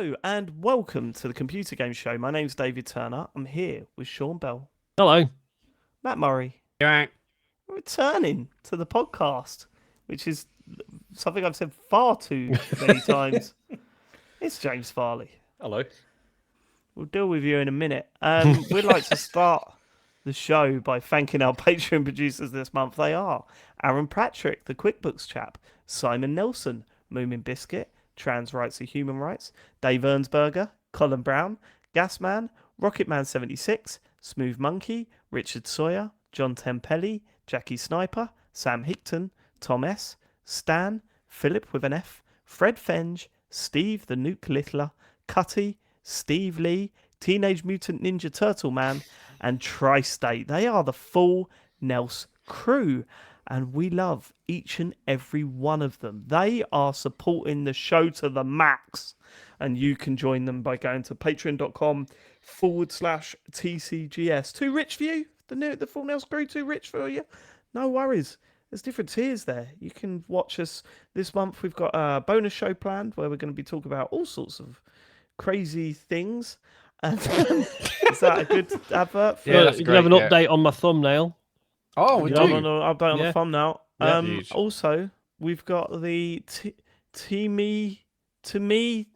Hello and welcome to the Computer Game Show. My name's David Turner. I'm here with Sean Bell, Hello. Matt Murray, Right. returning to the podcast, which is something I've said far too many times. It's James Farley. Hello. We'll deal with you in a minute. We'd like to start the show by thanking our Patreon producers this month. They are Aaron Patrick, the QuickBooks chap, Simon Nelson, Moomin Biscuit, Trans Rights are Human Rights, Dave Ernsberger, Colin Brown, Gasman, Rocketman76, Smooth Monkey, Richard Sawyer, John Tempelli, Jackie Sniper, Sam Hickton, Tom S, Stan, Philip with an F, Fred Fenge, Steve the Nuke Littler, Cutty, Steve Lee, Teenage Mutant Ninja Turtle Man, and Tri-State. They are the full Nels crew, and we love each and every one of them. They are supporting the show to the max, and you can join them by going to patreon.com/TCGS. Too rich for you? The full Nels crew too rich for you? No worries. There's different tiers there. You can watch us this month. We've got a bonus show planned where we're going to be talking about all sorts of crazy things. And is that a good advert? Yeah, you can have an update on my thumbnail. Oh, we do. An update on the Yeah. thumbnail. Huge. Also, we've got the Temu, Temu.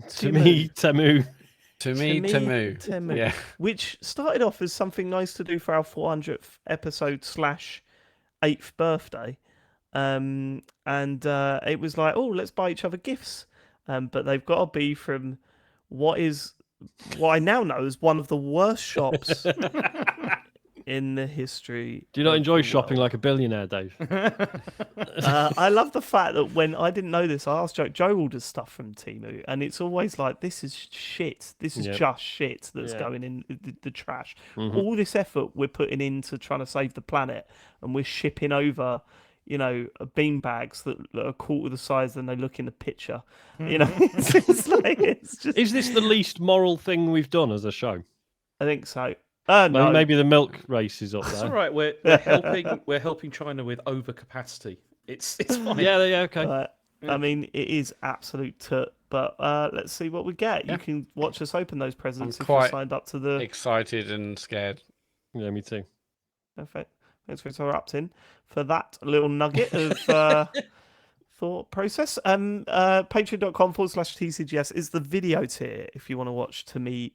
Yeah. which started off as something nice to do for our 400th episode / 8th birthday. And it was like, oh, let's buy each other gifts. But they've got to be from what I now know is one of the worst shops in the history. Do you not of enjoy the shopping world. like a billionaire, Dave? I love the fact that when I didn't know this, I asked Joe orders stuff from Temu, and it's always like, this is shit. This is just shit that's going in the trash. Mhm. All this effort we're putting into trying to save the planet, and we're shipping over, bean bags that are a quarter the size than they look in the picture. It's just. Is this the least moral thing we've done as a show? I think so. No. Maybe the milk race is up That's there. all right. We're helping China with overcapacity. It's fine. Yeah, okay. I mean, it is absolute tut, but let's see what we get. Yeah. You can watch us open those presents I'm if you're quite signed up to the. Excited and scared. Yeah, me too. Perfect. Thanks for interrupting for that little nugget of thought process. Patreon.com/TCGS is the video tier if you want to watch Temu.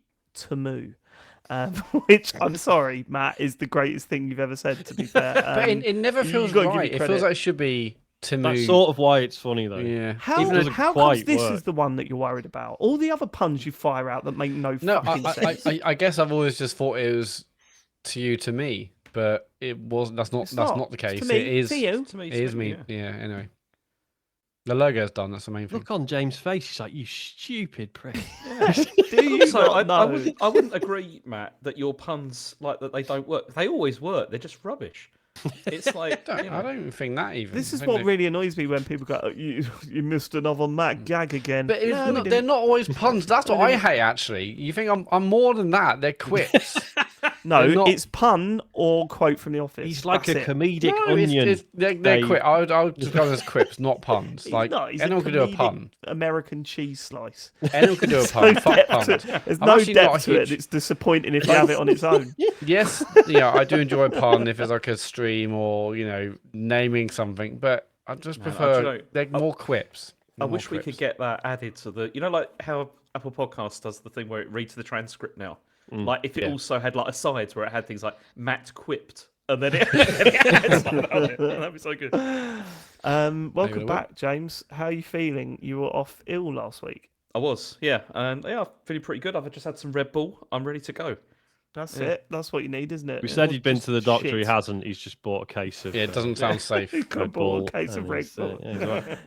Which I'm sorry, Matt, is the greatest thing you've ever said. To be fair, But it never feels gotta give right. it It feels credit. like it should be Temu. That's sort of why it's funny, though. Yeah. How Even though- comes quite this work. is the one that you're worried about? All the other puns you fire out that make no No, fucking sense. I guess I've always just thought it was to you, to me, but it wasn't. That's not. It's That's not. not the It's case. to me, It is. to you. To me, It is me. Yeah. Anyway, the logo's done. That's the main thing. Look on James' face. He's like, you stupid prick. Do you Also, not know? I wouldn't agree, Matt, that your puns that they don't work. They always work. They're just rubbish. It's like I don't think that even. This I is think what they- really annoys me when people go, "Oh, you missed another Matt gag again." But it's No, we not, they're didn't. not always puns. That's what I hate. Actually, you think I'm more than that? They're quips. No, they're not- it's pun or quote from The Office. He's like That's a it. comedic No, onion. they're Dave. quips. I would describe them as quips, not puns. He's Like not. He's anyone a could do a comedic pun. American cheese slice. Anyone could do a There's pun. no Fuck depth puns. to it. There's I'm no actually not a depth to it. huge- It's disappointing if you have it on its own. Yes, yeah, I do enjoy a pun if it's like a stream or naming something, but I just Man, prefer they're more quips. I More wish we could quips. get that added to the. Like how Apple Podcasts does the thing where it reads the transcript now. Like if it also had like asides where it had things like Matt quipped, and then it adds stuff on it. That'd be so good. Welcome it back, James. How are you feeling? You were off ill last week. I was, yeah, and I'm feeling pretty good. I've just had some Red Bull. I'm ready to go. That's it. That's what you need, isn't it? We It said wasn't he'd been just to the doctor. He shit. hasn't. He's just bought a case of. Yeah, it doesn't sound safe. He got Red bought Bull, a case of and Red he's, Bull. yeah, he's right.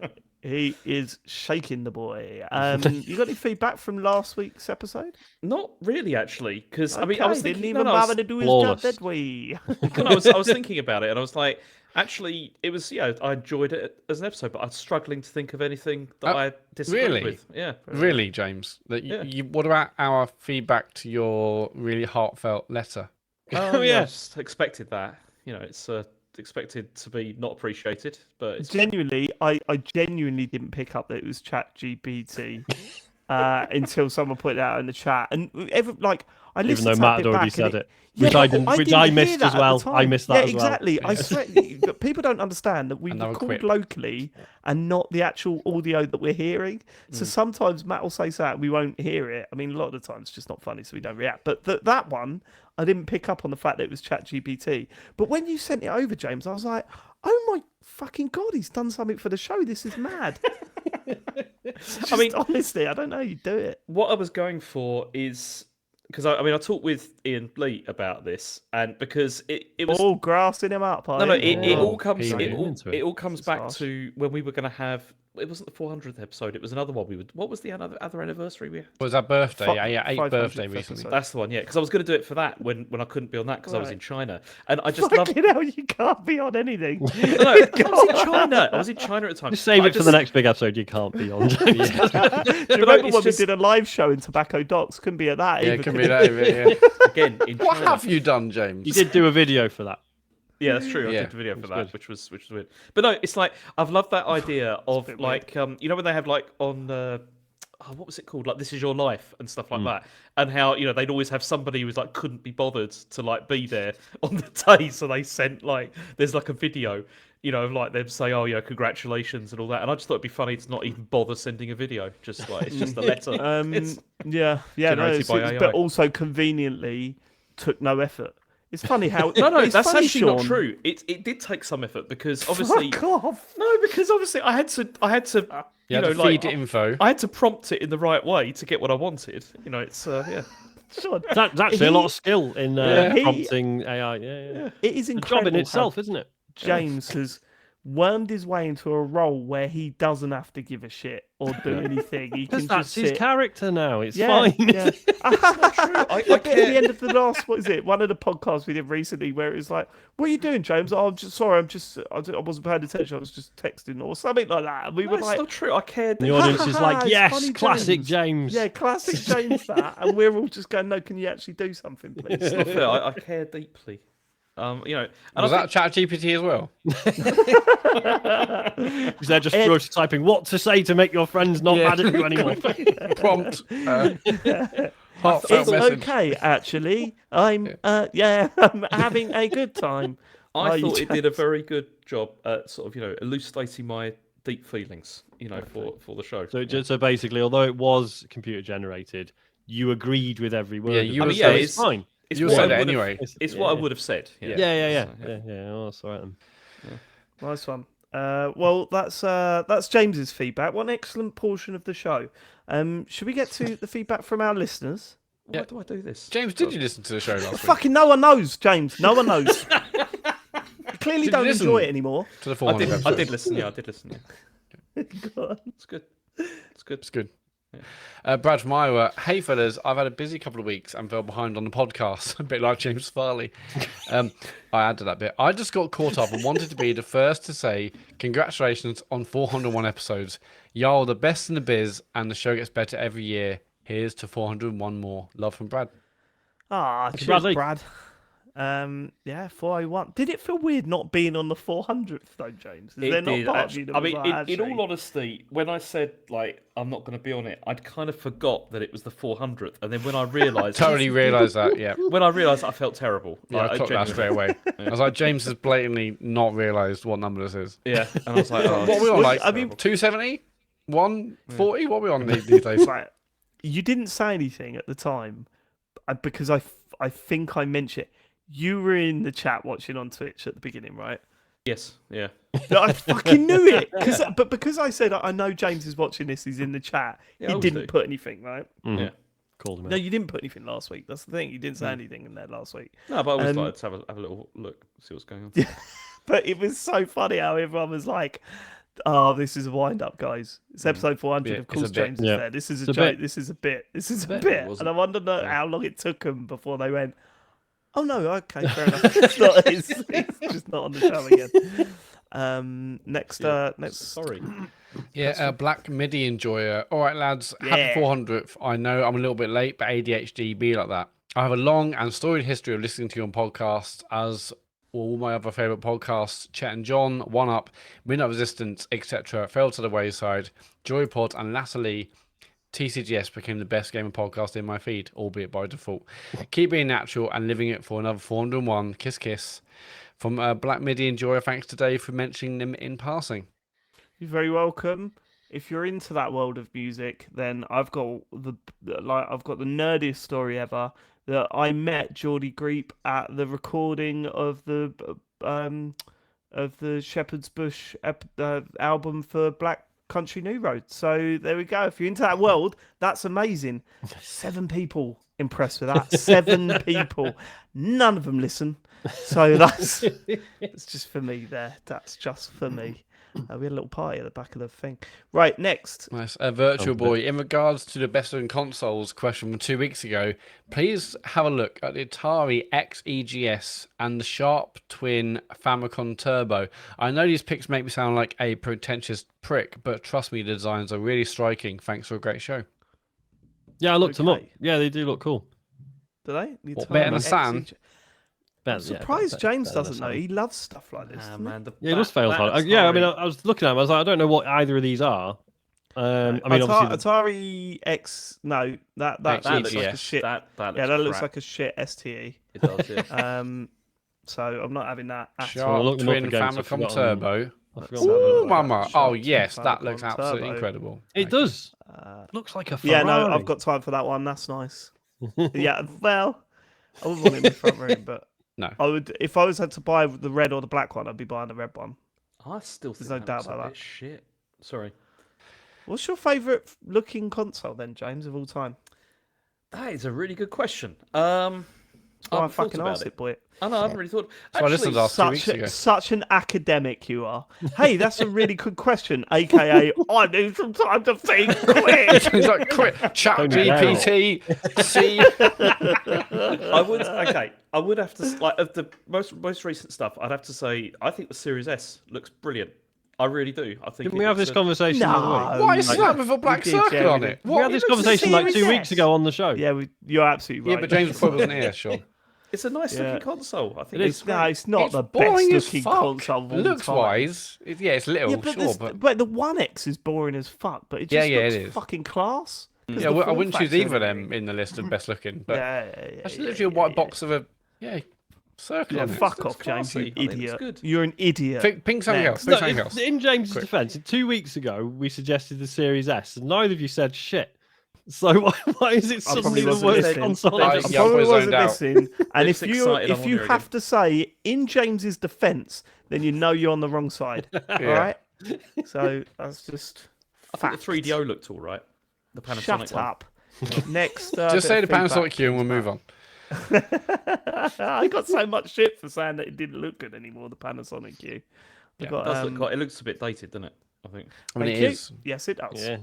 He is shaking the boy. You got any feedback from last week's episode? Not really, actually, because I mean, I Okay, was didn't thinking, even no, I was- bother to do his Flawless. job, did we? I was thinking about it, and I was like, actually, it was I enjoyed it as an episode, but I was struggling to think of anything that I disagreed really? with. Yeah, Really, James? What about our feedback to your really heartfelt letter? oh yeah. yeah, I just expected that. It's expected to be not appreciated, but it's Genuinely, I genuinely didn't pick up that it was Chat GPT until someone put it out in the chat. And I Even listened though to Matt that had bit already back, said and it, yeah, which I but didn't, which didn't I hear missed that as at the well. I time. missed Yeah, that as well. exactly. I swear, but people don't understand that we Another record quip. locally and not the actual audio that we're hearing. So sometimes Matt will say something, we won't hear it. I mean, a lot of the time it's just not funny, so we don't react. But that one, I didn't pick up on the fact that it was ChatGPT. But when you sent it over, James, I was like, oh my fucking God, he's done something for the show. This is mad. I mean, honestly, I don't know how you do it. what I was going for is because I talked with Ian Lee about this, and because it was All grassing him up. no, it all comes He it all, into it. it all comes It's back harsh. to when we were going to have. It wasn't the 400th episode. It was another one. What was the other anniversary we had? Was our birthday? Yeah, 8th 500th birthday recently. episode. That's the one, yeah. Because I was going to do it for that when I couldn't be on that because I was Right. in China, and I just love. Fucking hell, you can't be on anything. No, I was in China. I was in China at the time. Just save I it for the next big episode. You can't be on. Do you But no, remember it's when just- we did a live show in Tobacco Docks? Couldn't be at that Yeah, either. it can be that. Yeah. Again in What China. have you done, James? You did do a video for that. Yeah, that's true. I Yeah. did the video for It's that, good. which was weird. But no, it's like I've loved that idea of bit like you know when they have like on what was it called, like This Is Your Life and stuff like that, and how they'd always have somebody who was like couldn't be bothered to like be there on the day, so they sent like there's like a video. Of like them say, "Oh yeah, congratulations" and all that, and I just thought it'd be funny to not even bother sending a video. Just like it's just a letter. It's- Yeah, no, Generated by AI. but also conveniently took no effort. It's funny how no, it's that's funny, actually not Sean. true. It did take some effort because obviously Fuck off. no, because obviously I had to You had to feed it info. I had to prompt it in the right way to get what I wanted. It's yeah. Sean, That's actually a lot of skill in He- prompting AI. Yeah. it is A incredible job in how itself, isn't it? James has wormed his way into a role where he doesn't have to give a shit or do anything. He can Because that's just his sit. character now. It's Yeah, fine. yeah. I At the care. end of the last, what is it? One of the podcasts we did recently, where it was like, "What are you doing, James?" "Oh, I'm just sorry. I wasn't paying attention. I was just texting or something like that." And we No, were it's like, not true. I cared. The audience is It's like, yes, funny, classic James. James. "Yeah, classic James that," and we're all just going, "No, can you actually do something, please?" It's not fair. I care deeply. And Was I that ChatGPT as well? Because they're just prototyping what to say to make your friends not mad at you anymore. Prompt. Heartfelt It's message. okay, actually. I'm I'm having a good time. I Are you, thought it did a James? very good job at sort of elucidating my deep feelings. For the show. So basically, although it was computer generated, you agreed with every word. Yeah, of you it. were So saying- it's fine. It's You what said I it would've- anyway. It's what I would have said. Yeah. Oh, that's all right then. Nice one. Well, that's James's feedback. What an excellent portion of the show. Should we get to the feedback from our listeners? Why do I do this? James, did you listen to the show last week? Fucking no one knows, James. No one knows. You clearly Did you don't listen? enjoy it anymore. To the I 400 did. I episodes. did listen. Yeah, I did listen. Yeah. Go on. It's good. It's good. It's good. Brad from Iowa. Hey, fellas, I've had a busy couple of weeks and fell behind on the podcast, a bit like James Farley. I added that bit. I just got caught up and wanted to be the first to say congratulations on 401 episodes. Y'all the best in the biz, and the show gets better every year. Here's to 401 more. Love from Brad. Ah, cheers, Bradley. Brad. 401. Did it feel weird not being on the 400th though, James? Is there not part of you that I was mean, like, in actually- all honesty, when I said like I'm not going to be on it, I'd kind of forgot that it was the 400th, and then when I realised, Totally realised that, yeah. when I realised, I felt terrible. Yeah, Like, I clocked that genuinely. straight away. I was like, James has blatantly not realised what number this is. Yeah, and I was like, oh, What are we on, Well, like, I mean- 270? 140? What are we on these days? Right. You didn't say anything at the time because I think I mentioned it. You were in the chat watching on Twitch at the beginning, right? yes, yeah. I fucking knew it. But because I said I know James is watching this, he's in the chat. Yeah, I He always didn't do. put anything, right? Yeah. Called him No, out. you didn't put anything last week. That's the thing. You didn't say anything in there last week. No, but I always Um, like to have a little look, see what's going on. But it was so funny how everyone was like, "Oh, this is a wind up, guys. It's episode 400. Yeah, of it's course, a bit. James is Yeah. there. This is a It's a joke. bit. This is a bit. This is a bit. bit." Wasn't And I it? wonder how long it took them before they went, "Oh no, okay, fair enough. It's just not on the show again." Next. Sorry. Yeah, Black MIDI enjoyer. All right, lads. Yeah. Happy 400th. I know I'm a little bit late, but ADHD be like that. I have a long and storied history of listening to you on podcasts, as all my other favourite podcasts, Chet and John, One Up, Midnight Resistance, etc., fell to the wayside. Joypod and latterly TCGS became the best gaming podcast in my feed, albeit by default. Keep being natural and living it for another 401. Kiss, kiss. From Black Midi Enjoyer, thanks to Dave for mentioning them in passing. You're very welcome. If you're into that world of music, then I've got the nerdiest story ever. That I met Geordie Greep at the recording of the Shepherd's Bush album for Black Country New Road. So there we go. If you're into that world, that's amazing. 7 people impressed with that. 7 people. None of them listen. So it's just for me there. That's just for me. We had a little party at the back of the thing. Right, next. Nice. Virtual Boy, in regards to the best of consoles question from 2 weeks ago, please have a look at the Atari XEGS and the Sharp Twin Famicom Turbo. I know these pics make me sound like a pretentious prick, but trust me, the designs are really striking. Thanks for a great show. Yeah, I looked them up. Okay. Yeah, they do look cool. Do they? The What, better than Atari Saturn? XEG. I'm surprised James doesn't know. He loves stuff like this. doesn't he? Man, Yeah, it does fail hard. Yeah, I mean, I was looking at them. I was like, I don't know what either of these are. I mean, obviously, Atari X. No, that looks like a XEGS. shit. That That looks crap. like a shit STE. It does, yeah. So I'm not having that at all. Sharp look them up Twin again, 'cause I've Famicom forgotten- Turbo. I forgot Ooh, what mama. Oh, Sharp yes, Twin that Famicom looks absolutely Turbo. incredible. it does. Uh, Looks like a yeah, Ferrari. no, I've got time for that one. That's nice. Yeah, well, I wouldn't want it in the front room, but No. I would. If I was had to buy the red or the black one, I'd be buying the red one. I still think There's no that doubt looks about a that. bit shit. Sorry. What's your favourite looking console then, James, of all time? That is a really good question. Oh, I haven't thought fucking about asked it, boy. I know, I haven't really thought. So I listened last 2 weeks ago. Such an academic you are. Hey, that's a really good question. AKA, I need some time to think. Quick. He's like, quick, chat Tony GPT, see. I would have to like of the most recent stuff. I'd have to say I think the Series S looks brilliant. I really do. I think. Didn't we have this conversation the other week? Why is that with a black did, circle yeah, on we it? did. We had this conversation like 2 Series weeks S. ago on the show. Yeah, you're absolutely Yeah, right. but James probably wasn't here, Sean. It's a nice Yeah. looking console. I think It it's is. No, great. it's not It's the boring best as looking fuck. console of all Looks time. wise, it's little, Yeah, but, sure, but the One X is boring as fuck. But it just Yeah, looks it is. fucking class. yeah, I wouldn't choose either of them in the list of best looking. But Yeah, that's literally a white box of a circle Yeah, on it. fuck looks off, James, classy. you I think it looks idiot. good. You're an idiot. Ping something else. Next. Ping No, something else. in James's Quick. defense, 2 weeks ago we suggested the Series S, and neither of you said shit. So why is it I suddenly probably the wasn't worst listening. console? I- ever? I yeah, probably probably wasn't zoned out. listening. And It's if you excited, I'm on here have to say in James's defence, then you know you're on the wrong side. All right. So that's just. I think Fact. the 3DO looked all right. The Panasonic Shut one. up. Next. Just say the Panasonic queue and we'll move on. I got so much shit for saying that it didn't look good anymore. The Panasonic Q. Yeah, It does look quite, it looks a bit dated, doesn't it? I think. I mean, Thank it you. is. Yes, it does. Yeah.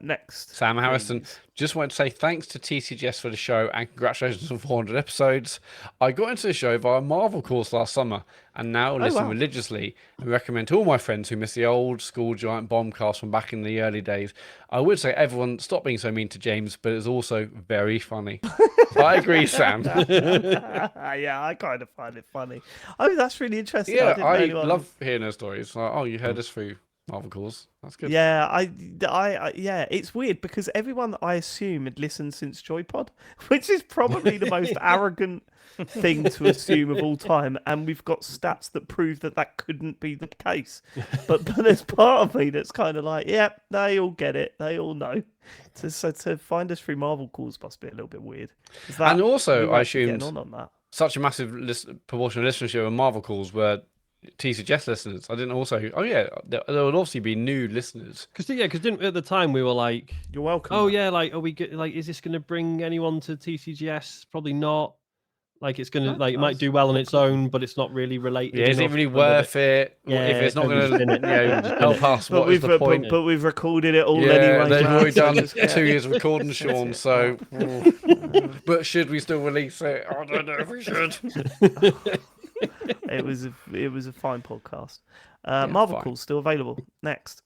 Next. Sam Harrison, please. just wanted to say thanks to TCGS for the show and congratulations on 400 episodes. I got into the show via a Marvel course last summer and now listen wow. religiously and recommend to all my friends who miss the old school giant bombcast from back in the early days. I would say everyone stop being so mean to James, but it's also very funny. I agree, Sam. Yeah, I kind of find it funny. Oh, that's really interesting. Yeah, didn't know I anyone- love hearing those stories. Like, oh, you heard us through Marvel calls. That's good. Yeah, yeah, it's weird because everyone that I assume had listened since Joypod, which is probably the most arrogant thing to assume of all time, and we've got stats that prove that that couldn't be the case. But there's part of me that's kind of like, yeah, they all get it, they all know. So to find us through Marvel calls must be a little bit weird. And also, we were I actually assumed getting on that. such a massive proportion of listenership of Marvel calls were TCGS listeners. I didn't also. Oh yeah, there would obviously be new listeners. Because at the time we were like, You're welcome. oh mate. yeah, like are we like is this going to bring anyone to TCGS? Probably not. Like it's going to it might do well on its own, but it's not really related. Yeah, is it enough really that worth it? Yeah, if it's not going nobody's in it. to help us, But what is the point? but we've recorded it all Yeah, anyway. they've man, already so done just- 2 years of recording, Sean. So, but should we still release it? I don't know if we should. It was a fine podcast. Marvel fine. Calls still available. Next.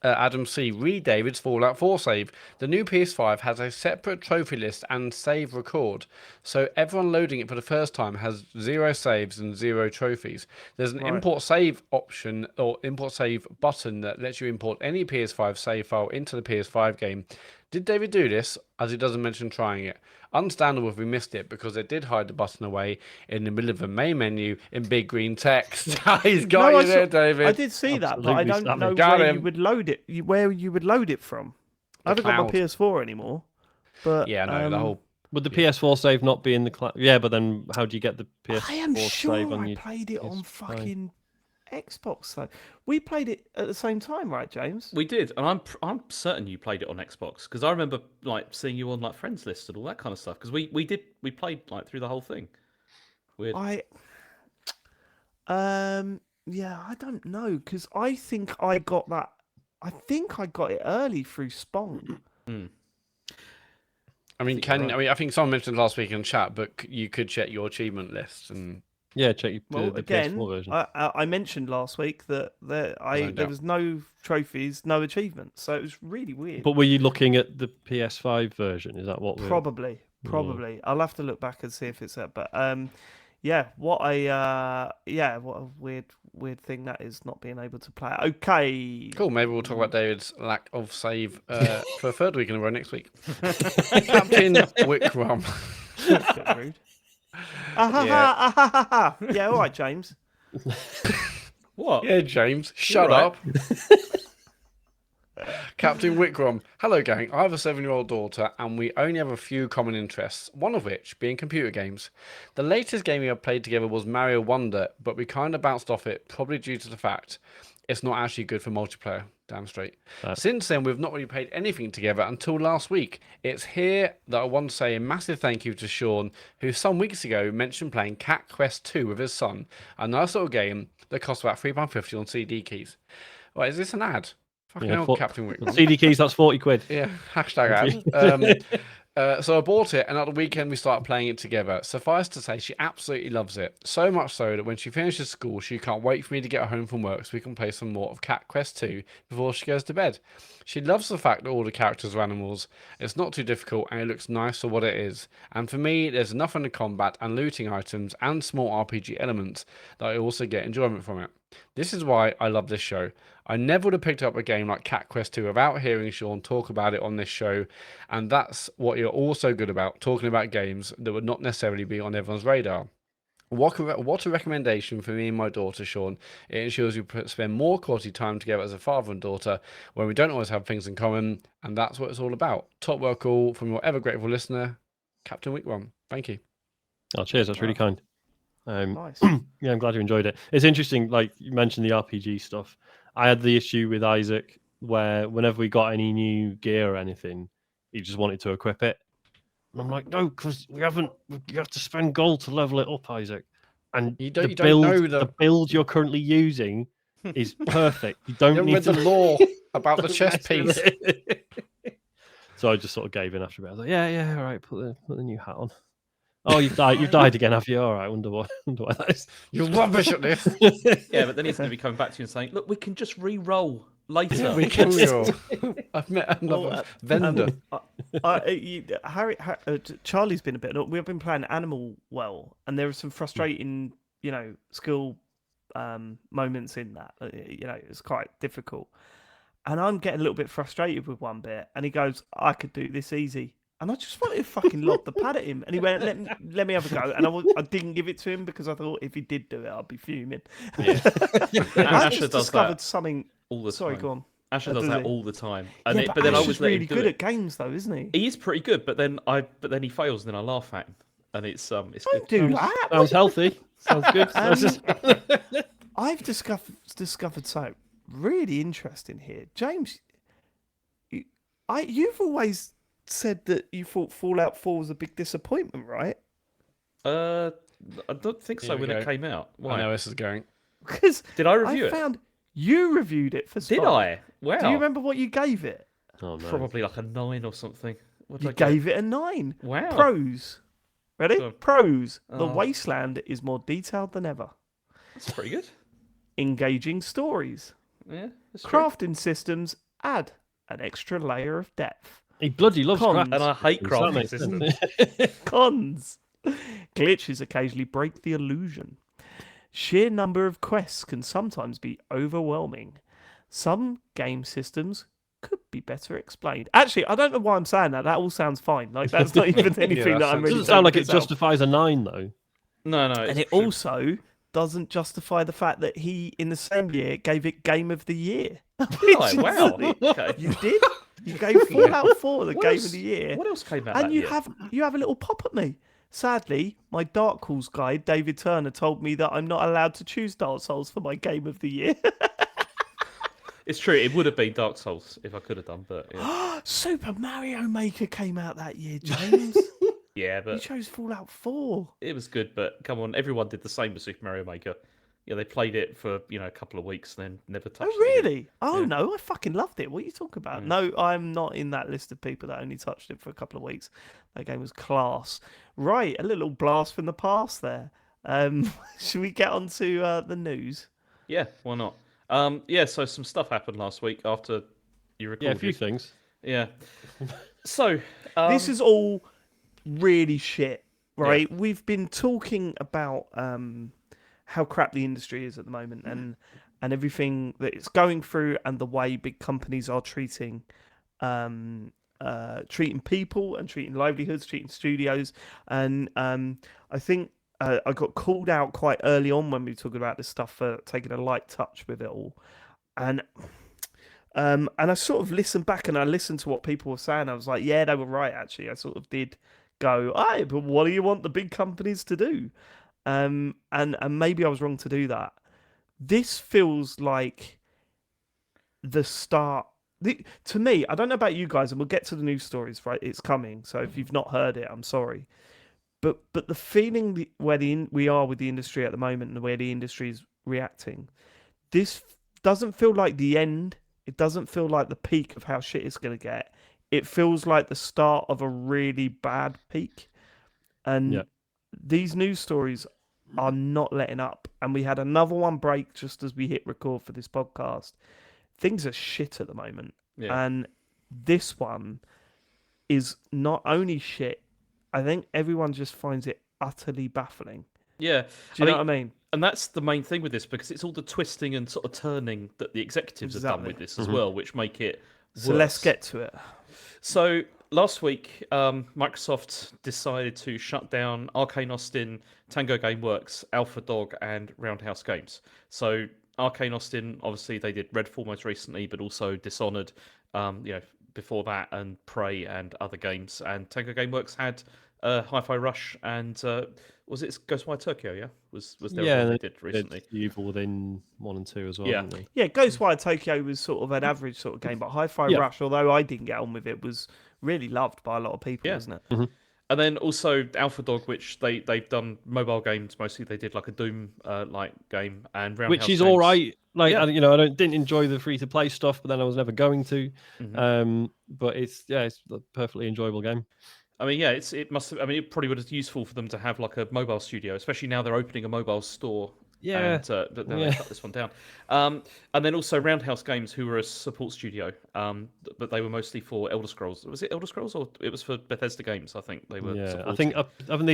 Adam C. Read David's Fallout 4 save. The new PS5 has a separate trophy list and save record, so everyone loading it for the first time has 0 saves and 0 trophies. There's an import save option or import save button that lets you import any PS5 save file into the PS5 game. Did David do this, as he doesn't mention trying it? Understandable if we missed it, because they did hide the button away in the middle of a main menu in big green text. He's got you there, David. I did see that, but I don't know Got where him. you would load it. Where you would load it from. I haven't got my cloud. PS4 anymore. But Yeah, no, the whole. Would the PS4 save not be in the cloud? Yeah, but then how do you get the PS4 I am save sure on I your played it on PS5? fucking Xbox though. We played it at the same time, right, James? We did, and I'm certain you played it on Xbox because I remember like seeing you on like friends list and all that kind of stuff. Because we played like through the whole thing. Weird. Yeah, I don't know because I think I got that. I think I got it early through Spawn. I mean, I think someone mentioned last week in chat, but you could check your achievement list and. Yeah, check Well, the again, PS4 version. I mentioned last week that there was no trophies, no achievements, so it was really weird. But were you looking at the PS5 version? Is that what we're... Probably. I'll have to look back and see if it's there. But what a weird thing that is, not being able to play. Okay. Cool. Maybe we'll talk about David's lack of save for a third week in a row next week. Captain Wickram. That's a bit rude. Yeah, all right, James. What? Yeah, James, shut right. up. Captain Wickram. Hello, gang. I have a 7-year-old daughter, and we only have a few common interests, one of which being computer games. The latest game we have played together was Mario Wonder, but we kind of bounced off it, probably due to the fact it's not actually good for multiplayer. Damn straight. Since then, we've not really played anything together until last week. It's here that I want to say a massive thank you to Sean, who some weeks ago mentioned playing Cat Quest 2 with his son, a nice little game that costs about £3.50 on CD keys. Right, is this an ad? Fucking hell, Captain Wickram. CD keys, that's 40 quid. Yeah, hashtag ad. So I bought it, and at the weekend we started playing it together. Suffice to say, she absolutely loves it. So much so that when she finishes school, she can't wait for me to get home from work so we can play some more of Cat Quest 2 before she goes to bed. She loves the fact that all the characters are animals. It's not too difficult, and it looks nice for what it is. And for me, there's enough in the combat and looting items and small RPG elements that I also get enjoyment from it. This is why I love this show. I never would have picked up a game like Cat Quest 2 without hearing Sean talk about it on this show, and that's what you're also good about, talking about games that would not necessarily be on everyone's radar. What a recommendation for me and my daughter, Sean. It ensures we spend more quality time together as a father and daughter when we don't always have things in common, and that's what it's all about. Top work all from your ever grateful listener, Captain Wickram. Thank you. Oh, cheers. That's really kind. Nice. Yeah, I'm glad you enjoyed it. It's interesting, like you mentioned the RPG stuff. I had the issue with Isaac where whenever we got any new gear or anything, he just wanted to equip it. And I'm like, no, because you have to spend gold to level it up, Isaac. And the build you're currently using is perfect. You don't need read the lore about the chess piece. So I just sort of gave in after a bit. I was like, yeah, all right, put the new hat on. Oh, you've died again, have you? All right, wonder why that is. You're rubbish at this. Yeah, but then he's going to be coming back to you and saying, look, we can just re-roll later. We can re-roll. I've met another vendor. Charlie's been a bit... We've been playing Animal Well, and there are some frustrating, skill moments in that. It's quite difficult. And I'm getting a little bit frustrated with one bit, and he goes, I could do this easy. And I just wanted to fucking lob the pad at him. And he went, let me have a go. And I didn't give it to him because I thought if he did do it, I'd be fuming. Yeah. I just discovered something all the time. Sorry, go on. Asher does that all the time. And yeah, but then I was really good at games, though, isn't he? He is pretty good, but then he fails, and then I laugh at him, and it's Don't good. do that. Sounds healthy. Sounds good. I've discovered something really interesting here, James. You've always said that you thought Fallout 4 was a big disappointment, right? I don't think so when it came out. Why? I know this is going. Because did I review it? I found you reviewed it for Spot. Did I? Wow. Do you remember what you gave it? Oh, no. Probably like a 9 or something. You gave it a 9. Wow. Pros. Ready? So, Pros. The wasteland is more detailed than ever. That's pretty good. Engaging stories. Yeah. That's Crafting systems add an extra layer of depth. He bloody loves Cons. crafting. And I hate crafting systems. Cons. Glitches occasionally break the illusion. Sheer number of quests can sometimes be overwhelming. Some game systems could be better explained. Actually, I don't know why I'm saying that. That all sounds fine. Like that's not even anything that that I'm sounds- really. Doesn't sound like it taking this out. justifies a 9 though. No, And it's it also doesn't justify the fact that he, in the same year, gave it Game of the Year. Oh, wow. Okay. You did. You gave Fallout 4 the What Game else- of the Year. What else came out And that you year? have a little pop at me. Sadly, my Dark Souls guide, David Turner, told me that I'm not allowed to choose Dark Souls for my Game of the Year. It's true. It would have been Dark Souls if I could have done, but yeah, Super Mario Maker came out that year, James. yeah, You but chose Fallout 4. it was good. But come on, everyone did the same with Super Mario Maker. Yeah, they played it for a couple of weeks, and then never touched Oh, it again. really? Oh, Yeah. no, I fucking loved it. What are you talking about? No, I'm not in that list of people that only touched it for a couple of weeks. That game was class. Right, a little blast from the past there. Should we get on to the news? Yeah, why not? Yeah, so some stuff happened last week after you Yeah, recorded. a few things. Yeah. So This is all really shit, right? We've been talking about how crap the industry is at the moment and everything that it's going through and the way big companies are treating treating people and treating livelihoods, treating studios. And I think I got called out quite early on when we were talking about this stuff for taking a light touch with it all. And I sort of listened back and I listened to what people were saying. I was like, yeah, they were right, actually. I sort of did go, aye, but what do you want the big companies to do? And maybe I was wrong to do that. This feels like the start. To me, I don't know about you guys, and we'll get to the news stories, right? It's coming. So if you've not heard it, I'm sorry. But the feeling where we are with the industry at the moment and where the industry is reacting, this doesn't feel like the end. It doesn't feel like the peak of how shit it's going to get. It feels like the start of a really bad peak. And these news stories are not letting up. And we had another one break just as we hit record for this podcast. Things are shit at the moment. Yeah. And this one is not only shit, I think everyone just finds it utterly baffling. Yeah. Do you know what I mean? And that's the main thing with this, because it's all the twisting and sort of turning that the executives have done with this as well, which make it So worse. let's get to it. So last week, Microsoft decided to shut down Arcane Austin, Tango Gameworks, Alpha Dog, and Roundhouse Games. So Arcane Austin, obviously, they did Redfall most recently, but also Dishonored, before that, and Prey and other games. And Tango Gameworks had Hi-Fi Rush and was it Ghostwire Tokyo? Yeah, was there one they did recently? Evil Within 1 and 2 as well. Yeah. Didn't they? Yeah, Ghostwire Tokyo was sort of an average sort of game, but Hi-Fi Rush, although I didn't get on with it, was really loved by a lot of people, isn't it? Mm-hmm. And then also Alpha Dog, which they've done mobile games mostly. They did like a Doom like game and Roundhouse Which is Games. all right. Like Yeah. I didn't enjoy the free to play stuff, but then I was never going to. Mm-hmm. But it's a perfectly enjoyable game. I mean, yeah, it must have. I mean, it probably would have useful for them to have like a mobile studio, especially now they're opening a mobile store. Yeah. And, but now they shut this one down. And then also Roundhouse Games, who were a support studio, but they were mostly for Elder Scrolls. Was it Elder Scrolls or it was for Bethesda games? I think they were. Yeah, supporting. I think haven't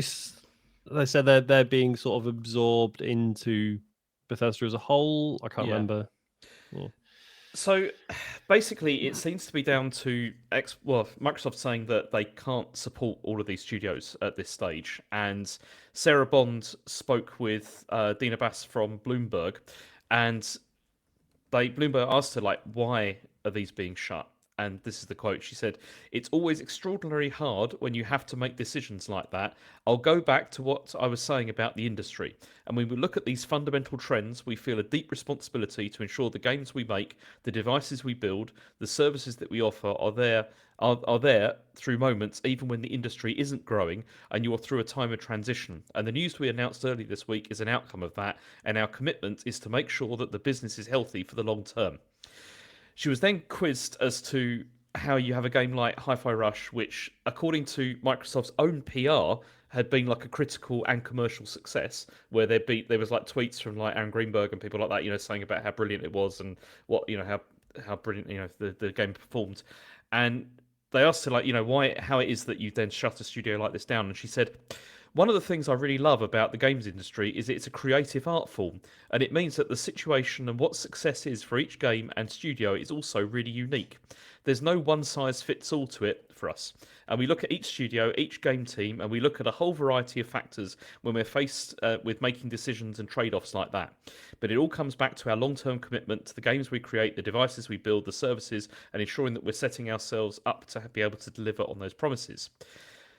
they said they're being sort of absorbed into Bethesda as a whole. I can't remember. Yeah. So basically, it seems to be down to Microsoft saying that they can't support all of these studios at this stage. And Sarah Bond spoke with Dina Bass from Bloomberg, and Bloomberg asked her, like, why are these being shut? And this is the quote. She said, "It's always extraordinarily hard when you have to make decisions like that. I'll go back to what I was saying about the industry. And when we look at these fundamental trends, we feel a deep responsibility to ensure the games we make, the devices we build, the services that we offer are there through moments, even when the industry isn't growing and you're through a time of transition. And the news we announced early this week is an outcome of that. And our commitment is to make sure that the business is healthy for the long term." She was then quizzed as to how you have a game like Hi-Fi Rush, which, according to Microsoft's own PR, had been like a critical and commercial success, where there was like tweets from like Aaron Greenberg and people like that, saying about how brilliant it was and what, how brilliant, the game performed. And they asked her, like, how it is that you then shut a studio like this down. And she said, one of the things I really love about the games industry is it's a creative art form, and it means that the situation and what success is for each game and studio is also really unique. There's no one size fits all to it for us. And we look at each studio, each game team, and we look at a whole variety of factors when we're faced with making decisions and trade offs like that. But it all comes back to our long term commitment to the games we create, the devices we build, the services, and ensuring that we're setting ourselves up to be able to deliver on those promises.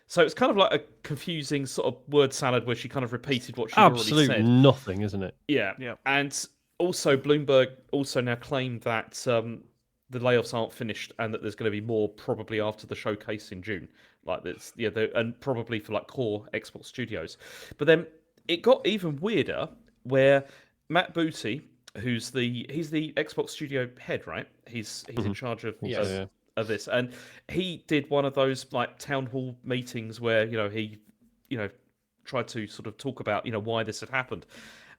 So it's kind of like a confusing sort of word salad where she kind of repeated what she'd already Absolute said. nothing, isn't it? Yeah. Yeah. And also, Bloomberg also now claimed that the layoffs aren't finished and that there's going to be more probably after the showcase in June. Like this, yeah, and probably for like core Xbox studios. But then it got even weirder where Matt Booty, he's the Xbox studio head, right? He's in charge of of this, and he did one of those like town hall meetings where he tried to sort of talk about why this had happened.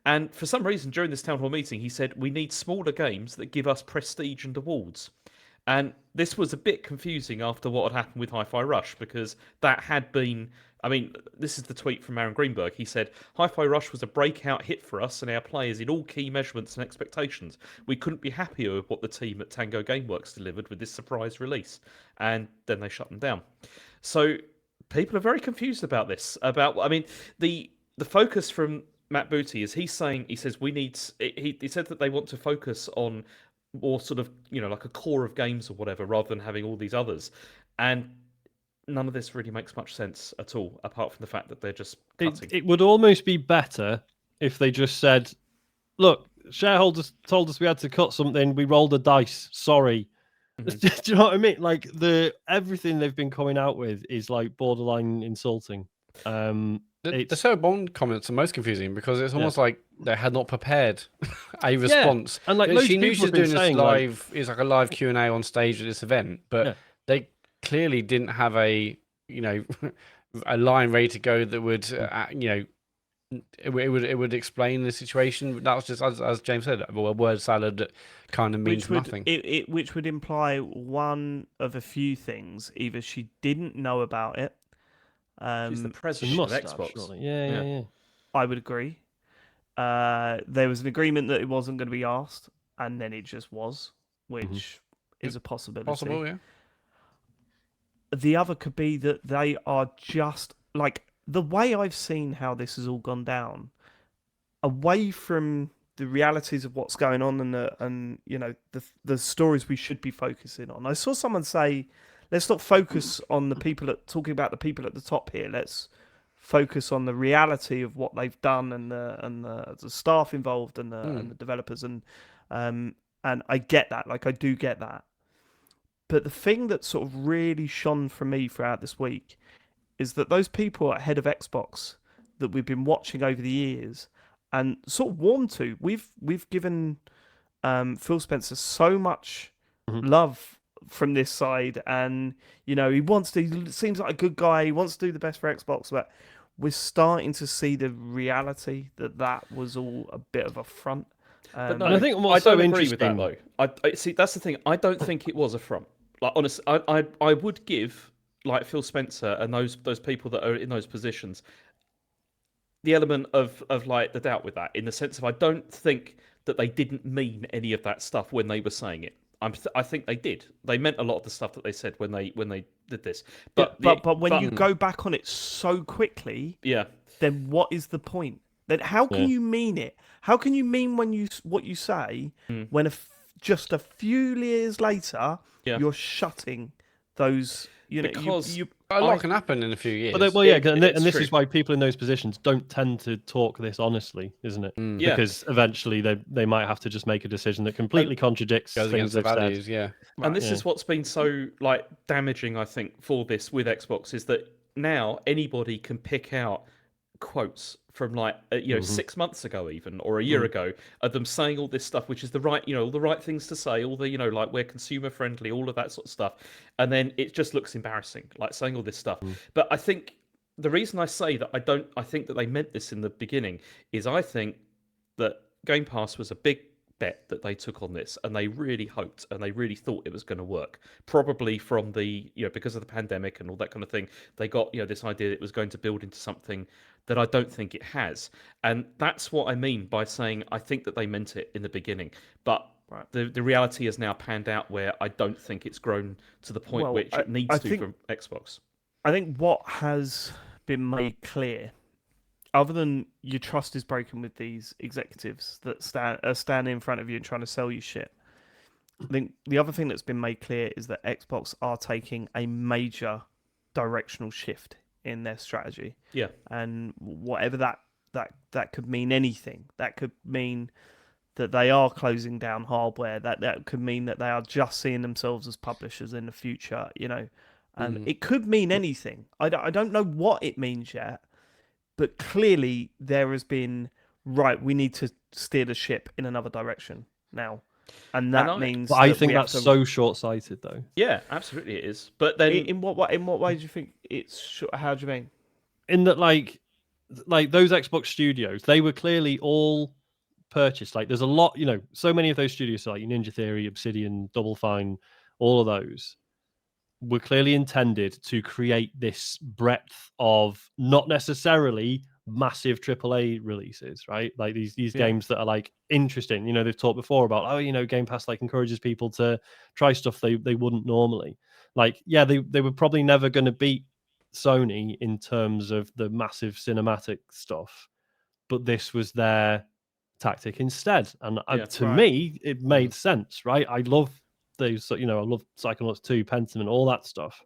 And for some reason, during this town hall meeting, he said, we need smaller games that give us prestige and awards. And this was a bit confusing after what had happened with Hi-Fi Rush, because that had been... I mean, this is the tweet from Aaron Greenberg. He said, Hi-Fi Rush was a breakout hit for us and our players in all key measurements and expectations. We couldn't be happier with what the team at Tango Gameworks delivered with this surprise release. And then they shut them down. So people are very confused about this. The focus from Matt Booty is he says we need. He said that they want to focus on more sort of like a core of games or whatever, rather than having all these others. And none of this really makes much sense at all, apart from the fact that they're just cutting. It would almost be better if they just said, "Look, shareholders told us we had to cut something. We rolled a dice. Sorry." Do you know what I mean? Like everything they've been coming out with is like borderline insulting. The Sarah Bond comments are most confusing because it's almost like they had not prepared a response. And like she knew she was doing this live. Like... It's like a live Q&A on stage at this event, but they clearly didn't have a a line ready to go that would it would explain the situation. That was just as James said, a word salad that kind of means nothing. Which would imply one of a few things: either she didn't know about it. She's the president of Xbox. Yeah. I would agree. There was an agreement that it wasn't going to be asked, and then it just was, which is a possibility. Possible, yeah. The other could be that they are just like the way I've seen how this has all gone down, away from the realities of what's going on and the stories we should be focusing on. I saw someone say, let's not focus on talking about the people at the top here. Let's focus on the reality of what they've done and the staff involved and the developers and I get that. Like I do get that. But the thing that sort of really shone for me throughout this week is that those people at head of Xbox that we've been watching over the years and sort of warmed to, we've given Phil Spencer so much love from this side, and he seems like a good guy, he wants to do the best for Xbox, but we're starting to see the reality that was all a bit of a front. But no, I think I don't agree with that though. I see, that's the thing. I don't think it was a front. Like honestly, I would give like Phil Spencer and those people that are in those positions the element of like the doubt with that, in the sense of I don't think that they didn't mean any of that stuff when they were saying it. I think they did. They meant a lot of the stuff that they said when they did this. But when you go back on it so quickly, then what is the point? Then how can you mean it? How can you mean what you say when just a few years later you're shutting those? Because a lot can happen in a few years. And this is why people in those positions don't tend to talk this honestly, isn't it? Because eventually they might have to just make a decision that completely contradicts things they've values, said. And this is what's been so like damaging, I think, for this with Xbox, is that now anybody can pick out quotes from like 6 months ago even, or a year ago, of them saying all this stuff, which is the right all the right things to say, all the like we're consumer friendly, all of that sort of stuff, and then it just looks embarrassing, like saying all this stuff. But I think the reason I say that I think that they meant this in the beginning is I think that Game Pass was a big bet that they took on this, and they really hoped and they really thought it was going to work. Probably from the because of the pandemic and all that kind of thing, they got this idea that it was going to build into something that I don't think it has, and that's what I mean by saying I think that they meant it in the beginning, but. Right. The reality has now panned out where I don't think it's grown to the point which it needs to from Xbox. I think what has been made clear, other than your trust is broken with these executives that are standing in front of you and trying to sell you shit, I think the other thing that's been made clear is that Xbox are taking a major directional shift in their strategy. Yeah. And whatever that could mean, anything. That could mean that they are closing down hardware. That could mean that they are just seeing themselves as publishers in the future, and it could mean anything. I don't know what it means yet, but clearly there has been, we need to steer the ship in another direction now. And that means... But I think that's so short-sighted, though. Yeah, absolutely it is. But then... In what way do you think it's... How do you mean? In that, like those Xbox studios, they were clearly all purchased. Like, there's a lot, so many of those studios, like Ninja Theory, Obsidian, Double Fine, all of those were clearly intended to create this breadth of not necessarily massive AAA releases, right? Like these games that are like interesting. They've talked before about Game Pass like encourages people to try stuff they wouldn't normally. Like, yeah, they were probably never going to beat Sony in terms of the massive cinematic stuff, but this was their tactic instead, and to me it made sense, right? I love those, I love Psychonauts 2, Pentiment, all that stuff,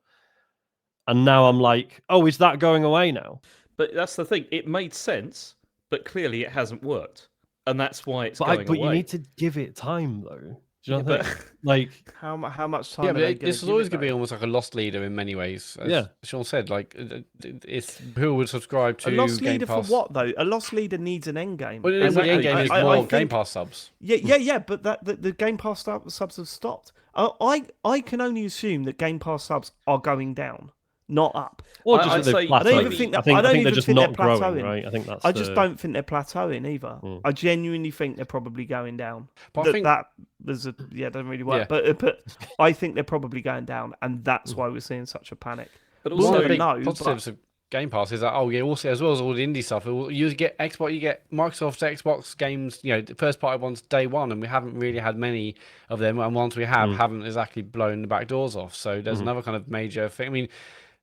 and now I'm like, oh, is that going away now? But that's the thing, it made sense, but clearly it hasn't worked, and that's why it's going away. But you need to give it time, though. Do you know what I think? Like, how much time? Yeah, but this is always going to be almost like a lost leader in many ways. As Sean said, like it's who would subscribe to a lost Game leader Pass. for what though? A lost leader needs an end game. Well, the end game is more Game Pass subs. Yeah, but the Game Pass subs have stopped. I can only assume that Game Pass subs are going down, not up. Or just I don't even think that. I think they're just think not they're plateauing. growing, right? I think that's. I just don't think they're plateauing either. I genuinely think they're probably going down. But I think that there's doesn't really work. Yeah. But I think they're probably going down, and that's why we're seeing such a panic. But also, positives of Game Pass is that also as well as all the indie stuff, you get Xbox, you get Microsoft's Xbox games, the first party ones day one, and we haven't really had many of them, and ones we haven't exactly blown the back doors off. So there's another kind of major thing. I mean,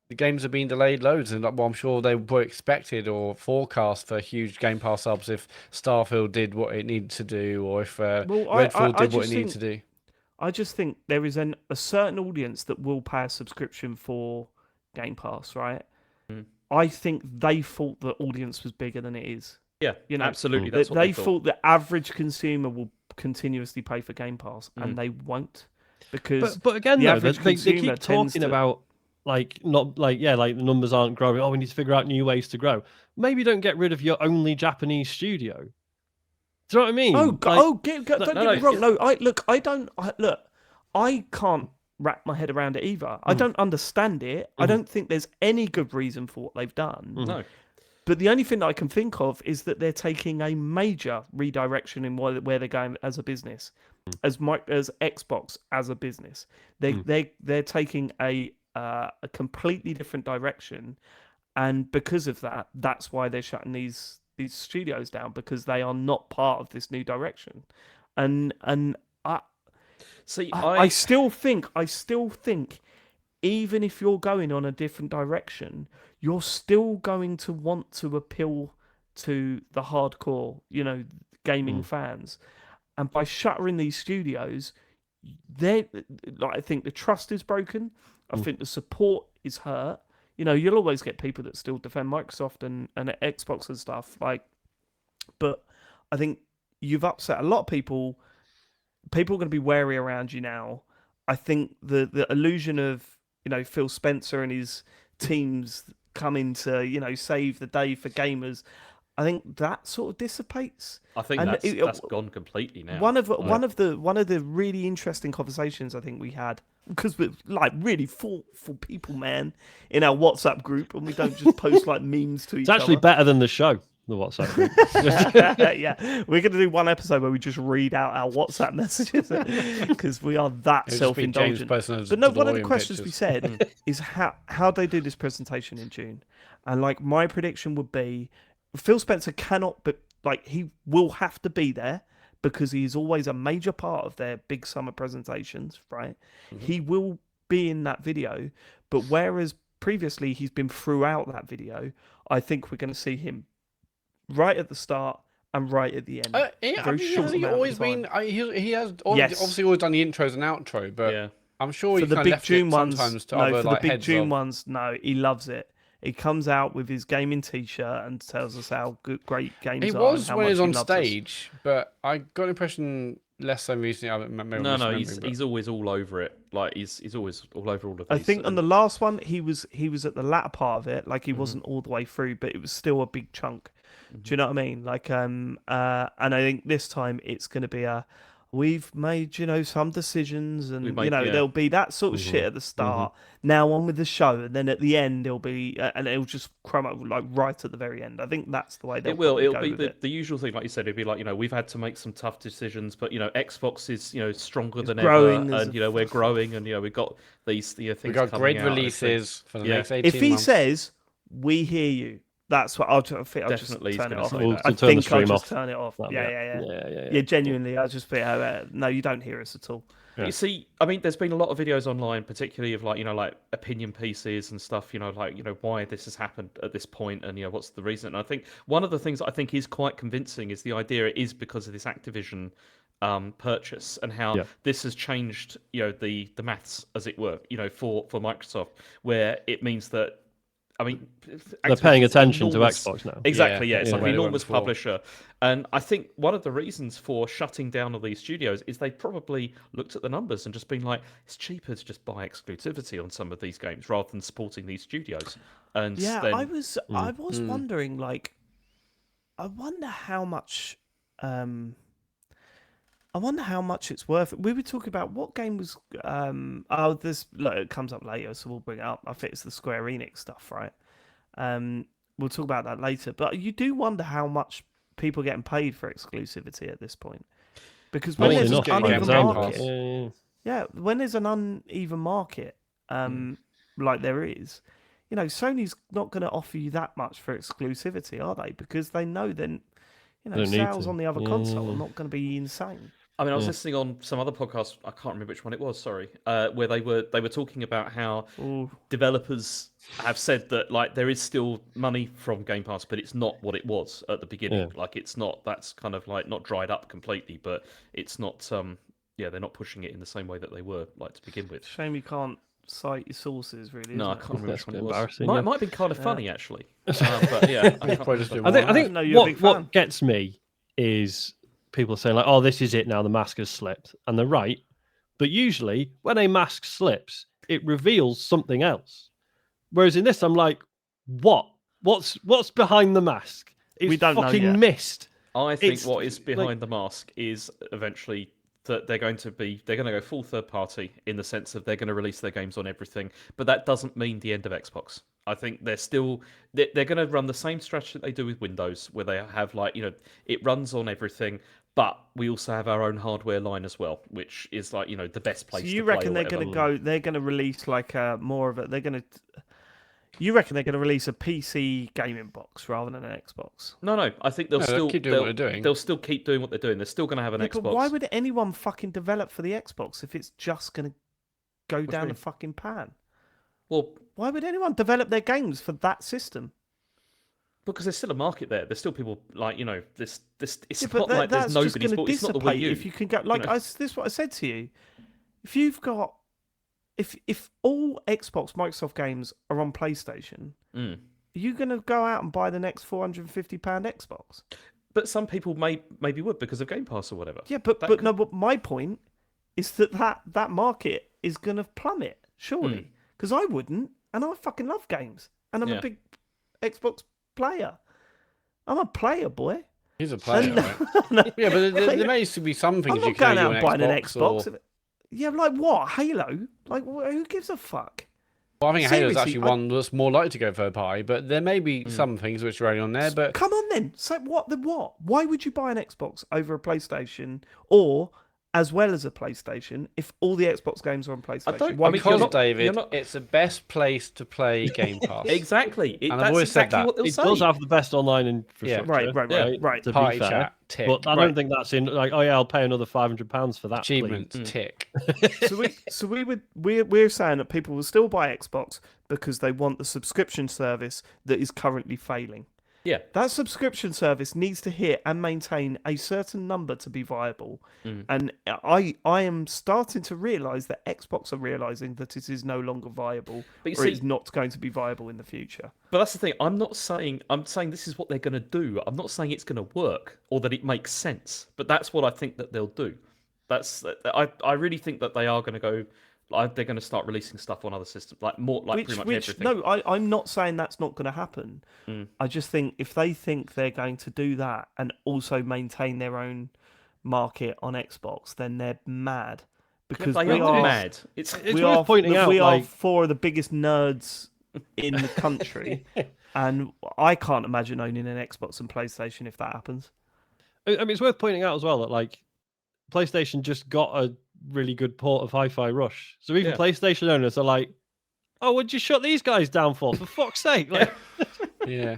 the games have been delayed loads, and I'm sure they were expected or forecast for huge Game Pass subs if Starfield did what it needed to do, or if Redfall did what it needed to do. I just think there is a certain audience that will pay a subscription for Game Pass, right? I think they thought the audience was bigger than it is. Yeah, absolutely. That's what they thought the average consumer will continuously pay for Game Pass, and they won't, because but again, they keep talking about. Like, not like, like the numbers aren't growing. Oh, we need to figure out new ways to grow. Maybe don't get rid of your only Japanese studio. Do you know what I mean? Don't get me wrong. No, I can't wrap my head around it either. I don't understand it. I don't think there's any good reason for what they've done. No. But the only thing that I can think of is that they're taking a major redirection in where they're going as a business, as Xbox as a business. They're taking a completely different direction, and because of that, that's why they're shutting these studios down, because they are not part of this new direction. And I still think even if you're going on a different direction, you're still going to want to appeal to the hardcore, gaming fans, and by shuttering these studios, I think the trust is broken. I think the support is hurt. You'll always get people that still defend Microsoft and Xbox and stuff. But I think you've upset a lot of people. People are going to be wary around you now. I think the illusion of Phil Spencer and his teams coming to save the day for gamers, I think that sort of dissipates. I think that's gone completely now. One of the really interesting conversations I think we had, because we're like really thoughtful people, man, in our WhatsApp group, and we don't just post like memes to each other. It's actually better than the show. the WhatsApp group. Yeah, we're going to do one episode where we just read out our WhatsApp messages because we are that It'll just be James self-indulgent. posting those But no, one of the DeLorean questions we pictures. said is how they do this presentation in June, and like my prediction would be, Phil Spencer cannot, but like he will have to be there because he is always a major part of their big summer presentations, right? He will be in that video, but whereas previously he's been throughout that video, I think we're going to see him right at the start and right at the end. Has he always been? He has obviously always done the intros and outro, but Yeah. I'm sure For he's the kind of big left June it ones, sometimes to no. other For the like big heads June of. ones, no. He loves it. He comes out with his gaming T-shirt and tells us how great games He are. was and how when he much was on loves us. stage, but I got an impression less so recently. No, he's always all over it. Like he's always all over all of these. I think on the last one he was at the latter part of it, like he wasn't all the way through, but it was still a big chunk. Do you know what I mean? Like and I think this time it's going to be we've made some decisions, and there'll be that sort of shit at the start. Now on with the show, and then at the end it'll be and it'll just crumb up like right at the very end. I think that's the way they'll it'll be with the usual thing, like you said. It'll be like we've had to make some tough decisions, but Xbox is stronger than growing ever, and we're growing, and we've got these things. We got coming great out, releases for the next 18 If he months. says we hear you, that's what I'll just Definitely turn it off. We'll I turn the think I'll stream just off. turn it off. That'll be Yeah. it. Genuinely, I'll just be no, you don't hear us at all. You see, I mean, there's been a lot of videos online, particularly of like opinion pieces and stuff. Why this has happened at this point, and what's the reason. And I think one of the things that I think is quite convincing is the idea it is because of this Activision purchase and how this has changed the maths, as it were, for Microsoft, where it means that. I mean, they're paying attention enormous... to Xbox now. Exactly, it's like an Where they enormous weren't before. publisher. And I think one of the reasons for shutting down all these studios is they probably looked at the numbers and just been like, it's cheaper to just buy exclusivity on some of these games rather than supporting these studios. And then... I was wondering, like, I wonder how much it's worth. We were talking about what game was. It comes up later, so we'll bring it up. I think it's the Square Enix stuff, right? We'll talk about that later. But you do wonder how much people are getting paid for exclusivity at this point, because when there's an uneven market, when there's an uneven market, like there is, Sony's not going to offer you that much for exclusivity, are they? Because they know then, sales on the other console are not going to be insane. I mean, I was listening on some other podcast. I can't remember which one it was. Sorry, where they were talking about how developers have said that like there is still money from Game Pass, but it's not what it was at the beginning. Like it's not. That's kind of like not dried up completely, but it's not. They're not pushing it in the same way that they were like to begin with. Shame you can't cite your sources, really. No, I isn't it? can't remember which one it was. Embarrassing, Might have been kind of funny actually, but yeah. I think what gets me is people are saying like, "Oh, this is it now. The mask has slipped," and they're right. But usually, when a mask slips, it reveals something else. Whereas in this, I'm like, "What? What's behind the mask?" It's We don't know fucking yet. missed. I think It's what is behind like- the mask is eventually that they're going to go full third party in the sense of they're going to release their games on everything, but that doesn't mean the end of Xbox. I think they're going to run the same strategy that they do with Windows, where they have like it runs on everything, but we also have our own hardware line as well, which is like the best place. So you to play reckon or they're whatever. going to go? They're going to release like more of it. You reckon they're going to release a PC gaming box rather than an Xbox? No. I think they'll still keep doing what they're doing. They'll still keep doing what they're doing. They're still going to have an Yeah, Xbox. but why would anyone fucking develop for the Xbox if it's just going to go do down you the mean? fucking pan? Well, Why would anyone develop their games for that system? because there's still a market there. There's still people like this. It's Yeah, not but like that's there's just nobody's going to bought. It's not the Wii dissipate U. if you can go. Like this is what I said to you. If you've got, if all Xbox Microsoft games are on PlayStation, are you going to go out and buy the next £450 Xbox? But some people maybe would because of Game Pass or whatever. Yeah, but but my point is that market is going to plummet, surely. Because I wouldn't, and I fucking love games, and I'm a big Xbox player. I'm a player, boy. He's a player, right? No, Yeah, but there may still be some things I'm you not can going out do and on buying an Xbox. Xbox. Yeah, like what? Halo? Like who gives a fuck? Well, I think Halo's Seriously, actually one that's more likely to go third party, but there may be some things which are only on there. But Come on then. So what? The what? Why would you buy an Xbox over a PlayStation, or as well as a PlayStation, if all the Xbox games are on PlayStation? don't- Why I mean, would you you're because not? David, not- it's the best place to play Game Pass. Exactly. And I've That's always said exactly that. what they'll It say. does have the best online infrastructure. Right. To Party be fair, chat, tick. but I don't think that's in like, oh yeah, I'll pay another £500 for that. Achievements, please. tick. We're saying that people will still buy Xbox because they want the subscription service that is currently failing. Yeah. That subscription service needs to hit and maintain a certain number to be viable. And I am starting to realise that Xbox are realising that it is no longer viable, But you or see- it's not going to be viable in the future. But that's the thing. I'm saying this is what they're going to do. I'm not saying it's going to work or that it makes sense. But that's what I think that they'll do. I really think that they are going to go. They're going to start releasing stuff on other systems, like pretty much everything. No, I'm not saying that's not going to happen. I just think if they think they're going to do that and also maintain their own market on Xbox, then they're mad. Because they we are are mad. It's we worth are pointing out, we are like, four of the biggest nerds in the country, and I can't imagine owning an Xbox and PlayStation if that happens. I mean, it's worth pointing out as well that like PlayStation just got a really good port of Hi-Fi Rush, so even Yeah. PlayStation owners are like, "Oh, would you shut these guys down for fuck's sake?" Like, Yeah.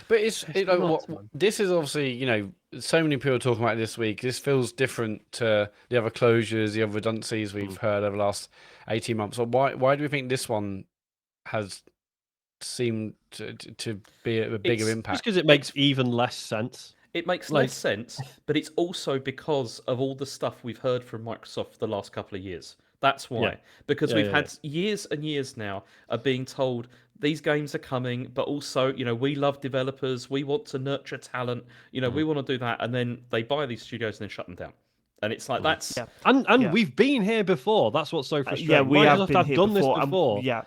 But nuts, man. this is obviously, so many people are talking about it this week. This feels different to the other closures, the other redundancies we've heard over the last 18 months. So why do we think this one has seemed to be a bigger It's- impact? just because it makes even less sense. It makes Like- less sense, but it's also because of all the stuff we've heard from Microsoft the last couple of years. That's why. Yeah. Because Yeah, we've yeah, had years and years now of being told these games are coming, but also, we love developers, we want to nurture talent, we want to do that, and then they buy these studios and then shut them down. And it's like that's Yeah. And Yeah. we've been here before. That's what's so frustrating. Yeah, we have Microsoft been here done before. this before. Yeah,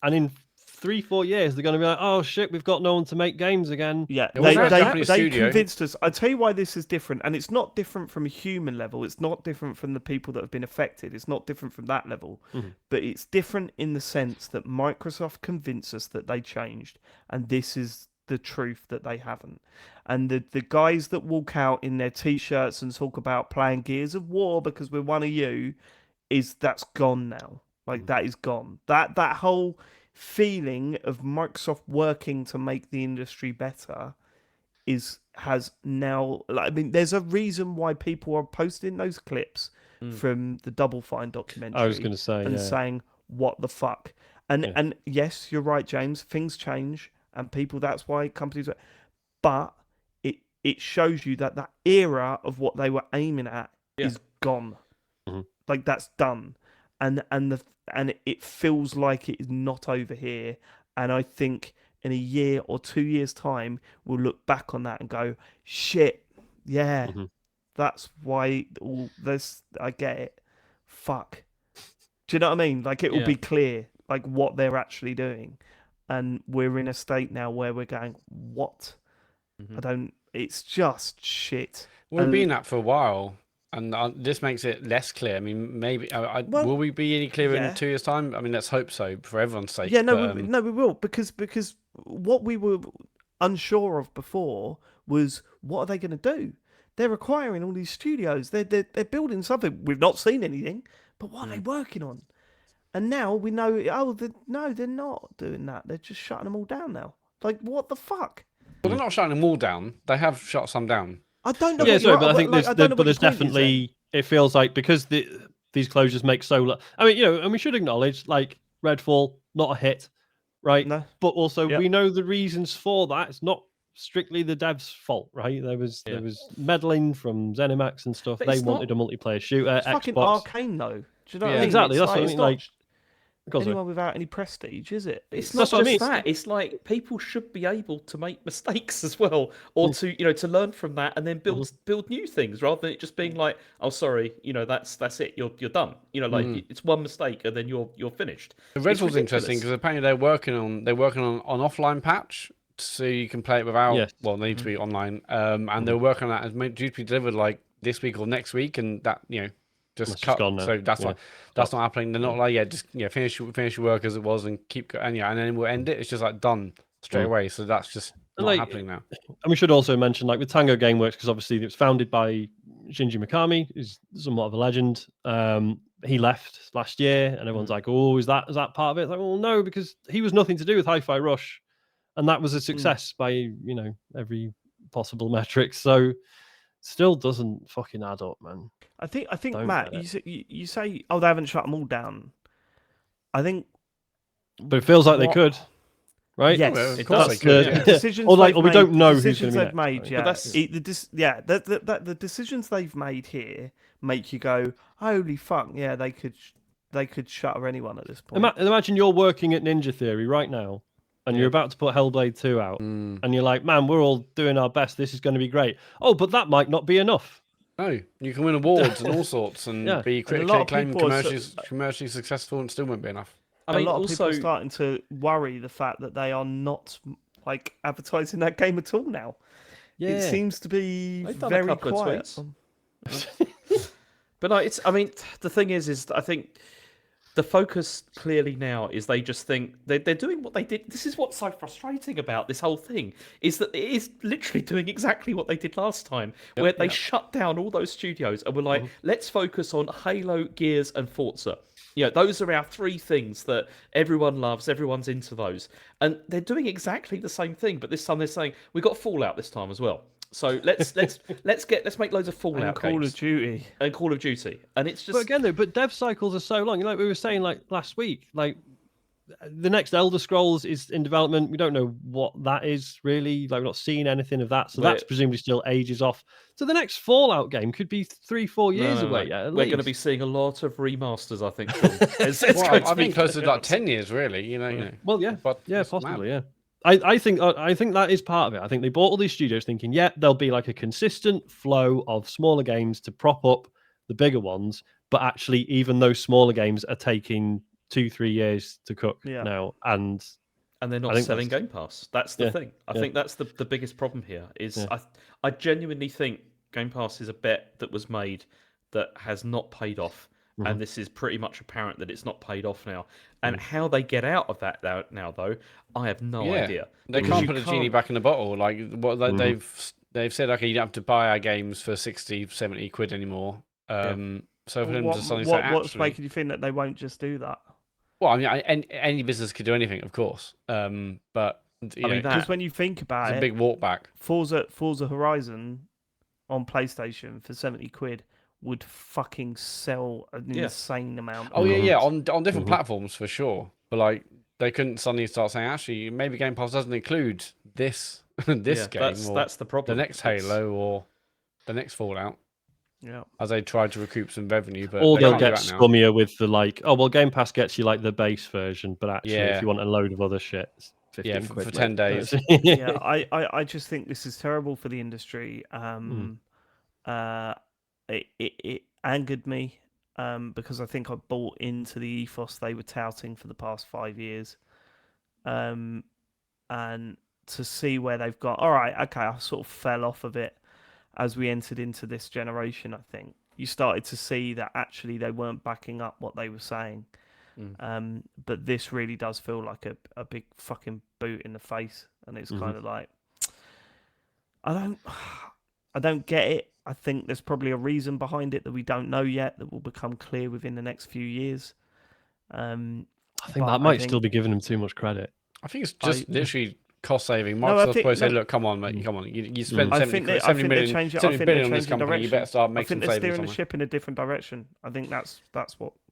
And in 3-4 years, they're going to be like, "Oh shit, we've got no one to make games again." yeah. It wasn't a Japanese They studio. convinced us. I tell you why this is different, and it's not different from a human level. It's not different from the people that have been affected. It's not different from that level, but it's different in the sense that Microsoft convinced us that they changed, and this is the truth that they haven't. And the guys that walk out in their t-shirts and talk about playing Gears of War because we're one of you, that's gone now. Like that is gone. That whole feeling of Microsoft working to make the industry better has now. Like, I mean, there's a reason why people are posting those clips from the Double Fine documentary. I was going to say, and yeah. saying what the fuck. And yes, you're right, James. Things change, and people. That's why companies. But it shows you that era of what they were aiming at is gone. Like that's done, and it feels like it is not over here. And I think in a year or 2 years' time, we'll look back on that and go, shit, yeah, that's why all this. I get it. Fuck. Do you know what I mean? Like it will be clear, like what they're actually doing, and we're in a state now where we're going, what? I don't. It's just shit. We've been at for a while, and this makes it less clear. I mean, maybe will we be any clearer yeah. in 2 years' time? I mean, let's hope so for everyone's sake. Yeah, no, but, we will because what we were unsure of before was what are they going to do? They're acquiring all these studios. They're building something. We've not seen anything, but what are they working on? And now we know. Oh, no, they're not doing that. They're just shutting them all down now. Like what the fuck? Well, they're not shutting them all down. They have shut some down. I don't know. Yeah, what sorry, you're- but I think like, I don't know what there's your point is then. definitely. It feels like because these closures make so. I mean, and we should acknowledge like Redfall, not a hit, right? No. But also Yep. we know the reasons for that. It's not strictly the devs' fault, right? There was meddling from ZeniMax and stuff. But They it's wanted a multiplayer shooter. It's fucking Xbox. arcane though. Do you know what Yeah. I mean? Exactly, It's that's what I it's mean, not like- Go on, sorry. anyone without any prestige, is it? It's It's not That's what I just mean. that. It's like people should be able to make mistakes as well, or to learn from that and then build new things rather than it just being like, oh, sorry, that's it. You're done. It's one mistake and then you're finished. The It's Redfall's interesting ridiculous. because apparently they're working on an offline patch so you can play it without. Yes. Well, they need to be online, and they're working on that. It's due to be delivered like this week or next week, and that just That's cut. just gone now. So that's Yeah. not happening. They're not like just finish your work as it was and keep and then we'll end it. It's just like done straight away. So that's just not Like, happening now. And we should also mention, like with Tango Gameworks, because obviously it was founded by Shinji Mikami, who's somewhat of a legend. He left last year, and everyone's like, "Oh, is that part of it?" It's like, well, no, because he was nothing to do with Hi-Fi Rush, and that was a success by every possible metric. So, still doesn't fucking add up, man. I think Don't Matt, get you say, oh, they haven't shut them all down. I think, But it feels like they could, right? yes, Well, of It course does. they could. the Yeah. decisions Or like, they've or we made, don't know the who's decisions going to be they've next. made. right? Yeah, the decisions they've made here make you go, holy fuck, yeah, they could shutter anyone at this point. Imagine you're working at Ninja Theory right now, and you're about to put Hellblade 2 out, and you're like, man, we're all doing our best. This is going to be great. Oh, but that might not be enough. No, you can win awards and all sorts and Yeah. be And a critically lot of acclaimed, people are commercially successful, and still won't be enough. I mean, a lot of also, people are starting to worry the fact that they are not like advertising that game at all now. Yeah. It seems to be They've done a very couple of quiet. tweets. But no, I mean, the thing is I think the focus clearly now is they just think they're doing what they did. This is what's so frustrating about this whole thing, is that it is literally doing exactly what they did last time, where they shut down all those studios and were like, let's focus on Halo, Gears, and Forza. Those are our three things that everyone loves. Everyone's into those, and they're doing exactly the same thing. But this time they're saying we got Fallout this time as well. So let's make loads of Fallout And Call games. of Duty. And Call of Duty, and it's just. But again, though, dev cycles are so long. Like we were saying, like last week, like the next Elder Scrolls is in development. We don't know what that is really. Like we're not seeing anything of that, so that's presumably still ages off. So the next Fallout game could be 3-4 years away. Yeah, we're going to be seeing a lot of remasters, I think. I think closer to like 10 years, really. You know. Well, yeah, But yeah, it's possibly, mad. yeah. I think that is part of it. I think they bought all these studios thinking, yeah, there'll be like a consistent flow of smaller games to prop up the bigger ones. But actually, even those smaller games are taking 2-3 years to cook now, and they're not selling Game Pass. That's the thing. I think that's the biggest problem here. Is I genuinely think Game Pass is a bet that was made that has not paid off. And this is pretty much apparent that it's not paid off now. And how they get out of that now, though, I have no idea. They Because can't put a genie back in the bottle. Like what they've said, okay, you don't have to buy our games for 60, 70 quid anymore. So for them to suddenly say, what's actually, making you think that they won't just do that? well, I mean, any business could do anything, of course. But I mean, Because when you think about it's it, a big walk back. Forza Horizon on PlayStation for 70 quid would fucking sell an insane amount. Oh yeah, on different platforms for sure. But like they couldn't suddenly start saying, actually, maybe Game Pass doesn't include this game. That's the problem. The next Halo or the next Fallout. Yeah. As they tried to recoup some revenue, but or they they'll can't do get that now. scummier with the like, oh well, Game Pass gets you like the base version, but actually, if you want a load of other shit, it's 15 quid for 10 days. Yeah, I just think this is terrible for the industry. It angered me because I think I bought into the ethos they were touting for the past 5 years, and to see where they've got. All right, okay, I sort of fell off of it as we entered into this generation. I think you started to see that actually they weren't backing up what they were saying. But this really does feel like a big fucking boot in the face, and it's kind of like I don't get it. I think there's probably a reason behind it that we don't know yet that will become clear within the next few years. I think that might still be giving them too much credit. I think it's just literally cost saving. Microsoft probably say, look, come on, mate, come on. You spend 70 billion on this company, you better start making savings. I think they're steering the ship in a different direction. I think that's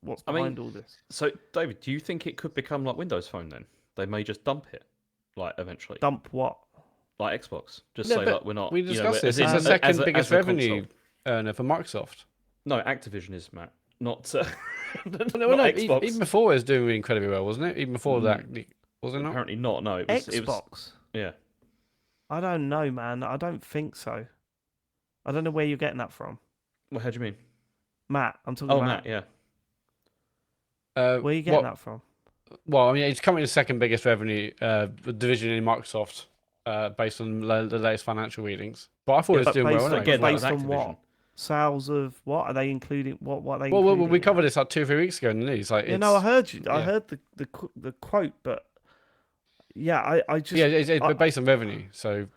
what's behind all this. So, David, do you think it could become like Windows Phone then? They may just dump it, like eventually. Dump what? Like Xbox. Just say like we're not. We discussed this. It's the second biggest revenue earner for Microsoft. No, Activision is, Matt. Not. No, Xbox. even before it was doing incredibly well, wasn't it? Even before that, was it not? Apparently not. No, it was Xbox. Yeah. I don't know, man. I don't think so. I don't know where you're getting that from. Well, how do you mean? Matt, I'm talking Oh, about. Matt, yeah. Where are you getting that from? Well, I mean, it's currently the second biggest revenue division in Microsoft, based on the latest financial readings. But I thought it was doing well. Again, Anyway. based on what? sales of what are they including? What are they? Well, including we in covered that? this like 2 or 3 weeks ago in the news. Like, Yeah, no, I it's heard you. I yeah. heard the quote, but yeah, I just yeah, it's I, based on revenue. So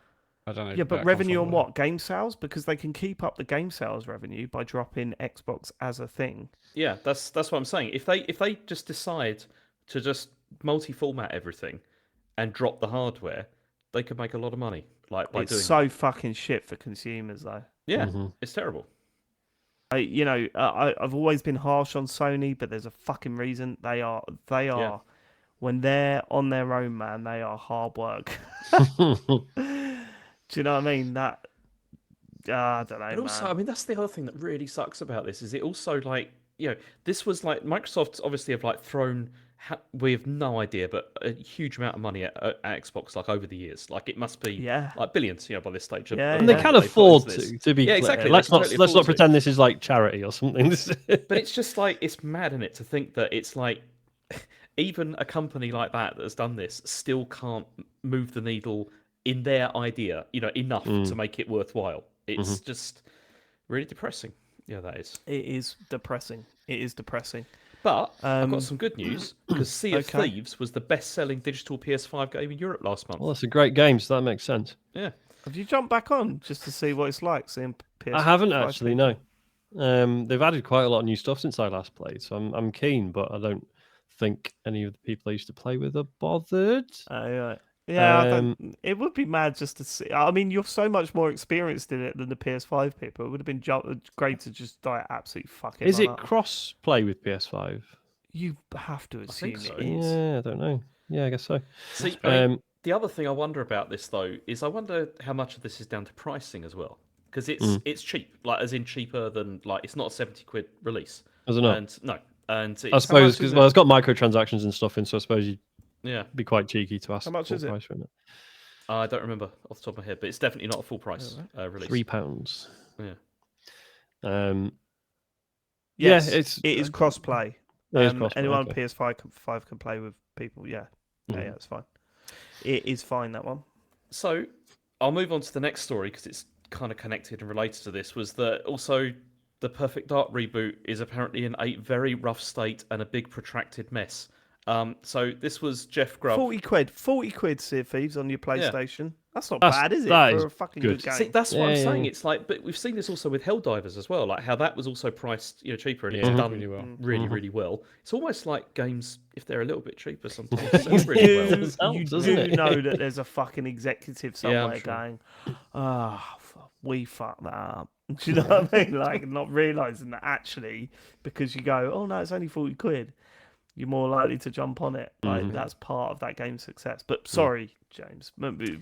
I don't know. yeah, where but that comes revenue from, on but- what? Game sales, because they can keep up the game sales revenue by dropping Xbox as a thing. Yeah, that's what I'm saying. If they just decide to just multi-format everything and drop the hardware, they could make a lot of money like by It's doing so that. fucking shit for consumers, though. Yeah, Mm-hmm. it's terrible. I've always been harsh on Sony, but there's a fucking reason. They are Yeah. when they're on their own, man. They are hard work. Do you know what I mean? I don't know, But also, I man. mean, that's the other thing that really sucks about this is it also like this was like Microsoft obviously have like thrown we have no idea, but a huge amount of money at Xbox like over the years. Like it must be Yeah. like billions, by this stage. Yeah, of And they yeah. money can that they've put afford into this. to be Yeah, clear. exactly. Let's They can not totally let's not afford to. pretend this is like charity or something. But it's just like it's mad in it to think that it's like even a company like that has done this still can't move the needle in their idea, enough to make it worthwhile. It's just really depressing. Yeah, that is. It is depressing. It is depressing. But I've got some good news because Sea of Okay. Thieves was the best-selling digital PS5 game in Europe last month. Well, that's a great game, so that makes sense. Yeah. Have you jumped back on just to see what it's like seeing PS? I haven't actually, no. They've added quite a lot of new stuff since I last played, so I'm keen, but I don't think any of the people I used to play with are bothered. Right. Yeah, it would be mad just to see. I mean, you're so much more experienced in it than the PS5 people. It would have been great to just absolutely fuck it. Is it cross play with PS5? You have to assume think so. it is. Yeah, I don't know. Yeah, I guess so. See, I mean, the other thing I wonder about this though is I wonder how much of this is down to pricing as well, because it's cheap, like as in cheaper than like it's not a 70 quid release. Is it not? And no, and I suppose because it's got microtransactions and stuff in, so I suppose you'd be quite cheeky to ask. How much full is it? price for it. I don't remember off the top of my head, but it's definitely not a full price release. £3. Yeah. Yes, yeah, it is cross-play. It is cross-play, Anyone on okay. PS5 can play with people. Yeah, yeah, it's fine. It is fine, that one. So I'll move on to the next story because it's kind of connected and related to this. Was that also the Perfect Dark reboot is apparently in a very rough state and a big protracted mess. So this was Jeff Grubb. 40 quid, Sea of Thieves on your PlayStation. That's not bad, is it? that For is a fucking good. good game. See, that's what I'm Yeah, saying. yeah. It's like, but we've seen this also with Helldivers as well, like how that was also priced, cheaper and Yeah, it's done really well. really well. It's almost like games, if they're a little bit cheaper, sometimes sell really well. It helps, You doesn't do it? know that there's a fucking executive Yeah, somewhere I'm sure. going, we fucked that up. Do you know what I mean? Like, not realising that actually, because you go, oh no, it's only 40 quid, you're more likely to jump on it. Like, that's part of that game's success. But sorry, James,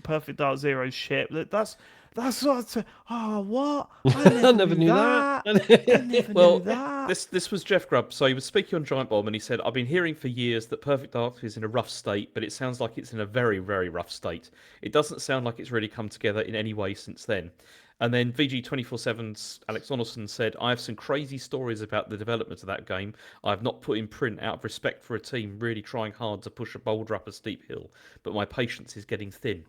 Perfect Dark Zero shit. That's what. What? I never knew that. I never Well, knew that. this was Jeff Grubb. So he was speaking on Giant Bomb, and he said, "I've been hearing for years that Perfect Dark is in a rough state, but it sounds like it's in a very, very rough state. It doesn't sound like it's really come together in any way since then." And then VG247's Alex Donaldson said, "I have some crazy stories about the development of that game. I have not put in print out of respect for a team really trying hard to push a boulder up a steep hill, but my patience is getting thin."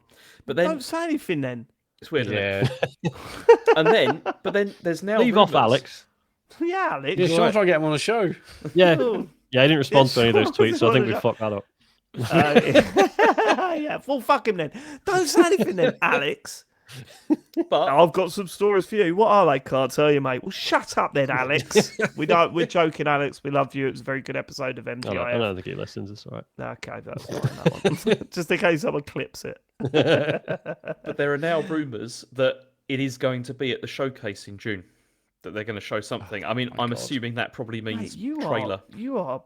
But then Don't say anything then. it's weird, isn't Yeah. it? But then there's now Leave off, rumours- Alex. Yeah, Alex. Yeah, Sean's trying to get him on the show. Yeah, Oh. yeah. I didn't respond to any of those sure, tweets, so I think we sure. fucked that up. Yeah, well, fuck him then. Don't say anything then, Alex. But I've got some stories for you. What are they? Can't tell you, mate. Well, shut up then, Alex. We're joking, Alex. We love you. It was a very good episode of I MTI. don't think he listens. It's all right. Okay, that's fine. That one. Just in case someone clips it. but there are now rumours that it is going to be at the showcase in June. That they're going to show something. I mean, I'm assuming that probably means Mate, trailer. You are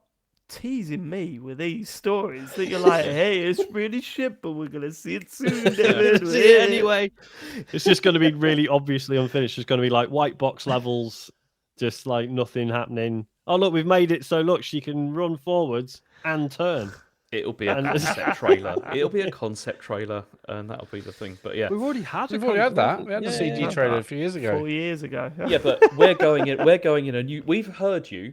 teasing me with these stories that you're like, hey, it's really shit, but we're gonna see it soon. David. See it anyway. It's just going to be really obviously unfinished. It's going to be like white box levels, just like nothing happening. Oh look, we've made it so look, she can run forwards and turn. It'll be a concept trailer. It'll be a concept trailer, and that'll be the thing. But yeah, We've already had. We've already had that. We had the Yeah, CG yeah. trailer a few years ago. 4 years ago. yeah, but we're going in a new. We've heard you.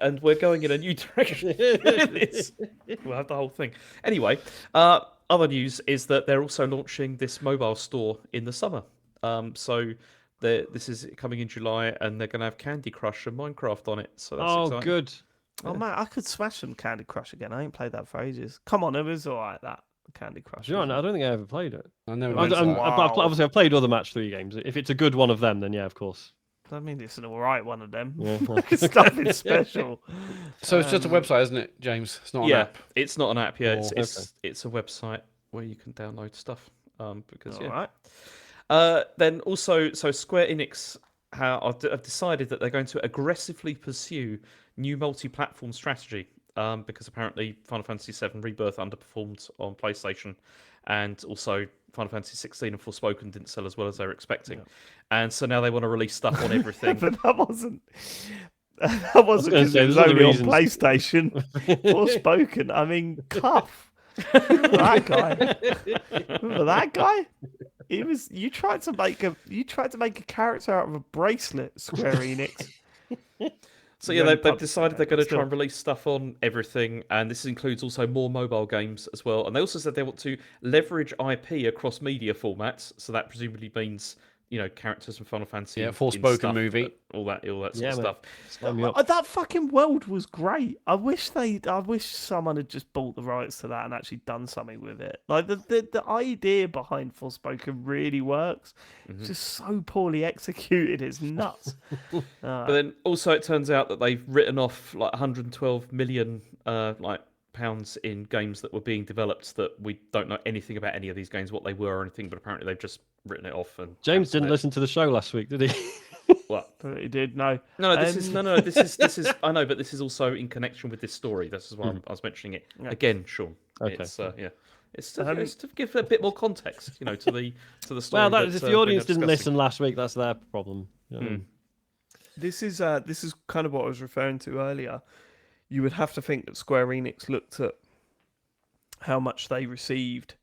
And we're going in a new direction. We'll have the whole thing. Anyway, other news is that they're also launching this mobile store in the summer. So This is coming in July, and they're going to have Candy Crush and Minecraft on it. So that's Oh, exciting. good. Oh man, I could smash some Candy Crush again. I ain't played that for ages. Come on, it was alright, that Candy Crush. Do you know, I don't think I ever played it. I never I- went to that. Wow. Obviously, I've played other Match 3 games. If it's a good one of them, then yeah, of course. I mean, it's an alright one of them. Yeah. It's nothing special. So it's just a website, isn't it, James? It's not an Yeah, app. it's not an app. Yeah, Or- it's a website where you can download stuff. Because yeah. Alright. Then also, so Square Enix have decided that they're going to aggressively pursue new multi-platform strategy. Because apparently Final Fantasy VII Rebirth underperformed on PlayStation, and also Final Fantasy 16 and Forspoken didn't sell as well as they were expecting, and so now they want to release stuff on everything. But that wasn't because it was there's other only on reasons. PlayStation. Forspoken. I mean, Cuff. Remember that guy? Remember that guy? He was. You tried to make a character out of a bracelet, Square Enix. So yeah, Very they've public decided they're sector, going to still. try and release stuff on everything, and this includes also more mobile games as well. And they also said they want to leverage IP across media formats. So that presumably means characters from Final Fantasy, Yeah, in Forspoken stuff, movie. all that sort Yeah, of man. stuff. Sign me up. That fucking world was great. I wish someone had just bought the rights to that and actually done something with it. Like the idea behind Forspoken really works. It's just so poorly executed. It's nuts. But then also it turns out that they've written off like 112 million pounds in games that were being developed that we don't know anything about any of these games, what they were or anything, but apparently they've just written it off. And James cancelled didn't it. listen to the show last week, did he? What? But it did no. No, this is Um, no. This is I know, but this is also in connection with this story. This is why I was mentioning it again, Sean. Okay. It's it's to give a bit more context, to the story. Well, that is, if the audience didn't discussing. listen last week, that's their problem. You know what I mean? This is kind of what I was referring to earlier. You would have to think that Square Enix looked at how much they received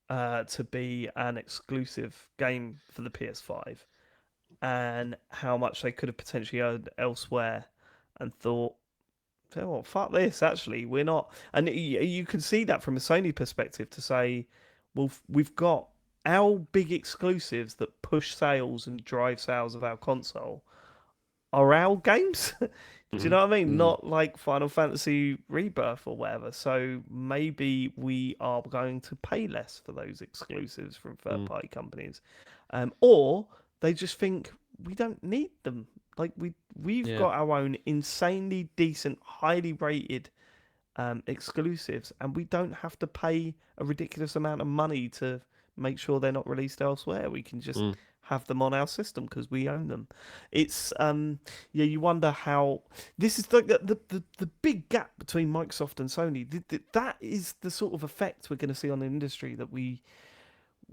to be an exclusive game for the PS5 and how much they could have potentially earned elsewhere and thought, oh, fuck this, actually, we're not. And you can see that from a Sony perspective to say, well, we've got our big exclusives that push sales and drive sales of our console are our games. Do you know what I mean? Not like Final Fantasy Rebirth or whatever. So maybe we are going to pay less for those exclusives from third-party companies, or they just think we don't need them. Like we've got our own insanely decent, highly rated exclusives, and we don't have to pay a ridiculous amount of money to make sure they're not released elsewhere. We can just have them on our system because we own them. It's you wonder how this is the big gap between Microsoft and Sony. That is the sort of effect we're going to see on the industry that we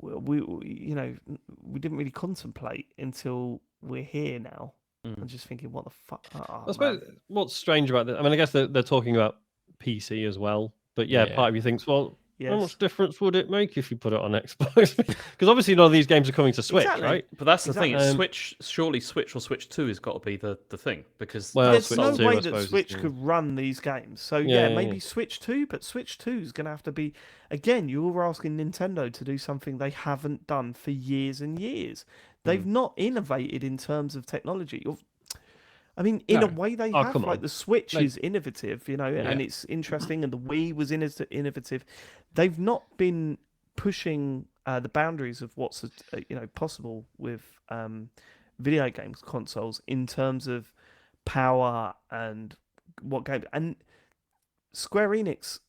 didn't really contemplate until we're here now. I'm just thinking, what the fuck? I suppose what's strange about this, I mean, I guess they're talking about PC as well, but yeah, part of you thinks, well, how much difference would it make if you put it on Xbox? Because obviously none of these games are coming to Switch, right? But that's the thing. It's Switch. Surely Switch or Switch 2 has got to be the thing because there's Switch no 2, way I that suppose, Switch is- could run these games. So Yeah, maybe Switch 2, but Switch 2 is going to have to be, again, you were asking Nintendo to do something they haven't done for years and years. They've not innovated in terms of technology. I mean, in a way they have. come Like on. the Switch is innovative, and it's interesting, and the Wii was innovative. They've not been pushing the boundaries of what's possible with video games consoles in terms of power and what game. And Square Enix,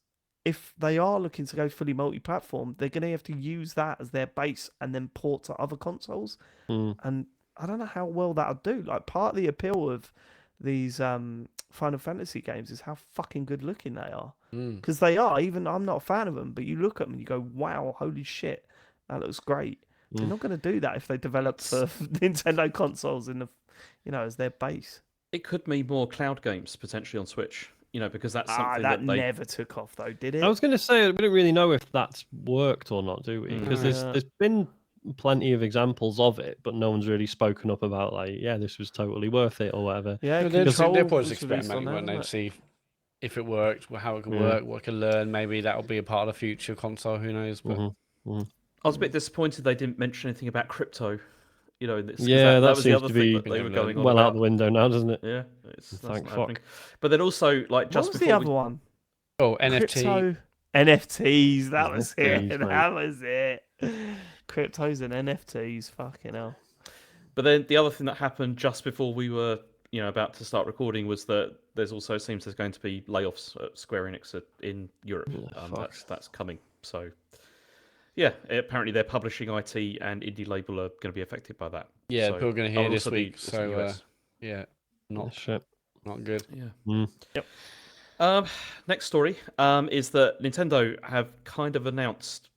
if they are looking to go fully multi-platform, they're going to have to use that as their base and then port to other consoles. And I don't know how well that'll do. Like, part of the appeal of these Final Fantasy games is how fucking good looking they are. Because they are. Even I'm not a fan of them, but you look at them and you go, "Wow, holy shit, that looks great." They're not going to do that if they develop for Nintendo consoles in the, as their base. it could mean more cloud games potentially on Switch. Because that's something That that they never took off though, did it? I was going to say, we don't really know if that's worked or not, do we? Because there's been plenty of examples of it, but no one's really spoken up about, like, this was totally worth it or whatever. Yeah, They're Control probably was released on experimenting, there, weren't they, to wasn't see if it worked, how it could work, what it could learn. Maybe that'll be a part of the future console. Who knows? But I was a bit disappointed they didn't mention anything about crypto You know, because Yeah, that that was the seems other to thing be that they were going on well out about. the window now, doesn't it? Yeah, that's Thank not fuck. happening. But then also, like, What just was the before other one? Oh, NFT. Crypto NFTs. That was NFTs, it. mate. That was it. Cryptos and NFTs. Fucking hell. But then the other thing that happened just before we were, about to start recording was that there's also seems there's going to be layoffs at Square Enix in Europe. Fuck. That's coming. So yeah, apparently their publishing, IT, and indie label are going to be affected by that. Yeah, so, people are going to hear this also week. also So US. yeah, not Shit. good. Yeah. Mm. Next story is that Nintendo have kind of announced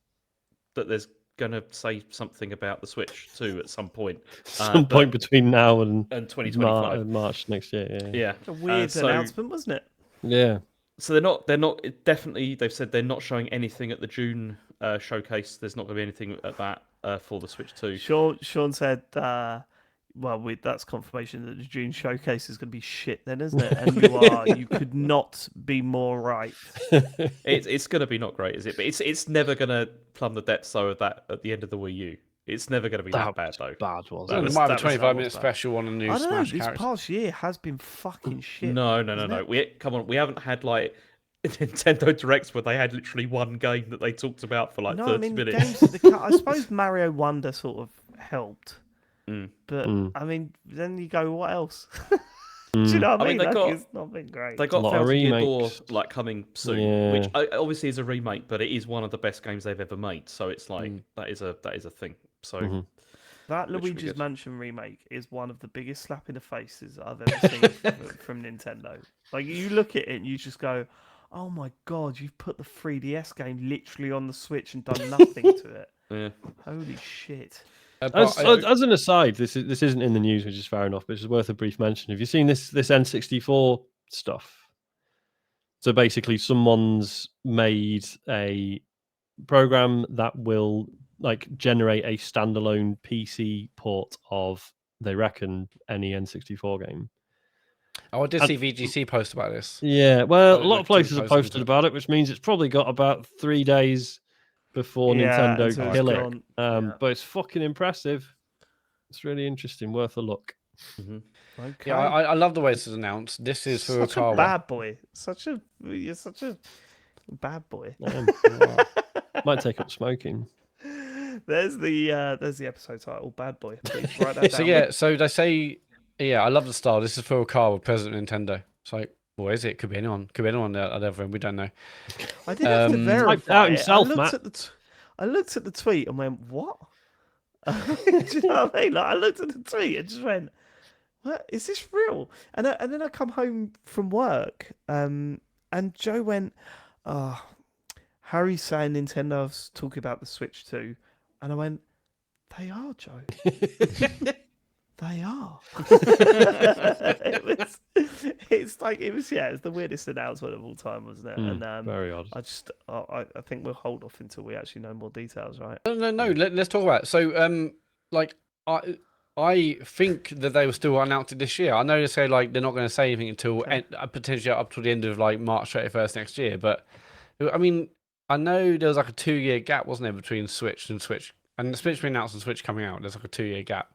that there's going to say something about the Switch 2 at some point. Some point between now and 2025. March next year. Yeah. A weird so, announcement, wasn't it? Yeah. So they're not definitely, they've said they're not showing anything at the June showcase. There's not going to be anything at that for the Switch 2. Sean said, that's confirmation that the June showcase is going to be shit then, isn't it? And you could not be more right. It's going to be not great, is it? But it's never going to plumb the depths though of that at the end of the Wii U. It's never going to be that bad though. Bad was There it? might have a that was 25-minute bad. special on a new I don't know. Smash This character. past year has been fucking shit. No. it? Come on. We haven't had like Nintendo Directs where they had literally one game that they talked about for like 30 minutes. I suppose Mario Wonder sort of helped, but Mm. I mean, then you go, what else? Do you know what I mean? It's not been great. They got lot of Thousand Year Door remakes. like coming soon, Yeah. which obviously is a remake, but it is one of the best games they've ever made. So it's like that is a thing. So Mhm. That Which we Luigi's get. Mansion remake is one of the biggest slap in the faces I've ever seen from Nintendo. Like, you look at it and you just go, oh my god, you've put the 3DS game literally on the Switch and done nothing to it. yeah. Holy shit. As an aside, this isn't in the news, which is fair enough, but it's worth a brief mention. Have you seen this N64 stuff? So basically, someone's made a program that will like generate a standalone PC port of, they reckon, any N64 game. Oh, I did see VGC post about this. Yeah, well, a don't lot look of too places have close into posted it. about it, which means it's probably got about 3 days before Yeah, Nintendo until it's kill it. gone. Yeah. But it's fucking impressive. It's really interesting, worth a look. Okay. Yeah, I love the way this is announced. This is for such a Furukawa. bad boy. You're such a bad boy. Might take up smoking. There's the episode title, Bad Boy. Please write that down. So yeah, so they say, yeah, I love the style. This is Furukawa, President of Nintendo. It's like, what is it? Could be anyone. Could be anyone at the other end. We don't know. I did have to Typed verify out it. himself, I looked Matt. at the tweet and went, "What?" Do you know what I mean? Like, I looked at the tweet and just went, "What is this real?" And then I come home from work, and Joe went, "Oh, Harry's saying Nintendo's talking about the Switch 2," and I went, "They are, Joe." They are. it was the weirdest announcement of all time, wasn't it? And Very odd. I think we'll hold off until we actually know more details, right? No. Let's talk about it. So, like, I think that they will still announce it this year. I know they say like they're not going to say anything until potentially up to the end of like March 31st next year. But I mean, I know there was like a 2-year gap, wasn't there, between Switch and the Switch being announced and Switch coming out. There's like a 2-year gap.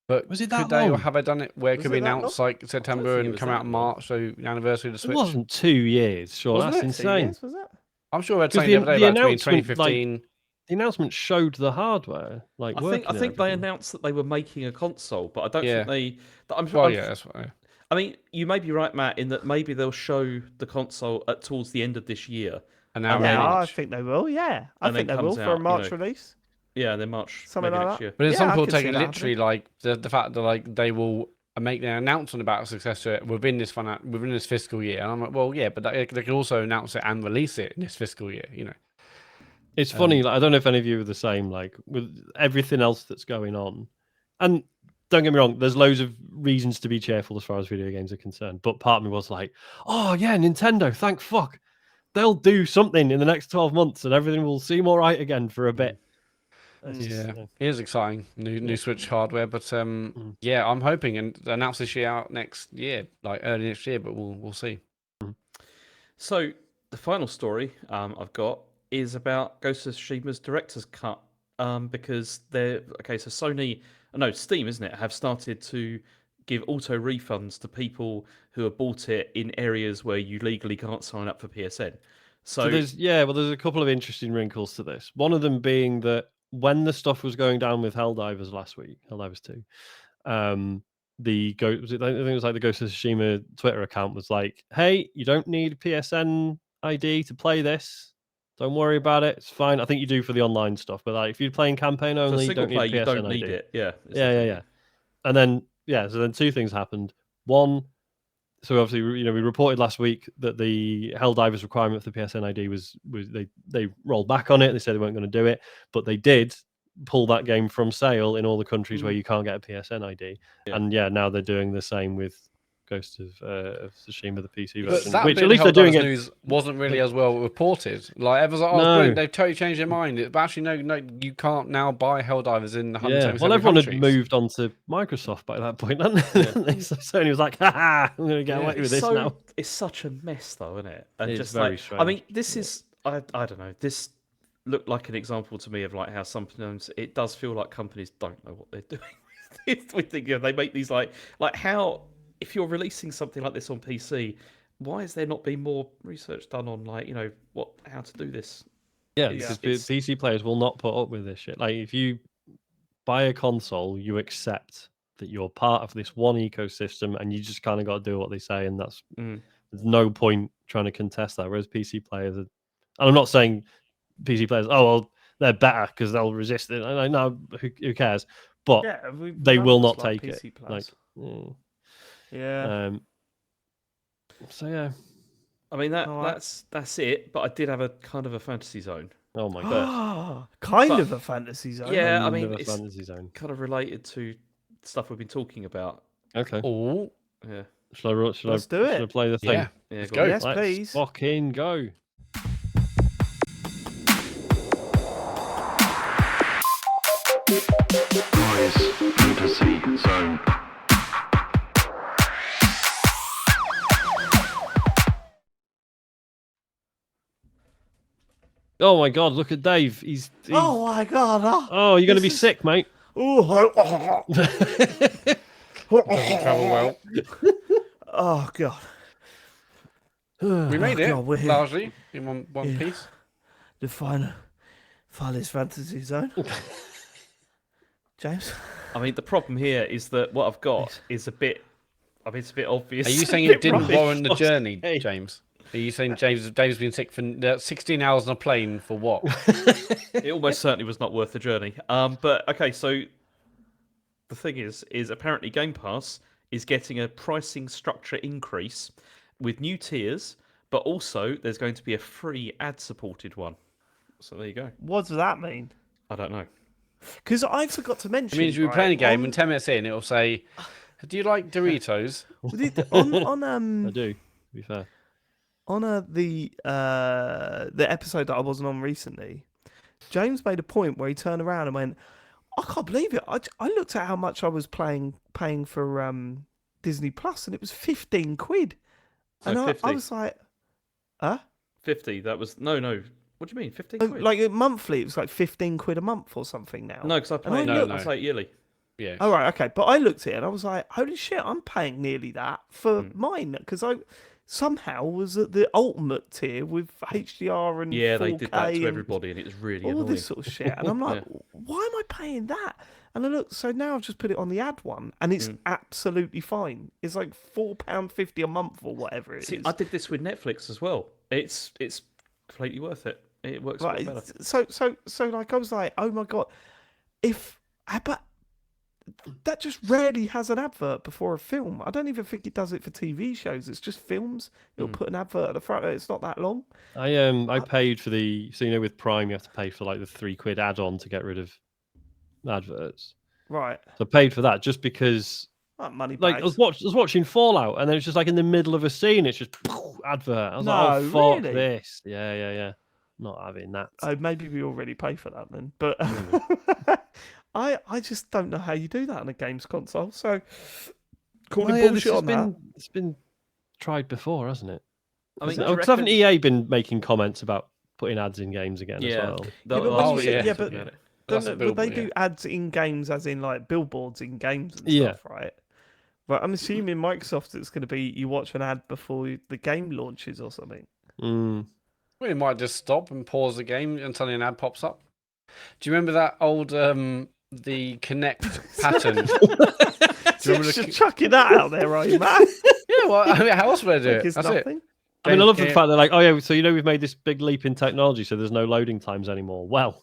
But Was it that could they, or long? have they done it where it Was could be it that announced long? like September think it and was come that out in long. March, so the anniversary of the It Switch? wasn't 2 years, sure. Wasn't That's it? insane. Yes, was it? I'm sure we had 'Cause something the other day about between announcement, 2015. the announcement showed the hardware, like I working. think and they everything. announced that they were making a console, but I don't Yeah. think they. Well, yeah, that's right. I mean, you may be right, Matt, in that maybe they'll show the console towards the end of this year. And now And we're in then- Yeah, I March. think they will. Yeah, I And think then they will comes for a out, March release. Yeah, and then March, Something maybe like next that. year. But then Yeah, some I people could take see it that literally like the fact that like they will make their announcement about a successor within this fiscal year. And I'm like, well, yeah, but they can also announce it and release it in this fiscal year. You know, It's funny. Like, I don't know if any of you are the same. Like with everything else that's going on, and don't get me wrong, there's loads of reasons to be cheerful as far as video games are concerned. But part of me was like, oh yeah, Nintendo, thank fuck, they'll do something in the next 12 months, and everything will seem all right again for a bit. That's just, yeah, you know, it is exciting new Switch hardware. But yeah, I'm hoping and announce this year out next year, like early next year. But we'll see. So the final story I've got is about Ghost of Tsushima's director's cut because they're okay. So Steam, isn't it, have started to give auto refunds to people who have bought it in areas where you legally can't sign up for PSN. So there's a couple of interesting wrinkles to this. One of them being that when the stuff was going down with Helldivers last week, Helldivers 2, I think it was like the Ghost of Tsushima Twitter account was like, "Hey, you don't need a PSN ID to play this. Don't worry about it. It's fine. I think you do for the online stuff, but like if you're playing campaign for only, you single don't need player, a you PSN don't need ID." it. Yeah, Yeah. And then so then two things happened. One, so obviously we reported last week that the Helldivers requirement for the PSN ID was they rolled back on it. They said they weren't going to do it, but they did pull that game from sale in all the countries where you can't get a PSN ID. Yeah. And now they're doing the same with Ghost of Tsushima, the PC But version. that Which bit at least of they're doing Helldivers it. news wasn't really as well reported. Like everyone's like, "Oh, No. it's brilliant. They've totally changed their mind." But actually, no, you can't now buy Helldivers in 177 Well, everyone countries. had moved on to Microsoft by that point, hadn't they? So Sony was like, "Ha! I'm going to get away with this now." It's such a mess, though, isn't it? And It's just very like, strange. I mean, this is I don't know. This looked like an example to me of like how sometimes it does feel like companies don't know what they're doing. We think they make these like how if you're releasing something like this on PC, why is there not been more research done on like how to do this? Yeah, because PC players will not put up with this shit. Like, if you buy a console, you accept that you're part of this one ecosystem, and you just kind of got to do what they say, and there's no point trying to contest that. Whereas PC players, and I'm not saying PC players, they're better because they'll resist it. Like, no, who cares? But they will not take it. Like, yeah. So yeah. I mean that's it. But I did have a kind of a fantasy zone. Oh my god. Kind of a fantasy zone. Yeah, I mean, a it's fantasy zone. kind of related to stuff we've been talking about. Okay. Oh, yeah. Let's do it. Should I play the thing? yeah. Let's go. Yes, Let's please. fucking go. Guys, fantasy zone. Oh my god, look at Dave. He's Oh my god. Oh, you're going to be sick, mate. Oh, Doesn't travel well. oh god. We made it God, we're here. largely in one piece. The finest fantasy zone. James? I mean, the problem here is that what I've got is a bit. I mean, it's a bit obvious. Are you saying a it bit didn't rubbish. warrant the journey, Hey. James? Are you saying James been sick for 16 hours on a plane for what? It almost certainly was not worth the journey. But okay, so the thing is apparently Game Pass is getting a pricing structure increase with new tiers, but also there's going to be a free ad-supported one. So there you go. What does that mean? I don't know. Because I forgot to mention. It means you'll be playing a game, and 10 minutes in, it'll say, "Do you like Doritos?" on I do, to be fair. on the episode that I wasn't on recently, James made a point where he turned around and went, "I can't believe it. I looked at how much I was paying for Disney Plus, and it was 15 quid." No, And I 50. was like, "Huh?" 50. That was no. What do you mean, 15 quid? Like monthly, it was like 15 quid a month or something now. No, because I play. No. I play it yearly. Yeah. Oh, right, okay. But I looked at it and I was like, holy shit, I'm paying nearly that for mine. Because I somehow was at the ultimate tier with HDR and Yeah, 4K they did that to and everybody, and it was really all annoying. this sort of shit. And I'm like, why am I paying that? And I look, so now I've just put it on the ad one, and it's absolutely fine. It's like £4.50 a month or whatever it See, is. I did this with Netflix as well. It's completely worth it. It works a lot Right, better. so like I was like, oh my god, but that just rarely has an advert before a film. I don't even think it does it for TV shows. It's just films. It'll put an advert at the front. It's not that long. I paid for with Prime you have to pay for like the £3 add-on to get rid of adverts. Right. So I paid for that just because Money like bags. I was watching Fallout and then it's just like in the middle of a scene, it's just advert. I was like, oh fuck really? this. Yeah. Not having that. Oh, maybe we already pay for that then. But I just don't know how you do that on a games console. So calling bullshit on that. It's been tried before, hasn't it? I mean, Because haven't EA been making comments about putting ads in games again as well? but That's a Would billboard, they do yeah. ads in games, as in like billboards in games and Yeah. stuff, right? But I'm assuming Microsoft it's going to be you watch an ad before the game launches or something. Mm. We might just stop and pause the game until an ad pops up. Do you remember that old the Connect pattern? Do you remember Just chucking that out there, are you, Matt? Yeah, well, I mean, how else would I do Like it? it's That's it. nothing. I mean, I love the Yeah. fact they're like, oh yeah, so we've made this big leap in technology, so there's no loading times anymore. Well,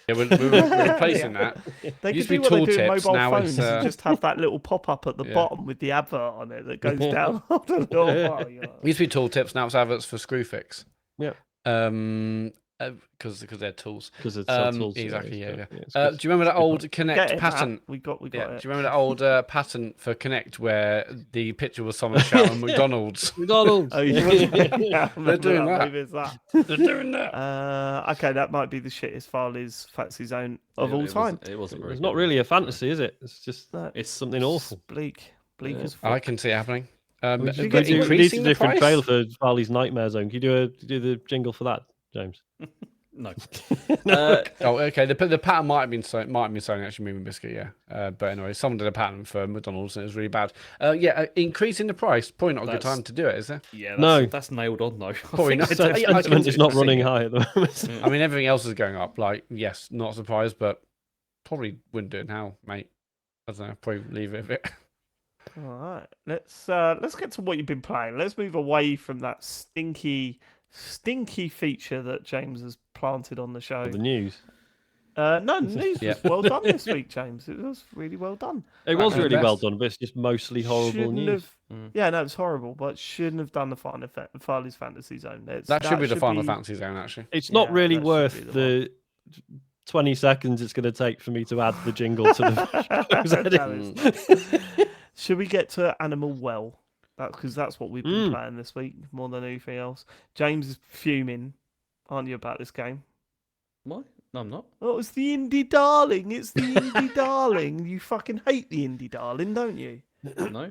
Yeah, we're replacing that. They Used could to be do what they do in tooltips, mobile now phones. it's, You just have that little pop-up at the Yeah. bottom with the advert on it that goes down. I don't know why, you know. Used to be tooltips, now it's adverts for Screwfix. Yeah. Because they're tools. because it's tools. Exactly. Yeah. It's Do good. you remember that old Get Connect it, pattern? Matt. We got Yeah. it. Do you remember that old patent for Connect where the picture was someone shouting McDonald's? McDonald's. Oh, yeah. They're doing that. Maybe it's that. They're doing that. Okay, that might be the shittest Farley's Fantasy Zone of all It time. It wasn't very It's not good. really a fantasy, is it? It's just No, It's something awful. bleak Yeah. as fuck. I can see it happening. We They're should get do increasing a the different price. trailer for Farley's Nightmare Zone. Can you do the jingle for that, James? No. Oh, okay. The pattern might have been Sony actually moving biscuit, yeah. But anyway, someone did a pattern for McDonald's and it was really bad. Increasing the price. Probably not a good That's- time to do it, is there? Yeah, No. that's nailed on though. Probably not. So sentiment is not running high at the moment. I mean, everything else is going up. Like, yes, not surprised, but probably wouldn't do it now, mate. I don't know. Probably leave it a bit. All right, let's get to what you've been playing. Let's move away from that stinky feature that James has planted on the show. The news. No, the news Yeah. was well done this week, James. It was really well done. It was Right, really well best. done, but it's just mostly horrible Shouldn't news. have. Yeah, no, it's horrible, but shouldn't have done the Farley's Fantasy Zone. That should be the Final be- Fantasy Zone, actually. It's not Yeah, really that should worth be the the 20 seconds it's going to take for me to add the jingle to the No, it's not. Should we get to Animal Well? Because that's what we've been playing this week more than anything else. James is fuming, aren't you, about this game? What? No, I'm not. Oh, it's the indie darling. It's the indie darling. You fucking hate the indie darling, don't you? No.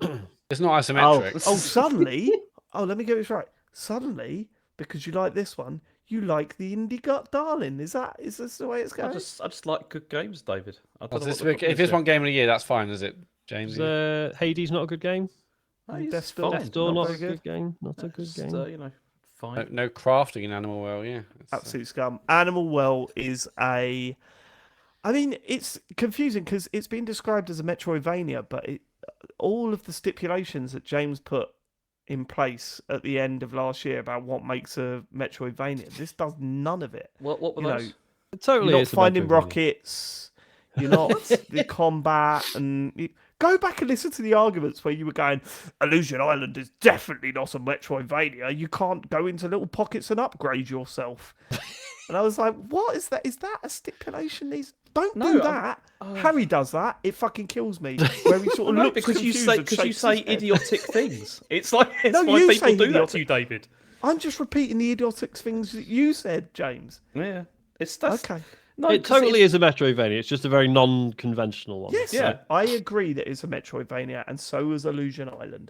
It's not isometric. Oh, suddenly. Oh, let me get this right. Suddenly, because you like this one, you like the indie darling. Is this the way it's I going? just like good games, David. I don't know If what the problem it's is one game of the year, that's fine, is it, James? Is Hades not a good game? here. It's Death's Door. fine. Death's Door not very a good good. game. Not a good Just, game. you know, fine. No crafting in Animal Well, yeah. It's, Absolute scum. Animal Well is a. I mean, it's confusing because it's been described as a Metroidvania, but all of the stipulations that James put in place at the end of last year about what makes a Metroidvania, this does none of it. What were you know, those? Totally, You're not it's a finding Metroidvania. rockets. You're not the combat, and go back and listen to the arguments where you were going, Illusion Island is definitely not a Metroidvania. You can't go into little pockets and upgrade yourself. And I was like, what is that? Is that a stipulation? Don't No, do that. Harry does that. It fucking kills me. Where he sort of No, looks because you confused say and because you shakes say his head. idiotic things. It's like it's No, why you people say do that idiotic. to you, David. I'm just repeating the idiotic things that you said, James. Yeah, that's Okay. No, It 'cause totally it's- is a Metroidvania. It's just a very non-conventional one. Yes, Yeah. I agree that it's a Metroidvania, and so is Illusion Island.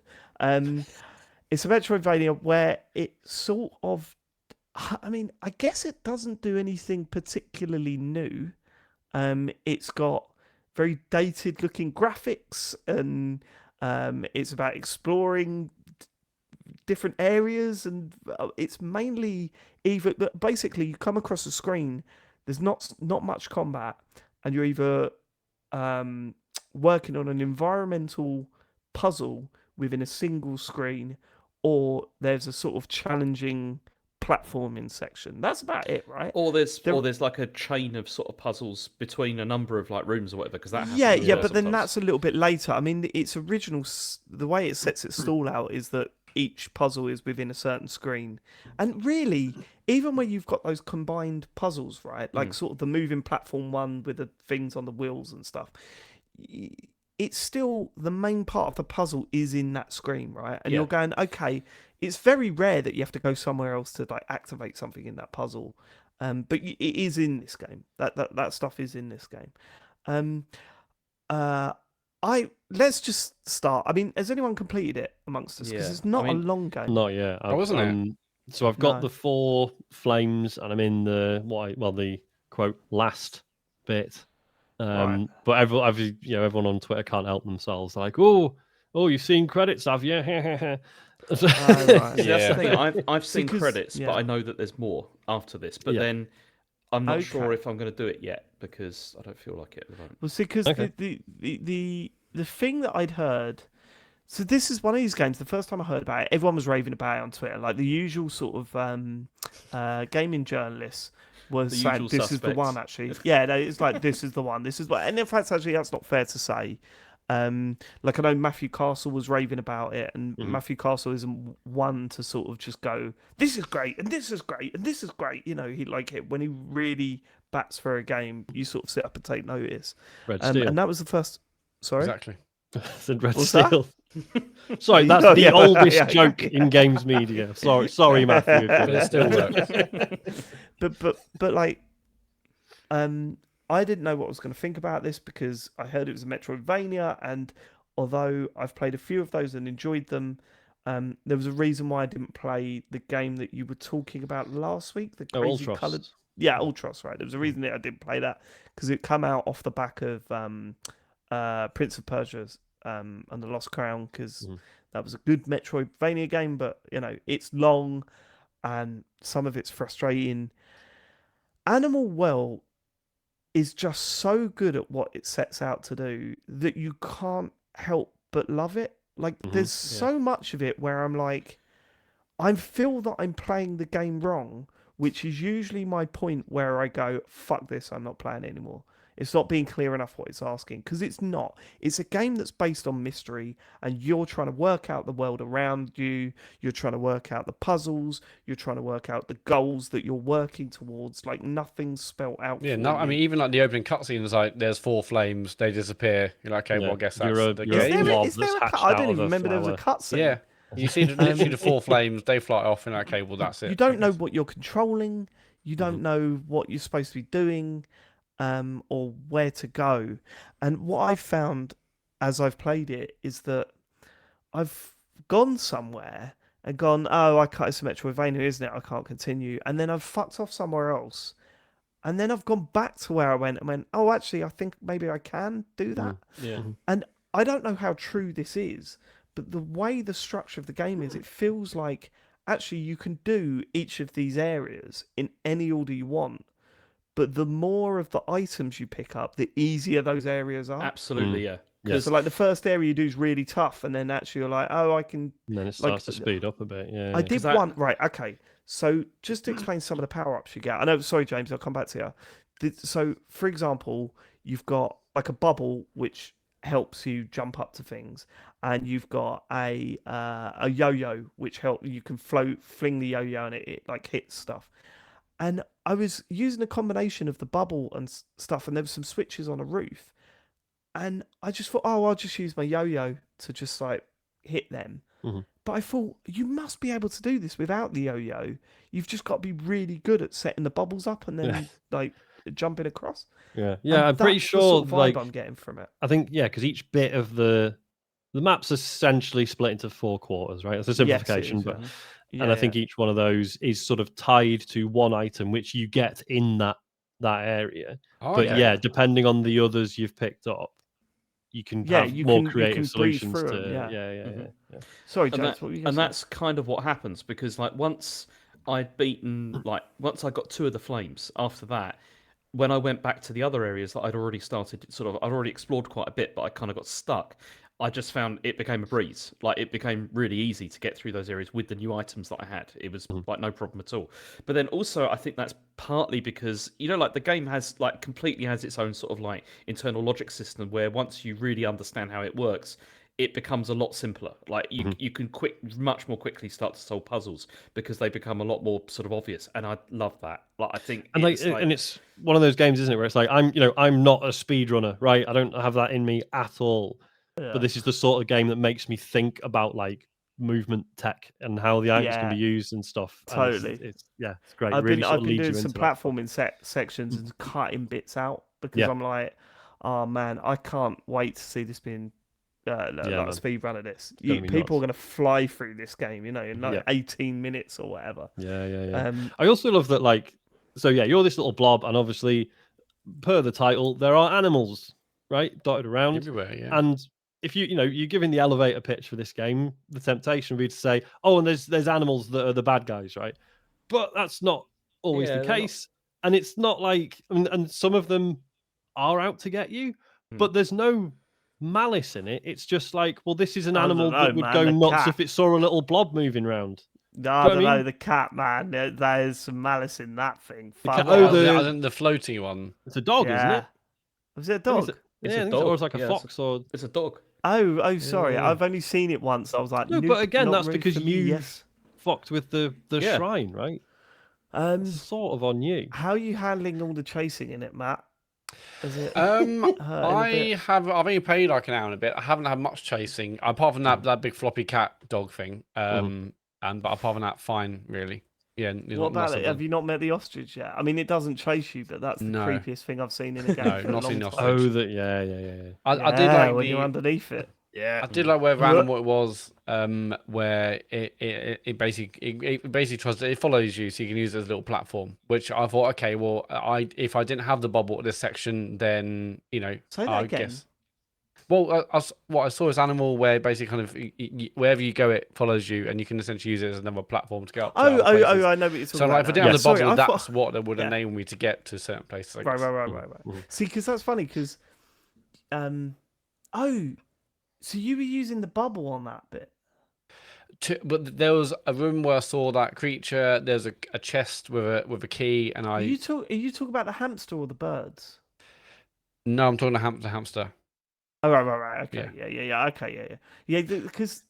It's a Metroidvania where it sort of, I mean, I guess it doesn't do anything particularly new. It's got very dated-looking graphics, and it's about exploring different areas, and it's mainly either basically you come across the screen. There's not much combat, and you're either working on an environmental puzzle within a single screen, or there's a sort of challenging platforming section. That's about it, right? Or there's like a chain of sort of puzzles between a number of like rooms or whatever. Because that happens as Yeah, well but then sometimes. that's a little bit later. I mean, its original, the way it sets its stall out is that each puzzle is within a certain screen. And really, even when you've got those combined puzzles, right, like sort of the moving platform one with the things on the wheels and stuff, it's still the main part of the puzzle is in that screen, right? And Yeah. you're going, okay, it's very rare that you have to go somewhere else to like activate something in that puzzle. But it is in this game. That stuff is in this game. Let's just start. I mean, has anyone completed it amongst us? Because Yeah, it's not I mean- a long game. Not yet. wasn't it? So I've got No. the 4 flames, and I'm in the the quote last bit. Right. But everyone on Twitter can't help themselves. Like, oh, you've seen credits, have you? So- Oh, right. See, that's the Yeah. thing. I've seen 'cause- credits, yeah. but I know that there's more after this. But Yeah. then I'm not sure Okay. if I'm going to do it yet because I don't feel like it at the moment. Well, see, because Okay. the thing that I'd heard. So this is one of these games. The first time I heard about it, everyone was raving about it on Twitter. Like the usual sort of gaming journalists was The saying, usual "This is the one." suspects. Actually, yeah, no, it's like this is the one. This is what. And in fact, actually, that's not fair to say. Like I know Matthew Castle was raving about it, and Matthew Castle isn't one to sort of just go, "This is great," and "This is great," and "This is great." You know, he like it when he really bats for a game. You sort of sit up and take notice. Red Steel. And that was the first. Sorry. Exactly. Said Red What's that? Steel. Sorry, that's Oh, the yeah, oldest yeah. joke in games media. Sorry, Matthew. But it still works. but like I didn't know what I was going to think about this because I heard it was a Metroidvania, and although I've played a few of those and enjoyed them, there was a reason why I didn't play the game that you were talking about last week, the crazy Ultros. coloured. Yeah, Ultros, right. There was a reason that I didn't play that because it come out off the back of Prince of Persia's and the Lost Crown, because that was a good Metroidvania game, but you know it's long and some of it's frustrating. Animal Well is just so good at what it sets out to do that you can't help but love it. Like there's so much of it where I'm like, I feel that I'm playing the game wrong, which is usually my point where I go, fuck this, I'm not playing it anymore. It's not being clear enough what it's asking, because it's not. It's a game that's based on mystery, and you're trying to work out the world around you. You're trying to work out the puzzles. You're trying to work out the goals that you're working towards. Like nothing's spelt out. Yeah, for no, you. I mean, even like the opening cutscene is like, there's 4 flames, they disappear. You're like, okay, well, I guess that's You're a- the you're a game. blob Is there that's a hatched cut? I out didn't of even a remember there was a flower. cutscene. Yeah, you see literally the 4 flames, they fly off, and okay, well, that's it. You don't know what you're controlling. You don't know what you're supposed to be doing, or where to go. And what I've found as I've played it is that I've gone somewhere and gone, oh, I can't, it's a Metroidvania, isn't it? I can't continue. And then I've fucked off somewhere else. And then I've gone back to where I went and went, oh, actually, I think maybe I can do that. Yeah. And I don't know how true this is, but the way the structure of the game is, it feels like actually you can do each of these areas in any order you want. But the more of the items you pick up, the easier those areas are. Absolutely, yeah. Yeah. So like the first area you do is really tough, and then actually you're like, oh, I can. And then it Like, starts to speed up a bit. Yeah. I did that- one right. Okay, so just to explain some of the power ups you get. I know. Sorry, James. I'll come back to you. So, for example, you've got like a bubble which helps you jump up to things, and you've got a yo-yo which you can fling the yo-yo, and it like hits stuff. And I was using a combination of the bubble and stuff, and there were some switches on a roof. And I just thought, oh, I'll just use my yo-yo to just like hit them. But I thought, you must be able to do this without the yo-yo. You've just got to be really good at setting the bubbles up and then like jumping across. Yeah. And Yeah. I'm pretty that's the sure. sort of vibe Like, I'm getting from it. I think because each bit of the map's essentially split into 4 quarters, right? It's a Yes, it simplification, is, but yeah. and I think each one of those is sort of tied to one item which you get in that area. Oh, But okay. yeah, depending on the others you've picked up, you can have you more can creative breeze solutions through to 'em, yeah. Sorry, And, James. that, What were you and gonna say? that's kind of what happens because, like, once I'd beaten, like, once I got 2 of the flames, after that, when I went back to the other areas that I'd already started, I'd already explored quite a bit, but I kind of got stuck. I just found it became a breeze. Like, it became really easy to get through those areas with the new items that I had. It was like no problem at all. But then also, I think that's partly because, you know, like the game has like completely has its own sort of like internal logic system where once you really understand how it works, it becomes a lot simpler. Like you can much more quickly start to solve puzzles because they become a lot more sort of obvious. And I love that. Like I think And and it's one of those games, isn't it, where it's like I'm not a speedrunner, right? I don't have that in me at all. But this is the sort of game that makes me think about like movement tech and how the items can be used and stuff. And Totally. it's great. I've really been sort of leads doing you some into that. platforming sections and cutting bits out because Yeah. I'm like, oh man, I can't wait to see this being like man. a speed run of this. gonna be People are nuts. going to fly through this game, you know, in like Yeah. 18 minutes or whatever. Yeah. Um, I also love that, like, so yeah, you're this little blob, and obviously per the title, there are animals, right, dotted around Everywhere, yeah. and if you're giving the elevator pitch for this game, the temptation would be to say, oh, and there's animals that are the bad guys, right? But that's not always the Yeah, they're not- case, and it's not like, and some of them are out to get you, Hmm. but there's no malice in it. It's just like, well, this is an I don't animal know, that would man, go the nuts cat. if it saw a little blob moving around. No, I what I don't know. mean? The cat, man. There's some malice in that thing. The Fuck cat- off. the- I think the floaty one. It's a dog, isn't it? Was it a I think dog? It's yeah, a I think so. Or dog. it's like a Yeah, fox or. It's a dog. Oh, sorry. Yeah. I've only seen it once. I was like, No, nope, but again, not that's really because for me, you yes. fucked with the Yeah. shrine, right? Um, Sort of on you. how are you handling all the chasing in it, Matt? Is it? I've bit? only played like an hour and a bit. I haven't had much chasing apart from that big floppy cat dog thing. But apart from that, fine, really. Yeah. What about it? Have you not met the ostrich yet? I mean, it doesn't chase you, but that's the No. creepiest thing I've seen in a game. No, for a not long seen the time. ostrich. Yeah. I did like when you're underneath it. Yeah. I did like where animal it was, where it basically tries to, it follows you, so you can use it as a little platform. Which I thought, okay, well, if I didn't have the bubble at this section, then Say that I again. guess. Well, what I saw is animal where basically kind of wherever you go, it follows you, and you can essentially use it as another platform to go up. To other places. I know what you're talking So about. like, if I didn't now. have the bubble, Sorry, I that's thought- what would yeah. enable me to get to certain places. I guess. Right. See, because that's funny. Because, so you were using the bubble on that bit. But there was a room where I saw that creature. There's a chest with a key, and Are you talking about the hamster or the birds? No, I'm talking the hamster. Oh, right. Okay, yeah. Okay, yeah. Because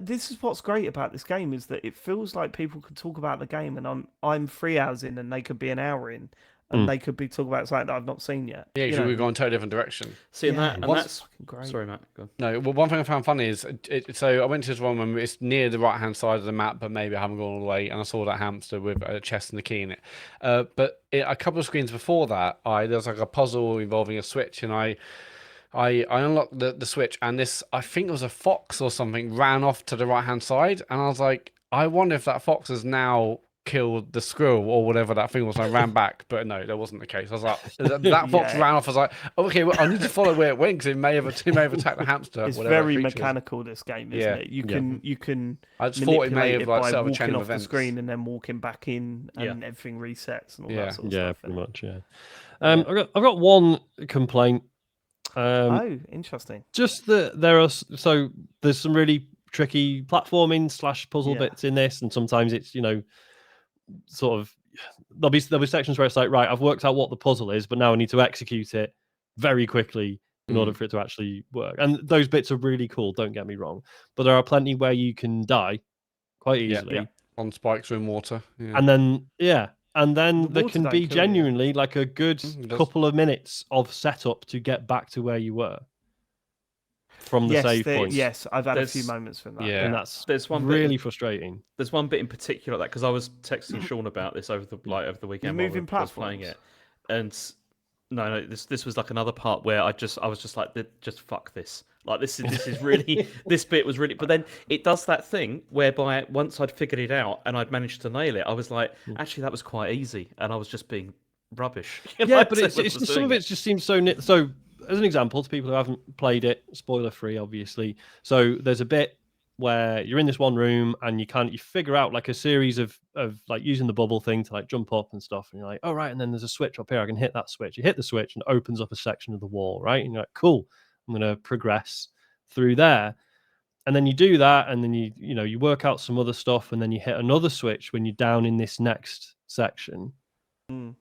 this is what's great about this game is that it feels like people could talk about the game, and I'm 3 hours in, and they could be an hour in, and they could be talking about something that I've not seen yet. Yeah, because we've gone a totally different direction. See, and that's fucking great. Sorry, Matt. Go on. No, well, one thing I found funny is, so I went to this one when it's near the right-hand side of the map, but maybe I haven't gone all the way, and I saw that hamster with a chest and a key in it. But a couple of screens before that, there was like a puzzle involving a switch, and I unlocked the switch, and this, I think it was a fox or something, ran off to the right-hand side, and I was like, I wonder if that fox has now killed the squirrel or whatever that thing was. I ran back, but no, that wasn't the case. I was like, that fox ran off. I was like, okay, well, I need to follow where it went because it may have attacked the hamster. It's whatever very creature was. mechanical, this game, isn't it? You can I just thought it may manipulate have it like by set up a walking chain of off the events. screen and then walking back in, and everything resets and all that sort of Yeah, stuff. pretty much. Yeah. I've got one complaint. Interesting. Just that there's some really tricky platforming / puzzle bits in this, and sometimes it's sort of there'll be sections where it's like, right, I've worked out what the puzzle is, but now I need to execute it very quickly in order for it to actually work. And those bits are really cool, don't get me wrong, but there are plenty where you can die quite easily on spikes or in water. Yeah. and then The there water can don't be kill you. genuinely like a good it does. couple of minutes of setup to get back to where you were from the save point. Yes, I've had a few There's- moments from that. Yeah. And that's There's one really bit, frustrating. there's one bit in particular that because I was texting Sean about this over the weekend while moving I was playing platforms? it, and no, this was like another part where I was just like, just fuck this. Like this is really this bit was really, but then it does that thing whereby once I'd figured it out and I'd managed to nail it, I was like, actually that was quite easy, and I was just being rubbish. Yeah, but it's just, some of it just seems so. So, as an example, to people who haven't played it, spoiler free, obviously. So there's a bit where you're in this one room and you figure out like a series of like using the bubble thing to like jump up and stuff, and you're like, oh right, and then there's a switch up here, I can hit that switch. You hit the switch and it opens up a section of the wall, right? And you're like, cool, I'm gonna progress through there. And then you do that, and then you work out some other stuff, and then you hit another switch when you're down in this next section to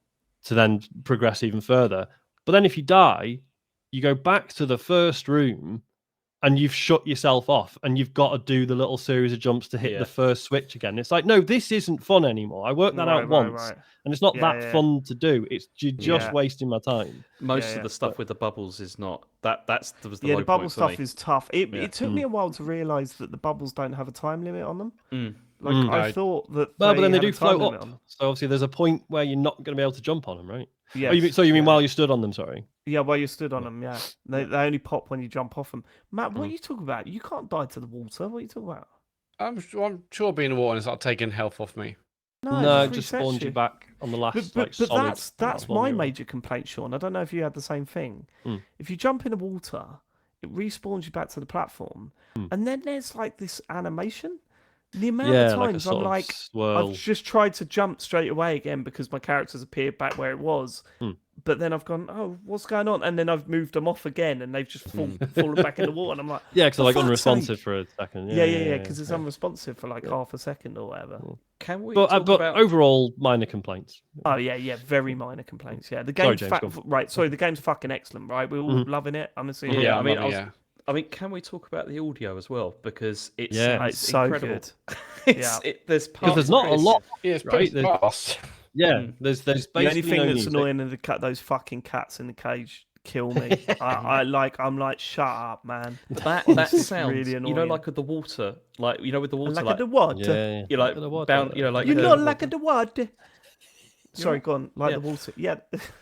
then progress even further. But then if you die, you go back to the first room and you've shut yourself off, and you've got to do the little series of jumps to hit the first switch again. It's like, no, this isn't fun anymore. I worked that out once, and it's not that fun to do. It's just wasting my time. Most of the stuff with the bubbles is not that. That was the low the bubble point for stuff me. is tough. It took me a while to realise that the bubbles don't have a time limit on them. I thought that. Well, but then they had do a time float limit up. on them. So obviously, there's a point where you're not going to be able to jump on them, right? Yeah. Oh, you mean while you stood on them? Sorry. Yeah, while you stood on them. Yeah, they only pop when you jump off them. Matt, what are you talking about? You can't die to the water. What are you talking about? I'm sure being in the water and start taking health off me. No, it just just resets spawns you back. on the last But solid. that's platform my you're on. major complaint, Sean. I don't know if you had the same thing. Mm. If you jump in the water, it respawns you back to the platform, and then there's like this animation. The amount of Yeah, like a times I'm sort of like, swirl. I've just tried to jump straight away again because my character's appeared back where it was, but then I've gone, oh, what's going on? And then I've moved them off again, and they've just fallen back in the water. And I'm like, Yeah, because for like fuck's unresponsive sake. for a second. Yeah, because it's unresponsive for like half a second or whatever. Can we But talk about? overall, minor complaints. Oh yeah, very minor complaints. Yeah, the Sorry, game's James, go on. right. Sorry, the game's fucking excellent. Right, we're all loving it. Honestly, Yeah, I'm loving it, I mean, can we talk about the audio as well? Because it Yeah. sounds it's so incredible. good. Yeah. There's Because parts there's not where a lot. Yeah, it's Right, pretty there's- fast. Yeah, there's The basically only thing no that's music. annoying is those fucking cats in the cage kill me. I'm like, shut up, man. that It's sounds, really you know, annoying. like with the water, like you know, with the water, Like like the water. Yeah, you like Look at the water. bound, you know, like You're uh, not like the water. Sorry, not- go on. Like yeah. the water. Yeah.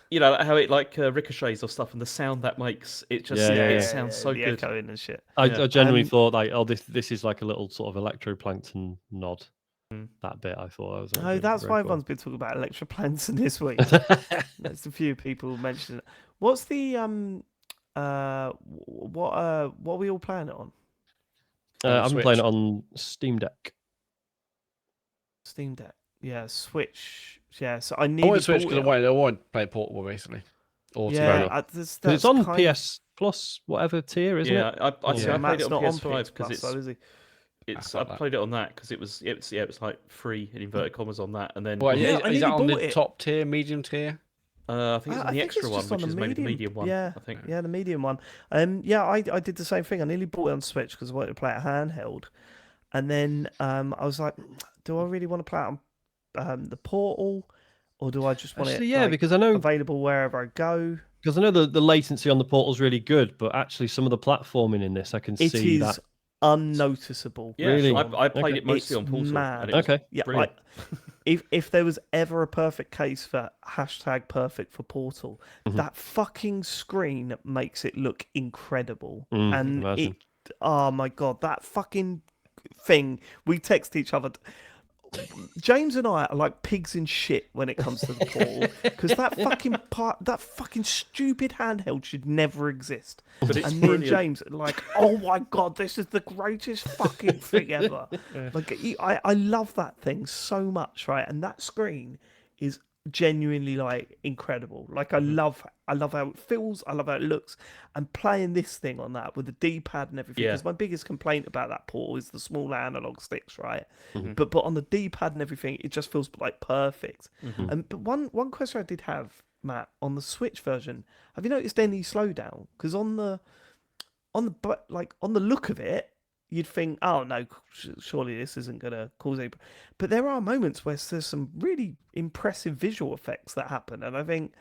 you know, like how it like ricochets or stuff, and the sound that makes it just it sounds so the good. echoing and shit. I genuinely Um, thought like, oh, this is like a little sort of electroplankton nod. That bit I thought I was. Oh, that's why cool. everyone's been talking about electroplankton this week. There's a few people mentioning it. What's the what are we all playing it on? I'm Switch. playing it on Steam Deck. Steam Deck. Yeah, Switch. Yeah, so I I nearly want to switch bought because it. I want to play portable basically. Or Yeah, together. It's that's on kind of- PS Plus, whatever tier, isn't Yeah, it? I see. I played Matt's it on not PS5 because Plus, it's though, is he? I that. played it on that because it was like free in inverted commas on that, and then Well, Yeah, I is that nearly on bought the it. top tier, medium tier? I think it's on the extra one, just on which is maybe the medium one. Yeah, I think. yeah, the medium one. Yeah, I did the same thing. I nearly bought it on Switch because I wanted to play it handheld, and then I was like, do I really want to play it on the Portal, or do I just want Actually, it yeah, like, because I know available wherever I go? the latency on the portal's really good, but actually some of the platforming in this I can It see is that. unnoticeable. Yeah, Really? I played Okay. it mostly It's on Portal. mad. And it was Okay. Yeah, brilliant. if there was ever a perfect case for #perfect for Portal, that fucking screen makes it look incredible. And imagine. oh my god, that fucking thing. We text each other. James and I are like pigs in shit when it comes to the Portal because that fucking stupid handheld should never exist. But it's And me and brilliant. James are like, oh my god, this is the greatest fucking thing ever. Like, I love that thing so much, right? And that screen is genuinely like incredible. Like, I love how it feels. I love how it looks. And playing this thing on that with the D-pad and everything. Yeah. Because my biggest complaint about that Portal is the small analog sticks, right? But on the D-pad and everything, it just feels like perfect. But one question I did have, Matt, on the Switch version, have you noticed any slowdown? Because on the look of it, you'd think, oh no, surely this isn't gonna cause any. But there are moments where there's some really impressive visual effects that happen, and I think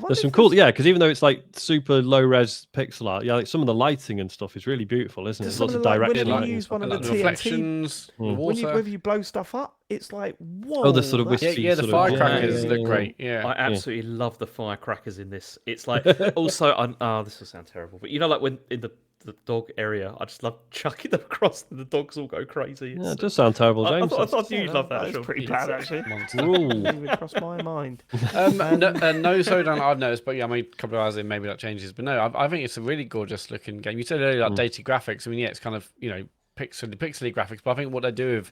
There's some cool, because even though it's like super low res pixel art, like some of the lighting and stuff is really beautiful, isn't it? Just There's lots some of of the, like, direct whenever you lighting. use one of And the like the TNT, reflections, the water. whenever you blow stuff up, it's like whoa. Oh, the sort of that's- wispy yeah, the sort of- firecrackers yeah, look yeah. great. Yeah. I absolutely love the firecrackers in this. It's like also, this will sound terrible, but you know, like when in the dog area, I just love chucking them across, and the dogs all go crazy. Yeah, It's- it does sound terrible, I James. thought you'd love that. That's Sean. pretty bad, actually. Ooh. Didn't even cross my mind. No slowdown I've noticed, but yeah, I mean, a couple of hours in, maybe that changes. But no, I think it's a really gorgeous looking game. You said earlier like dated graphics. I mean, yeah, it's kind of pixely graphics, but I think what they do with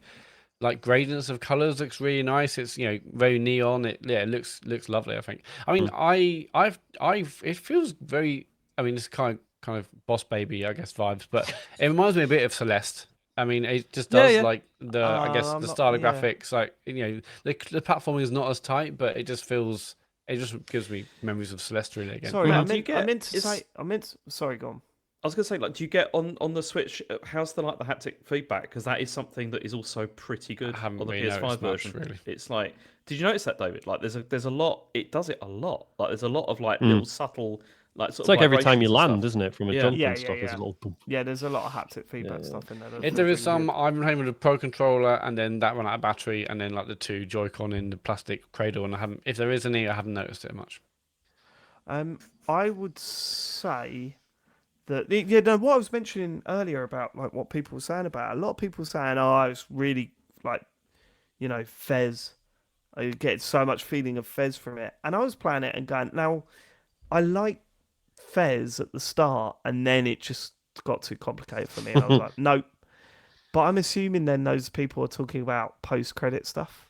like gradients of colors looks really nice. It's very neon. It looks lovely. I think. I mean, it feels very. I mean, it's kind of Boss Baby, I guess, vibes, but it reminds me a bit of Celeste. I mean, it just does like the I guess I'm the not- style of yeah. graphics, like the platforming is not as tight, but it just gives me memories of Celeste really again. Sorry, Well, I do you meant, get- I meant to is- say. Sorry, go on. I was gonna say, like, do you get on the Switch? How's the haptic feedback? Because that is something that is also pretty good I haven't on the really PS5 noticed much, version. really. It's like, did you notice that, David? Like, there's a lot. It does it a lot. Like, there's a lot of like little subtle, like sort It's of like every time you vibrations and land, stuff. isn't it? From a Yeah. jump Yeah, and stuff, yeah, there's a yeah. little boom. Yeah, there's a lot of haptic feedback stuff in there. If there is some, I'm playing with a Pro controller, and then that one out of battery, and then like the two Joy-Con in the plastic cradle, and if there is any, I haven't noticed it much. I would say that what I was mentioning earlier about like what people were saying about it, a lot of people were saying, oh, I was really like, Fez I get so much feeling of Fez from it. And I was playing it and going, now, I like Fez at the start, and then it just got too complicated for me. And I was like, nope. But I'm assuming then those people are talking about post-credit stuff.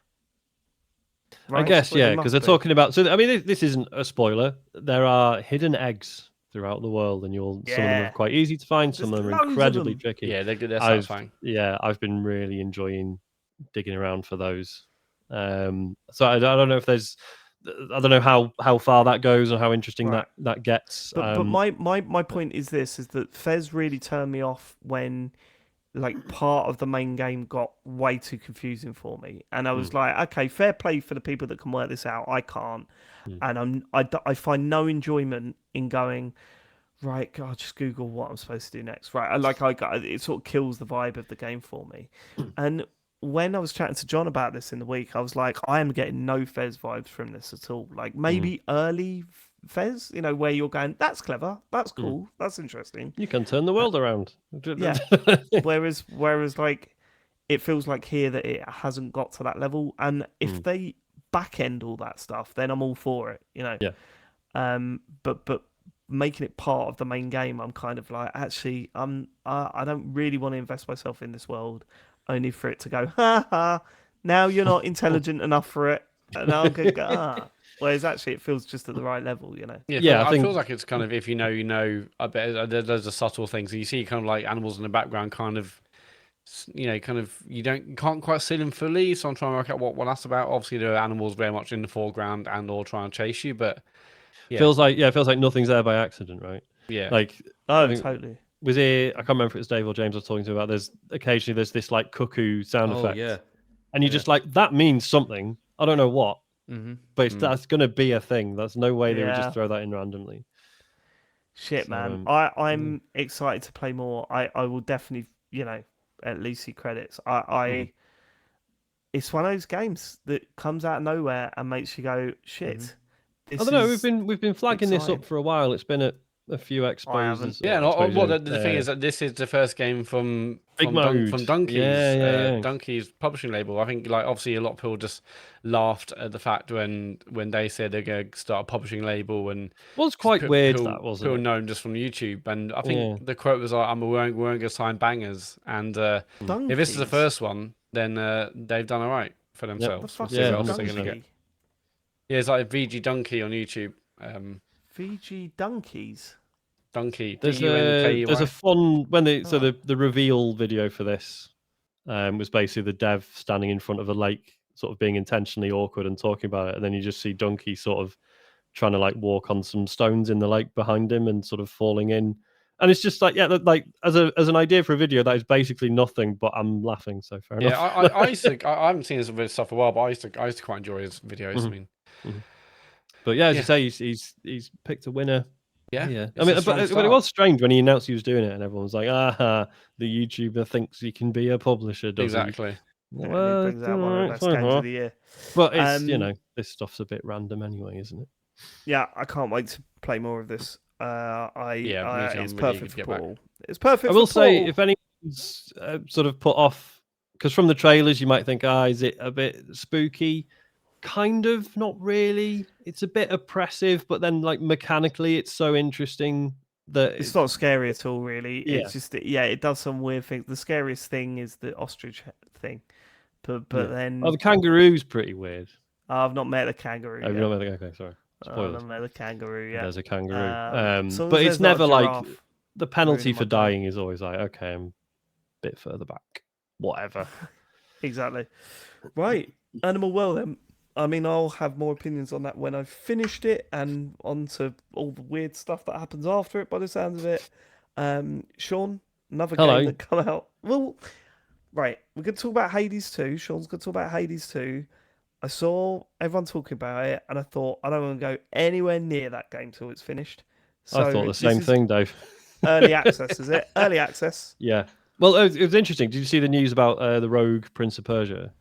I Right? guess, Well, they yeah, because must they're be. talking about. So, I mean, this isn't a spoiler. There are hidden eggs throughout the world, and some of them are Yeah. quite easy to find. Some There's of them are loads of incredibly them. tricky. Yeah, they're I've satisfying. I've been really enjoying digging around for those. So I don't know if there's. I don't know how far that goes or how interesting Right. that gets. But my point is this: is that Fez really turned me off when like part of the main game got way too confusing for me, and I was like, okay, fair play for the people that can work this out. I can't, and I find no enjoyment in going. Right, God, just Google what I'm supposed to do next. Right, it sort of kills the vibe of the game for me. And when I was chatting to John about this in the week, I was like, I am getting no Fez vibes from this at all. Like maybe early Fez, where you're going, that's clever, that's cool, that's interesting. You can turn the world around. Yeah. whereas like it feels like here that it hasn't got to that level, and if they back end all that stuff, then I'm all for it. Yeah. But making it part of the main game, I'm kind of like, actually, I don't really want to invest myself in this world, only for it to go, ha ha. Now you're not intelligent enough for it, and now I'm gonna go, ah. Whereas actually, it feels just at the right level, Yeah, I I think- feels like it's kind of if you know, you know. I bet there's a subtle things. So you see kind of like animals in the background, kind of, you can't quite see them fully. So I'm trying to work out what that's about. Obviously, there are animals very much in the foreground and or trying to chase you, but yeah, Feels like nothing's there by accident, right? yeah, Like Oh, I think- totally. Was it? I can't remember if it was Dave or James I was talking to about. There's this like cuckoo sound Oh effect, yeah. and you're just like, that means something. I don't know what, mm-hmm. but that's gonna be a thing. There's no way they would Yeah. just throw that in randomly. Shit, So, man. I'm excited to play more. I will definitely, at least see credits. It's one of those games that comes out of nowhere and makes you go, shit. I don't know. We've been flagging this exciting. up for a while. It's been at a few haven't. exposes. Yeah, the thing is that this is the first game from Big Mode. Donkey's Yeah. Donkey's publishing label. I think like obviously a lot of people just laughed at the fact when they said they're going to start a publishing label, and was quite weird, people, that wasn't people it? known just from YouTube. And I think the quote was like, we weren't going to sign bangers, and if this is the Donkeys? first one, then they've done all right for The themselves. fuck We'll see is what a else they're going to donkey? get. Yeah, it's like VG Donkey on YouTube. VG Donkeys? Donkey. There's DUNKEY. a fun when the reveal video for this was basically the dev standing in front of a lake, sort of being intentionally awkward and talking about it, and then you just see Donkey sort of trying to like walk on some stones in the lake behind him and sort of falling in, and it's just like like as an idea for a video that is basically nothing, but I'm laughing, so fair enough. Yeah, I used to. I haven't seen this stuff for a while, but I used to quite enjoy his videos. I mean, But yeah, as you say, he's picked a winner. yeah. I mean, but it was strange when he announced he was doing it, and everyone was like, the YouTuber thinks he can be a publisher, does exactly. And he brings out one of the best games of the year. But it's this stuff's a bit random anyway, isn't it? Yeah, I can't wait to play more of this. Me too, It's I'm really perfect eager to for get back. Paul. It's perfect. I will for say, Paul. if anyone's sort of put off, because from the trailers you might think, is it a bit spooky? Kind of, not really. It's a bit oppressive, but then like mechanically, it's so interesting that It's not scary at all, really. Yeah. It's just it does some weird things. The scariest thing is the ostrich thing, but then the kangaroo's pretty weird. I've not met a kangaroo. I've yet. not met the okay, sorry. I've Spoilers. not met a kangaroo yet. There's a kangaroo. As long But as it's there's not a never like giraffe the penalty ruining for my day. dying is always like, okay, I'm a bit further back. Whatever. Exactly. Right. Animal World then. I mean, I'll have more opinions on that when I've finished it and onto all the weird stuff that happens after it by the sounds of it. Sean, another Hello. game that come out. Well, right. We're going to talk about Hades 2. Sean's going to talk about Hades 2. I saw everyone talking about it and I thought, I don't want to go anywhere near that game till it's finished. So I thought the this same is thing, Dave. Early access, is it? Early access. Yeah. Well, it was interesting. Did you see the news about the Rogue Prince of Persia?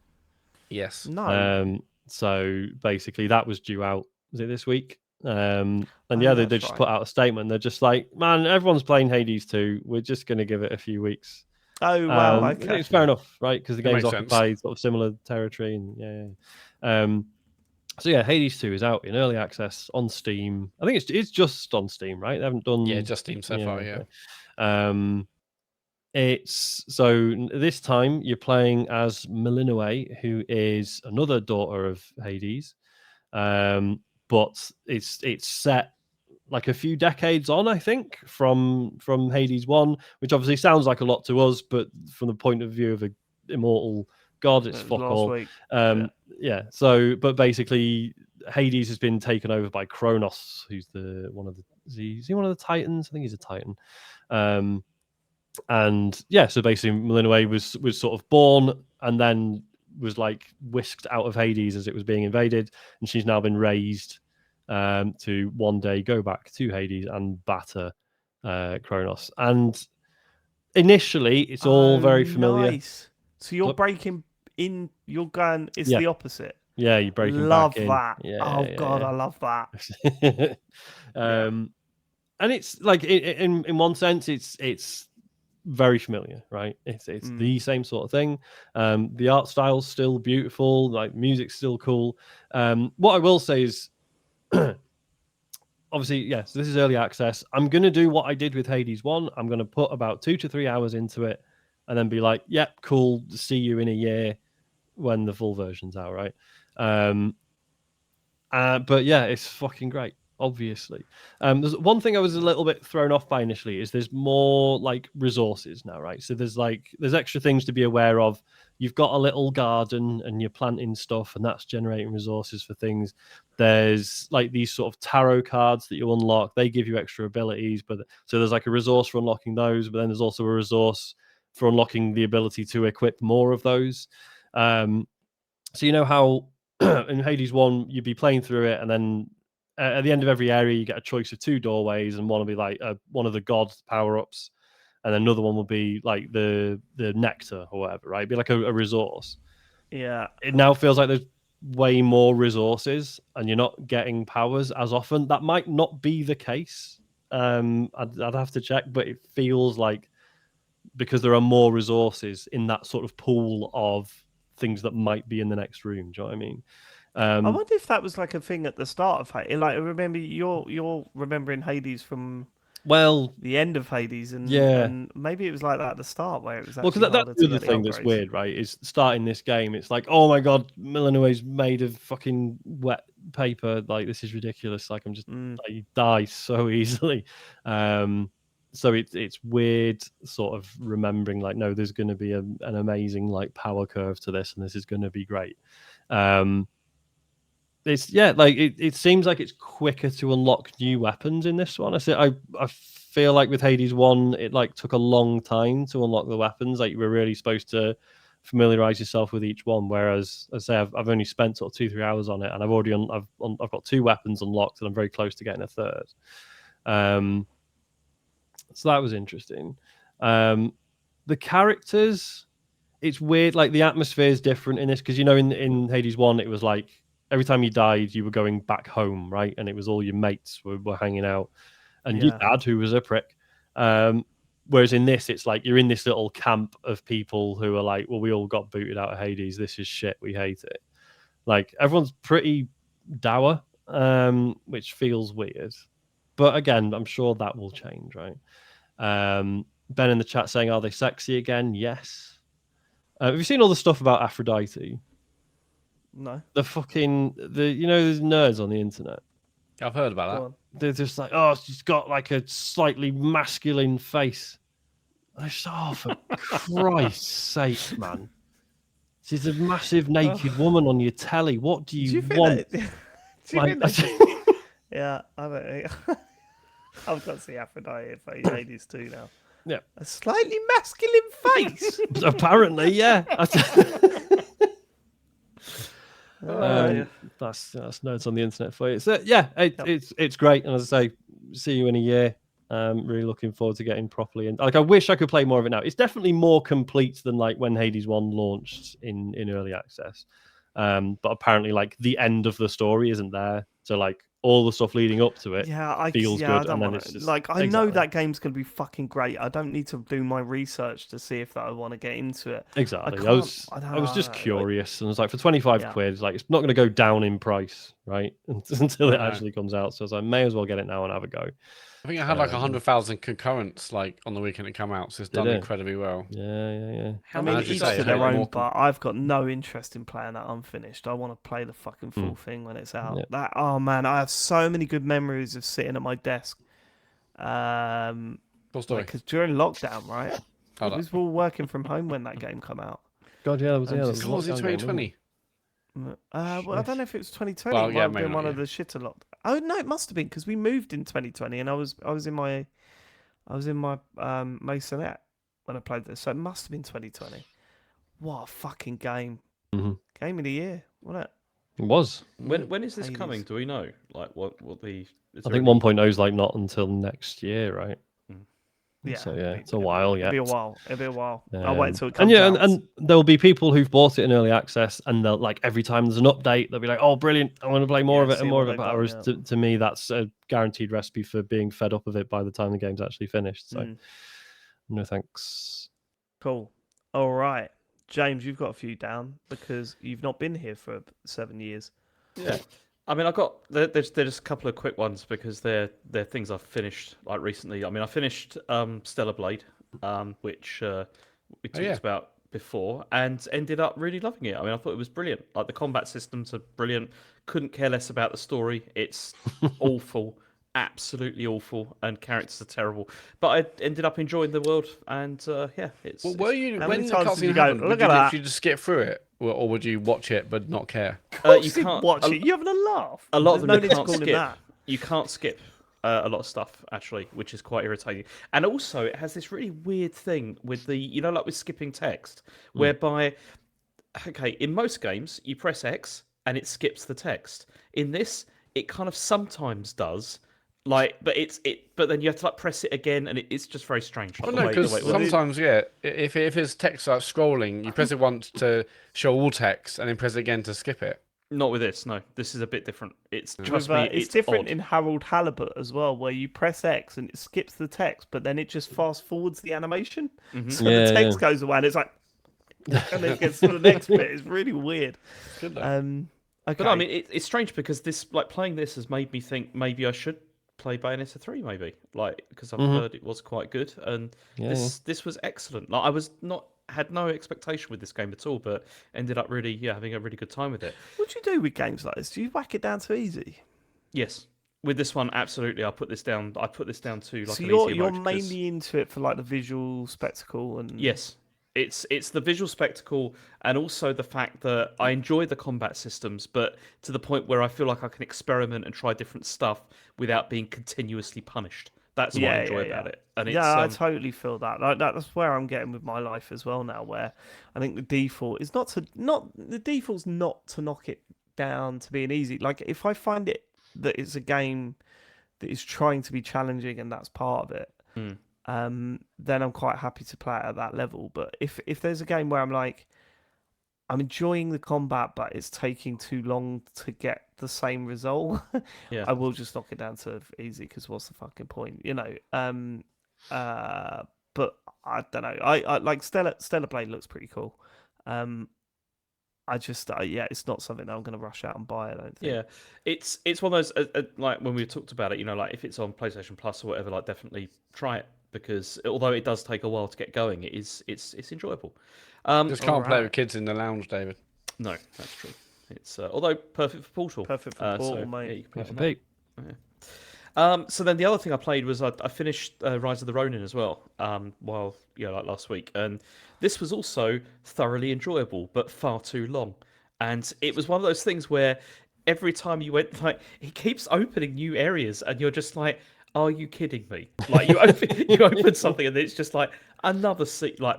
Yes. No. So basically, that was due out. Was it this week? And Oh, they that's just right. put out a statement. They're just like, man, everyone's playing Hades 2. We're just going to give it a few weeks. Oh, wow. Okay. It's fair enough, right? Because the game's makes sense. occupied sort of similar territory, and So yeah, Hades 2 is out in early access on Steam. I think it's just on Steam, right? They haven't done just Steam so far. Yeah. Okay. It's so this time you're playing as Melinue, who is another daughter of Hades, but it's set like a few decades on, I think, from Hades 1, which obviously sounds like a lot to us, but from the point of view of an immortal god, it's fuck last all. week. Yeah. So, but basically, Hades has been taken over by Kronos, who's is he one of the Titans? I think he's a Titan. And yeah, so basically, Melinue was sort of born and then was like whisked out of Hades as it was being invaded, and she's now been raised to one day go back to Hades and batter Kronos. And initially, it's all very familiar. Nice. So you're breaking in. You're going. It's Yeah. the opposite. Yeah, you're breaking Love back in. that. Yeah, oh yeah, God, yeah. I love that. And it's like in one sense, it's very familiar, right? It's the same sort of thing. The art style's still beautiful, like music's still cool. What I will say is, obviously, yes, this is early access. I'm gonna do what I did with Hades 1. I'm gonna put about 2 to 3 hours into it, and then be like, "Yep, cool. See you in a year when the full version's out." Right? But yeah, it's fucking great. Obviously, there's one thing I was a little bit thrown off by initially is there's more like resources now, right? So there's extra things to be aware of. You've got a little garden and you're planting stuff, and that's generating resources for things. There's like these sort of tarot cards that you unlock. They give you extra abilities, but so there's like a resource for unlocking those, but then there's also a resource for unlocking the ability to equip more of those. So you know how in Hades 1 you'd be playing through it, and then at the end of every area you get a choice of 2 doorways, and one will be like one of the god power-ups, and then another one will be like the nectar or whatever, right? It'd be like a resource. Yeah. It now feels like there's way more resources and you're not getting powers as often. That might not be the case. I'd have to check, but it feels like because there are more resources in that sort of pool of things that might be in the next room. Do you know what I mean? I wonder if that was like a thing at the start of Hades. Like, remember you're remembering Hades from the end of Hades, and maybe it was like that at the start where it was actually because that's harder the to other get thing the that's upgrades. weird, right? Is starting this game, it's like, oh my god, Millanue's made of fucking wet paper. Like, this is ridiculous. Like, I'm just like, you die so easily. So it's weird, sort of remembering like, no, there's going to be an amazing like power curve to this, and this is going to be great. It's like it seems like it's quicker to unlock new weapons in this one. I feel like with Hades 1, it like took a long time to unlock the weapons. Like, you were really supposed to familiarize yourself with each one. Whereas, I say, I've only spent sort of 2-3 hours on it, and I've already I've got 2 weapons unlocked, and I'm very close to getting a third. So that was interesting. The characters, it's weird. Like, the atmosphere is different in this because, you know, in Hades 1, it was like every time you died, you were going back home, right? And it was all your mates were hanging out, and your dad, who was a prick. Whereas in this, it's like you're in this little camp of people who are like, well, we all got booted out of Hades. This is shit. We hate it. Like, everyone's pretty dour, which feels weird. But again, I'm sure that will change, right? Ben in the chat saying, are they sexy again? Yes. Have you seen all the stuff about Aphrodite? No. There's nerds on the internet. I've heard about that. They're just like, oh, she's got like a slightly masculine face. And I just, oh, for Christ's sake, man. She's a massive naked woman on your telly. What do you want? Yeah, I don't. I've got to see Aphrodite for Hades 2 now. Yeah. A slightly masculine face. Apparently, yeah. Yeah. That's nerds on the internet for you. So yeah, it's great. And as I say, see you in a year. Really looking forward to getting properly in. Like, I wish I could play more of it now. It's definitely more complete than like when Hades 1 launched in early access. But apparently, like, the end of the story isn't there. So like, all the stuff leading up to it feels I good, don't and then want it's to. just Like, I know exactly. that game's gonna be fucking great. I don't need to do my research to see if that I want to get into it. Exactly. I I was can't- I don't I was just know, like- curious, and I was like, for 25 Yeah. quid, like it's not going to go down in price, right? Until it No. actually comes out. So I was like, may as well get it now and have a go. I think it had like Um, 100,000 concurrents like on the weekend it came out, so it's Did done it? incredibly well. Yeah. I And mean, as you each say, to I their hope own, more but I've got no interest in playing that unfinished. I want to play the fucking full thing when it's out. Yeah. That oh man, I have so many good memories of sitting at my desk. Full story. Because during lockdown, right? Hold We up. was all working from home when that game come out. God, yeah, that was I'm yeah. That just- was God, was it a lockdown game, wasn't 2020? Well, I don't know if it was 2020. Well, It yeah, might have maybe been not, one of yeah. the shitter locked. Oh no, it must have been because we moved in 2020, and I was in my masonette when I played this, so it must have been 2020. What a fucking game! Mhm. Game of the year, wasn't it? It was. When is this Hades. coming? Do we know? Like what the? Is I there think any- 1.0 is like not until next year, right? Yeah. So yeah, it'll it's a be- while It'll yet. be a while. It'll be a while. I'll wait until it comes and yeah, out. and there'll be people who've bought it in early access, and they'll like every time there's an update, they'll be like, "Oh, brilliant! I want to play more Yeah, of it see and more what of it." they've But done, whereas yeah. to me, that's a guaranteed recipe for being fed up of it by the time the game's actually finished. So no thanks. Cool. All right, James, you've got a few down because you've not been here for 7 years. Yeah. I mean, there's just a couple of quick ones because they're things I've finished like recently. I mean, I finished Stellar Blade, which we talked yeah. about before, and ended up really loving it. I mean, I thought it was brilliant. Like the combat systems are brilliant. Couldn't care less about the story. It's awful, absolutely awful, and characters are terrible. But I ended up enjoying the world, and yeah, it's. Well, were you How when many the times did you cutscene go, happened? "Look Would at you that"? literally just skip through it, or would you watch it but not care? You can't watch it. You having a laugh? A lot of There's them no you need to can't call him skip. that. You can't skip a lot of stuff actually, which is quite irritating. And also, it has this really weird thing with the, like with skipping text, whereby, okay, in most games you press X and it skips the text. In this, it kind of sometimes does. Like, but then you have to like press it again, and it's just very strange. Like, Well, the no, way- the because way it works. sometimes, yeah, if it's text like scrolling, you press it once to show all text, and then press it again to skip it. Not with this. No, this is a bit different. It's trust With, me, it's different odd. in Harold Halibut as well, where you press X and it skips the text, but then it just fast forwards the animation, so Yeah, the text goes away, and it's like, and then it gets to the next bit. It's really weird. Good though. Okay. But I mean, it's strange because playing this has made me think maybe I should play Bayonetta 3, maybe, like because I've heard it was quite good, and this was excellent. Like had no expectation with this game at all, but ended up really having a really good time with it. What do you do with games like this? Do you whack it down to easy? Yes, with this one, absolutely. I put this down to like So an you're easy you're mode 'cause- mainly into it for like the visual spectacle and Yes, it's the visual spectacle and also the fact that I enjoy the combat systems, but to the point where I feel like I can experiment and try different stuff without being continuously punished. That's what I enjoy about it. And it's I totally feel that. Like that's where I'm getting with my life as well now. Where I think the default is not to knock it down to being easy. Like if I find it that it's a game that is trying to be challenging and that's part of it, then I'm quite happy to play it at that level. But if there's a game where I'm like, I'm enjoying the combat, but it's taking too long to get the same result, Yeah. I will just knock it down to easy because what's the fucking point, But I don't know. I like Stellar Blade looks pretty cool. I just it's not something that I'm going to rush out and buy. I don't think. Yeah, it's one of those like when we talked about it, like if it's on PlayStation Plus or whatever, like definitely try it because although it does take a while to get going, it's enjoyable. Just can't play alright. with kids in the lounge, David. No, that's true. It's although perfect for Portal. Perfect for Portal, so, mate. Yeah, you can play it For on that. Pete. So then the other thing I played was I finished Rise of the Ronin as well. While like last week, and this was also thoroughly enjoyable, but far too long. And it was one of those things where every time you went, like, he keeps opening new areas, and you're just like, "Are you kidding me?" Like you open something, and it's just like another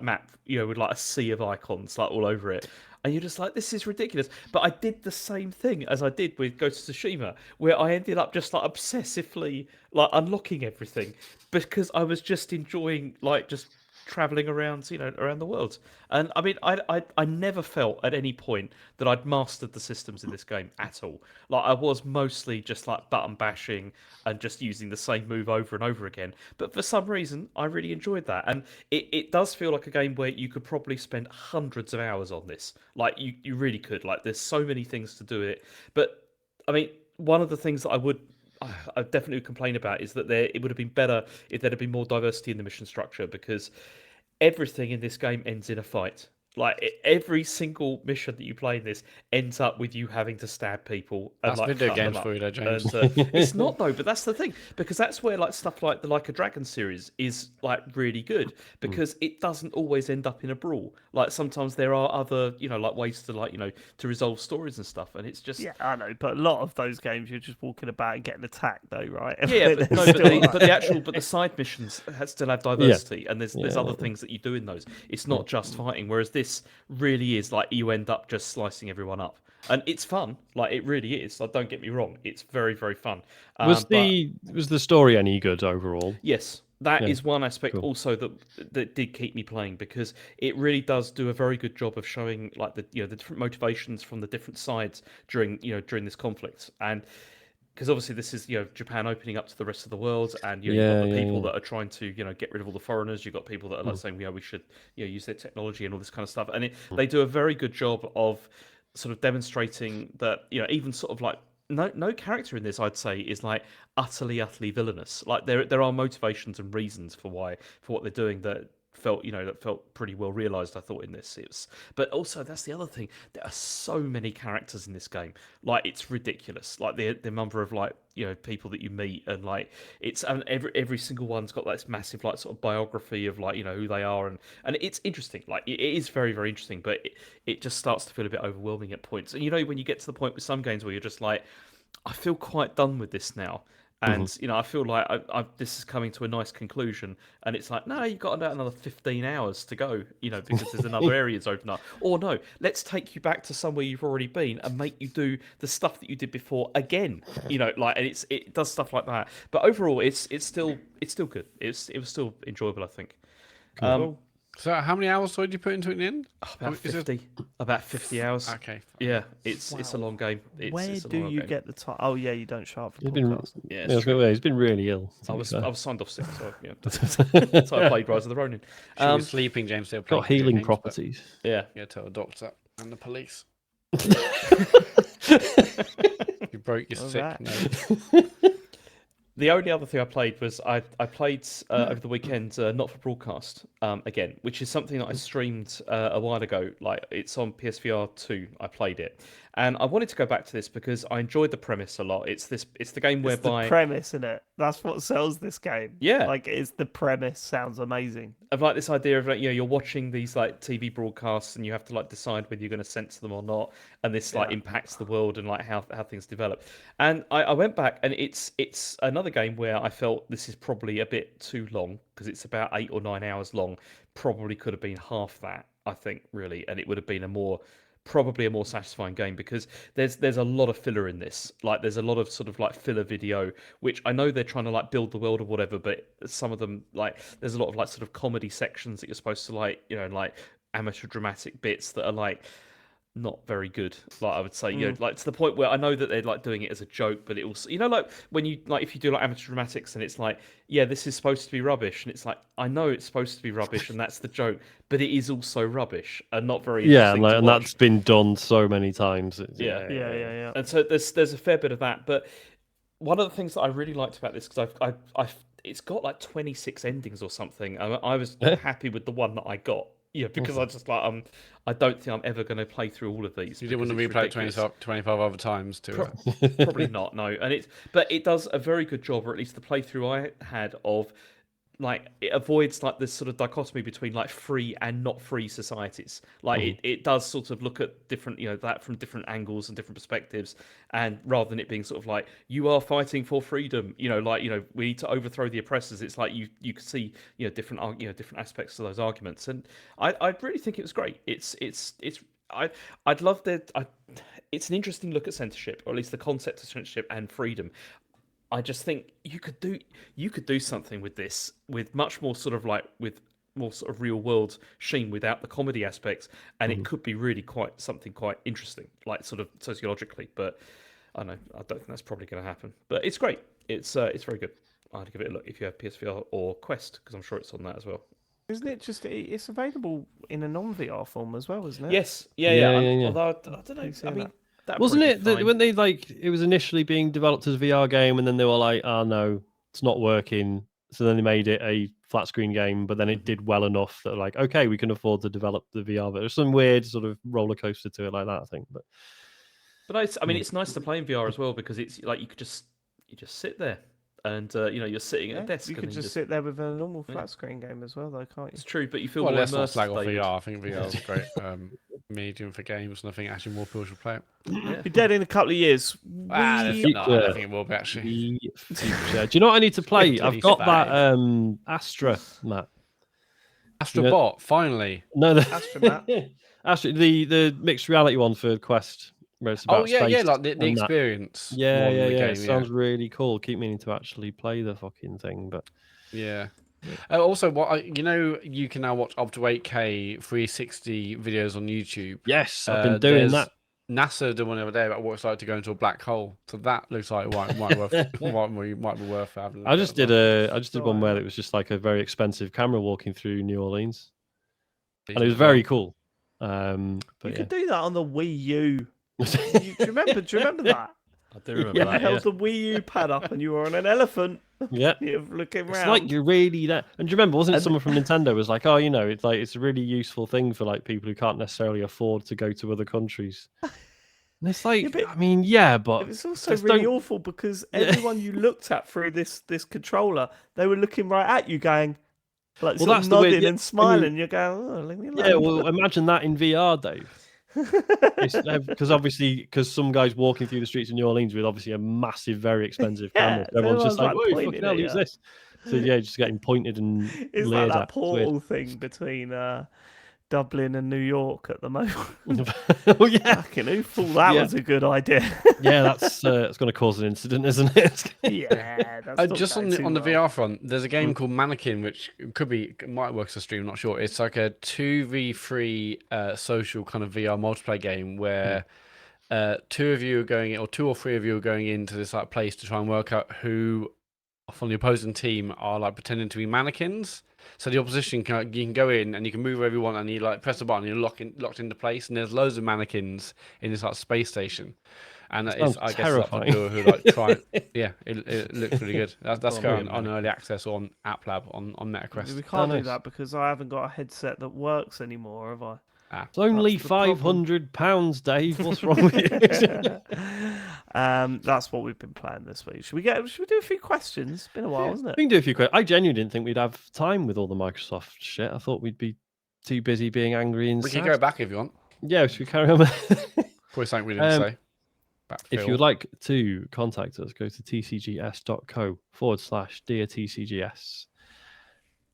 map, with like a sea of icons like all over it. And you're just like, this is ridiculous. But I did the same thing as I did with Ghost of Tsushima, where I ended up just like obsessively like unlocking everything because I was just enjoying like just traveling around, around the world. And I mean, I never felt at any point that I'd mastered the systems in this game at all. Like I was mostly just like button bashing and just using the same move over and over again. But for some reason, I really enjoyed that. And it does feel like a game where you could probably spend hundreds of hours on this. Like you really could. Like there's so many things to do with it. But I mean, one of the things that I definitely complain about is that it would have been better if there had been more diversity in the mission structure, because everything in this game ends in a fight. Like every single mission that you play in this ends up with you having to stab people and That's like video cut them games up. for you, though, James. And it's not though, but that's the thing, because that's where like stuff like the Like a Dragon series is like really good, because it doesn't always end up in a brawl. Like sometimes there are other like ways to to resolve stories and stuff, and it's just Yeah, I know, but a lot of those games you're just walking about and getting attacked, though, right? Yeah, but no, but the side missions still have diversity, and there's other things that you do in those. It's not just fighting. Whereas this really is like you end up just slicing everyone up, and it's fun. Like it really is. Like, don't get me wrong, it's very very fun. Was the story any good overall? Yes, that is Yeah, one aspect cool. also that did keep me playing, because it really does do a very good job of showing like the the different motivations from the different sides during during this conflict. And because obviously this is Japan opening up to the rest of the world, and you've got the people that are trying to get rid of all the foreigners. You've got people that are like saying we should use their technology and all this kind of stuff, and they do a very good job of sort of demonstrating that even sort of like no character in this, I'd say, is like utterly villainous. Like there are motivations and reasons for what they're doing that felt pretty well realized, I thought, in this. But also that's the other thing, there are so many characters in this game, like it's ridiculous, like the number of like people that you meet, and like and every single one's got like this massive like sort of biography of like who they are, and it's interesting. Like it is very very interesting, but it just starts to feel a bit overwhelming at points. And when you get to the point with some games where you're just like, I feel quite done with this now. And I feel like this is coming to a nice conclusion, and it's like, no, you've got about another 15 hours to go, because there's another areas open up. Or no, let's take you back to somewhere you've already been and make you do the stuff that you did before again. Like, and it does stuff like that. But overall, it's still good. It was still enjoyable, I think. Cool. So how many hours did you put into it in the end? About 50. About 50 hours. Okay. Yeah, it's a long game. Where It's a do long you game. get the time? Oh yeah, you don't show up for He's been, podcast. Yeah, I was gonna say, he's been really ill. I was signed off sick, so yeah. So I played Rise of the Ronin. She was sleeping, James. They'll play Got video healing games, but properties. Yeah. You tell the doctor and the police. You broke your sick right. nose. The only other thing I played was I played over the weekend Not for Broadcast again, which is something that I streamed a while ago. Like it's on PSVR 2. I played it, and I wanted to go back to this because I enjoyed the premise a lot. It's the game It's whereby the premise, isn't it? That's what sells this game. Yeah. like it's the premise. Sounds amazing. of like this idea of like you're watching these like TV broadcasts, and you have to like decide whether you're going to censor them or not, and this like impacts the world and like how things develop. And I went back, and it's another game where I felt this is probably a bit too long, because it's about 8 or 9 hours long. Probably could have been half that, I think, really, and it would have been probably a more satisfying game, because there's a lot of filler in this. Like there's a lot of sort of like filler video, which I know they're trying to like build the world or whatever, but some of them, like there's a lot of like sort of comedy sections that you're supposed to like, like amateur dramatic bits that are like not very good, like I would say, like to the point where I know that they're like doing it as a joke, but it also, like when you like if you do like amateur dramatics, and it's like, yeah, this is supposed to be rubbish, and it's like, I know it's supposed to be rubbish, and that's the joke, but it is also rubbish and not very interesting to and watch. that's been done so many times. Yeah. And so there's a fair bit of that, but one of the things that I really liked about this, because I've it's got like 26 endings or something. I was happy with the one that I got. Yeah, because I just like I don't think I'm ever going to play through all of these. You didn't want to because replay it's it ridiculous. 25 other times to Probably not, no. But it does a very good job, or at least the playthrough I had, of like it avoids like this sort of dichotomy between like free and not free societies. Like it does sort of look at different, that from different angles and different perspectives, and rather than it being sort of like you are fighting for freedom, we need to overthrow the oppressors. It's like you can see different aspects of those arguments, and I really think it was great. I'd love that. It's an interesting look at censorship, or at least the concept of censorship and freedom. I just think you could do something with this, with much more sort of like with more sort of real world sheen without the comedy aspects, and it could be really quite interesting, like sort of sociologically. But I don't know, I don't think that's probably going to happen. But it's great. It's very good. I'd give it a look if you have PSVR or Quest, because I'm sure it's on that as well. Isn't it just? It's available in a non-VR form as well, isn't it? Yes, Yeah. Although I don't know, Keep seeing I mean, that. that'd Wasn't probably it be that fine. when they it was initially being developed as a VR game, and then they were like, "Oh no, it's not working." So then they made it a flat screen game, but then it did well enough that like, okay, we can afford to develop the VR. But there's some weird sort of roller coaster to it like that, I think. But I mean, it's nice to play in VR as well because it's like you just sit there and you're sitting at a desk. You and could then just sit there with a normal flat screen game as well, though, can't you? It's true, but you feel Well, more let's not immersed. slag off David. VR. I think VR is a great medium for games, and I think actually more people should play it. Be dead in a couple of years. No, I future. don't think it will be actually. the future. Do you know what I need to play? I've got that Astra, Matt. Astro You know- Bot, finally. No, the Astronaut. Astra, the mixed reality one for Quest. Where it's about Oh yeah, space like the and that. experience. Yeah, more than the yeah. game, It sounds really cool. Keep meaning to actually play the fucking thing, but Yeah. Also, you can now watch up to 8K 360 videos on YouTube. yes, I've been doing There's- that. NASA did one the other day about what it's like to go into a black hole. So that looks like it might be worth having. I just did one where it was just like a very expensive camera walking through New Orleans, and it was very cool. But You yeah. could do that on the Wii U. Do you remember that? I do remember Yeah, You that. held the Wii U pad up and you were on an elephant. Yeah. You're looking It's around. like you're really that. And do you remember, wasn't it And- someone from Nintendo was like, oh, it's like it's a really useful thing for like people who can't necessarily afford to go to other countries. And it's like, Yeah, but- I mean, yeah, but It was also just really don't- awful because everyone you looked at through this controller, they were looking right at you, going like Well, sort that's of the way- nodding yeah, and I smiling. mean- You're going, oh, leave me alone. yeah. Well, imagine that in VR, Dave. Because some guy's walking through the streets of New Orleans with obviously a massive, very expensive Yeah, camera. So everyone's just like, everyone's, like, "Whoa, pointing fucking hell, at who's you." this?" So yeah, just getting pointed and It's leered like that at. It's weird. portal thing between Dublin and New York at the moment. Oh yeah, Fucking who thought that Yeah. was a good idea? yeah. That's going to cause an incident, isn't it? Yeah, that's not Just on going the too well. VR front, there's a game called Mannequin, which might work as a stream, not sure. It's like a 2v3 social kind of VR multiplayer game where two of you are going in, or two or three of you are going into this like place to try and work out who from the opposing team are like pretending to be mannequins. So the opposition you can go in and you can move wherever you want, and you like press a button, and you're locked into place, and there's loads of mannequins in this like space station. And Sounds I guess it's up for terrifying. people who like try. Yeah, it looks really good. That's Oh, going man. on early access on App Lab on MetaQuest. We can't do nice. that because I haven't got a headset that works anymore, have I? It's only That's the problem. £500, Dave. What's wrong with you? That's what we've been playing this week. Should we do a few questions? It's been a while, hasn't it? We can do a few quick. I genuinely didn't think we'd have time with all the Microsoft shit. I thought we'd be too busy being angry and We sad. can go back if you want. Yeah, should we carry on? Probably something we didn't say. About If Phil. you would like to contact us, go to tcgs.co/dear TCGS.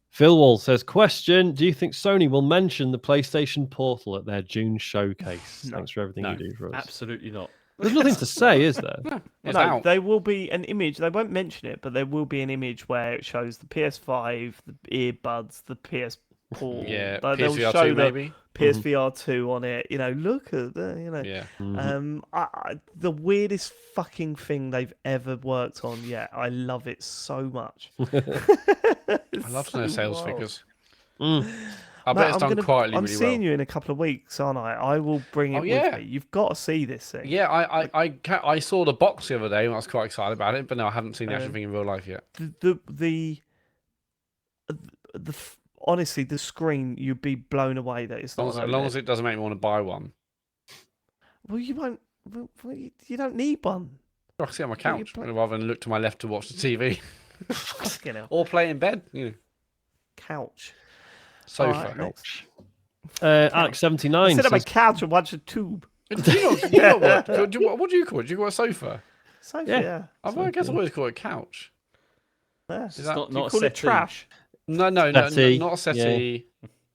Phil Wall says, question, do you think Sony will mention the PlayStation Portal at their June showcase? No. Thanks for everything No, you do for us. absolutely not. There's nothing to say, is there? It's No, out. there will be an image. They won't mention it, but there will be an image where it shows the PS5, the earbuds, the PS Portal. Yeah, They'll PSVR show 2 the maybe. PSVR 2 on it. Look at the, Yeah. the weirdest fucking thing they've ever worked on yet. I love it so much. I love to know sales figures. I bet it's done quietly I'm really seeing well. you in a couple of weeks, aren't I? I will bring it Oh, yeah. with me. You've got to see this thing. Yeah, I saw the box the other day and I was quite excited about it, but no, I haven't seen the actual thing in real life yet. Honestly, the screen, you'd be blown away that it's not. As long as it doesn't make me want to buy one. Well, you won't. You don't need one. I can sit on my Well, you couch play- rather than look to my left to watch the TV Fucking hell. or play in bed. Couch. Sofa. Alright, next. Alex79 Sit on my says, couch and watch a tube. Do you know what? What do you call it? Do you call it a sofa? Sofa, Yeah. yeah. I guess I always call it a couch. Yeah. Is that, not Do you a call it settee. trash? no, Settee, not a settee.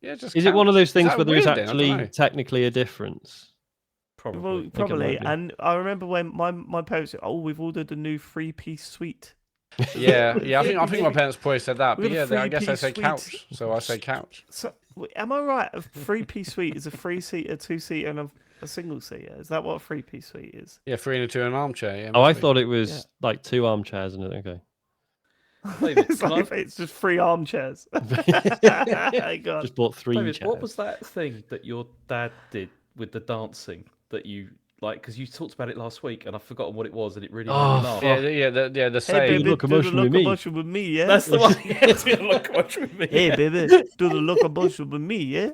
Yeah, just. is it one of those couch. things that where there is weird then? I don't actually know. technically a difference? Well, Probably. probably. might be. And I remember when my parents said, "Oh, we've ordered a new 3-piece suite Yeah, I think my parents probably said that, We but got a yeah, I guess they three-piece say suite. couch, so I say couch. So, am I right? A 3-piece suite is a 3-seater, 2-seater, and a single-seater. Is that what a 3-piece suite is? Yeah, 3 and a 2 in an armchair. Yeah, Oh, I must be. thought it was Yeah. like 2 armchairs in it. Okay. David, It's can I- like it's just 3 armchairs. God. Just bought 3 David, chairs. what was that thing that your dad did with the dancing that you like? Because you talked about it last week, and I've forgotten what it was, and it really made Oh, me laugh. The Hey, saying. baby, look do the emotion with me. locomotion with me, yeah? That's the one. Yeah, it's gonna look much with me. Hey, baby, do the locomotion with me, yeah?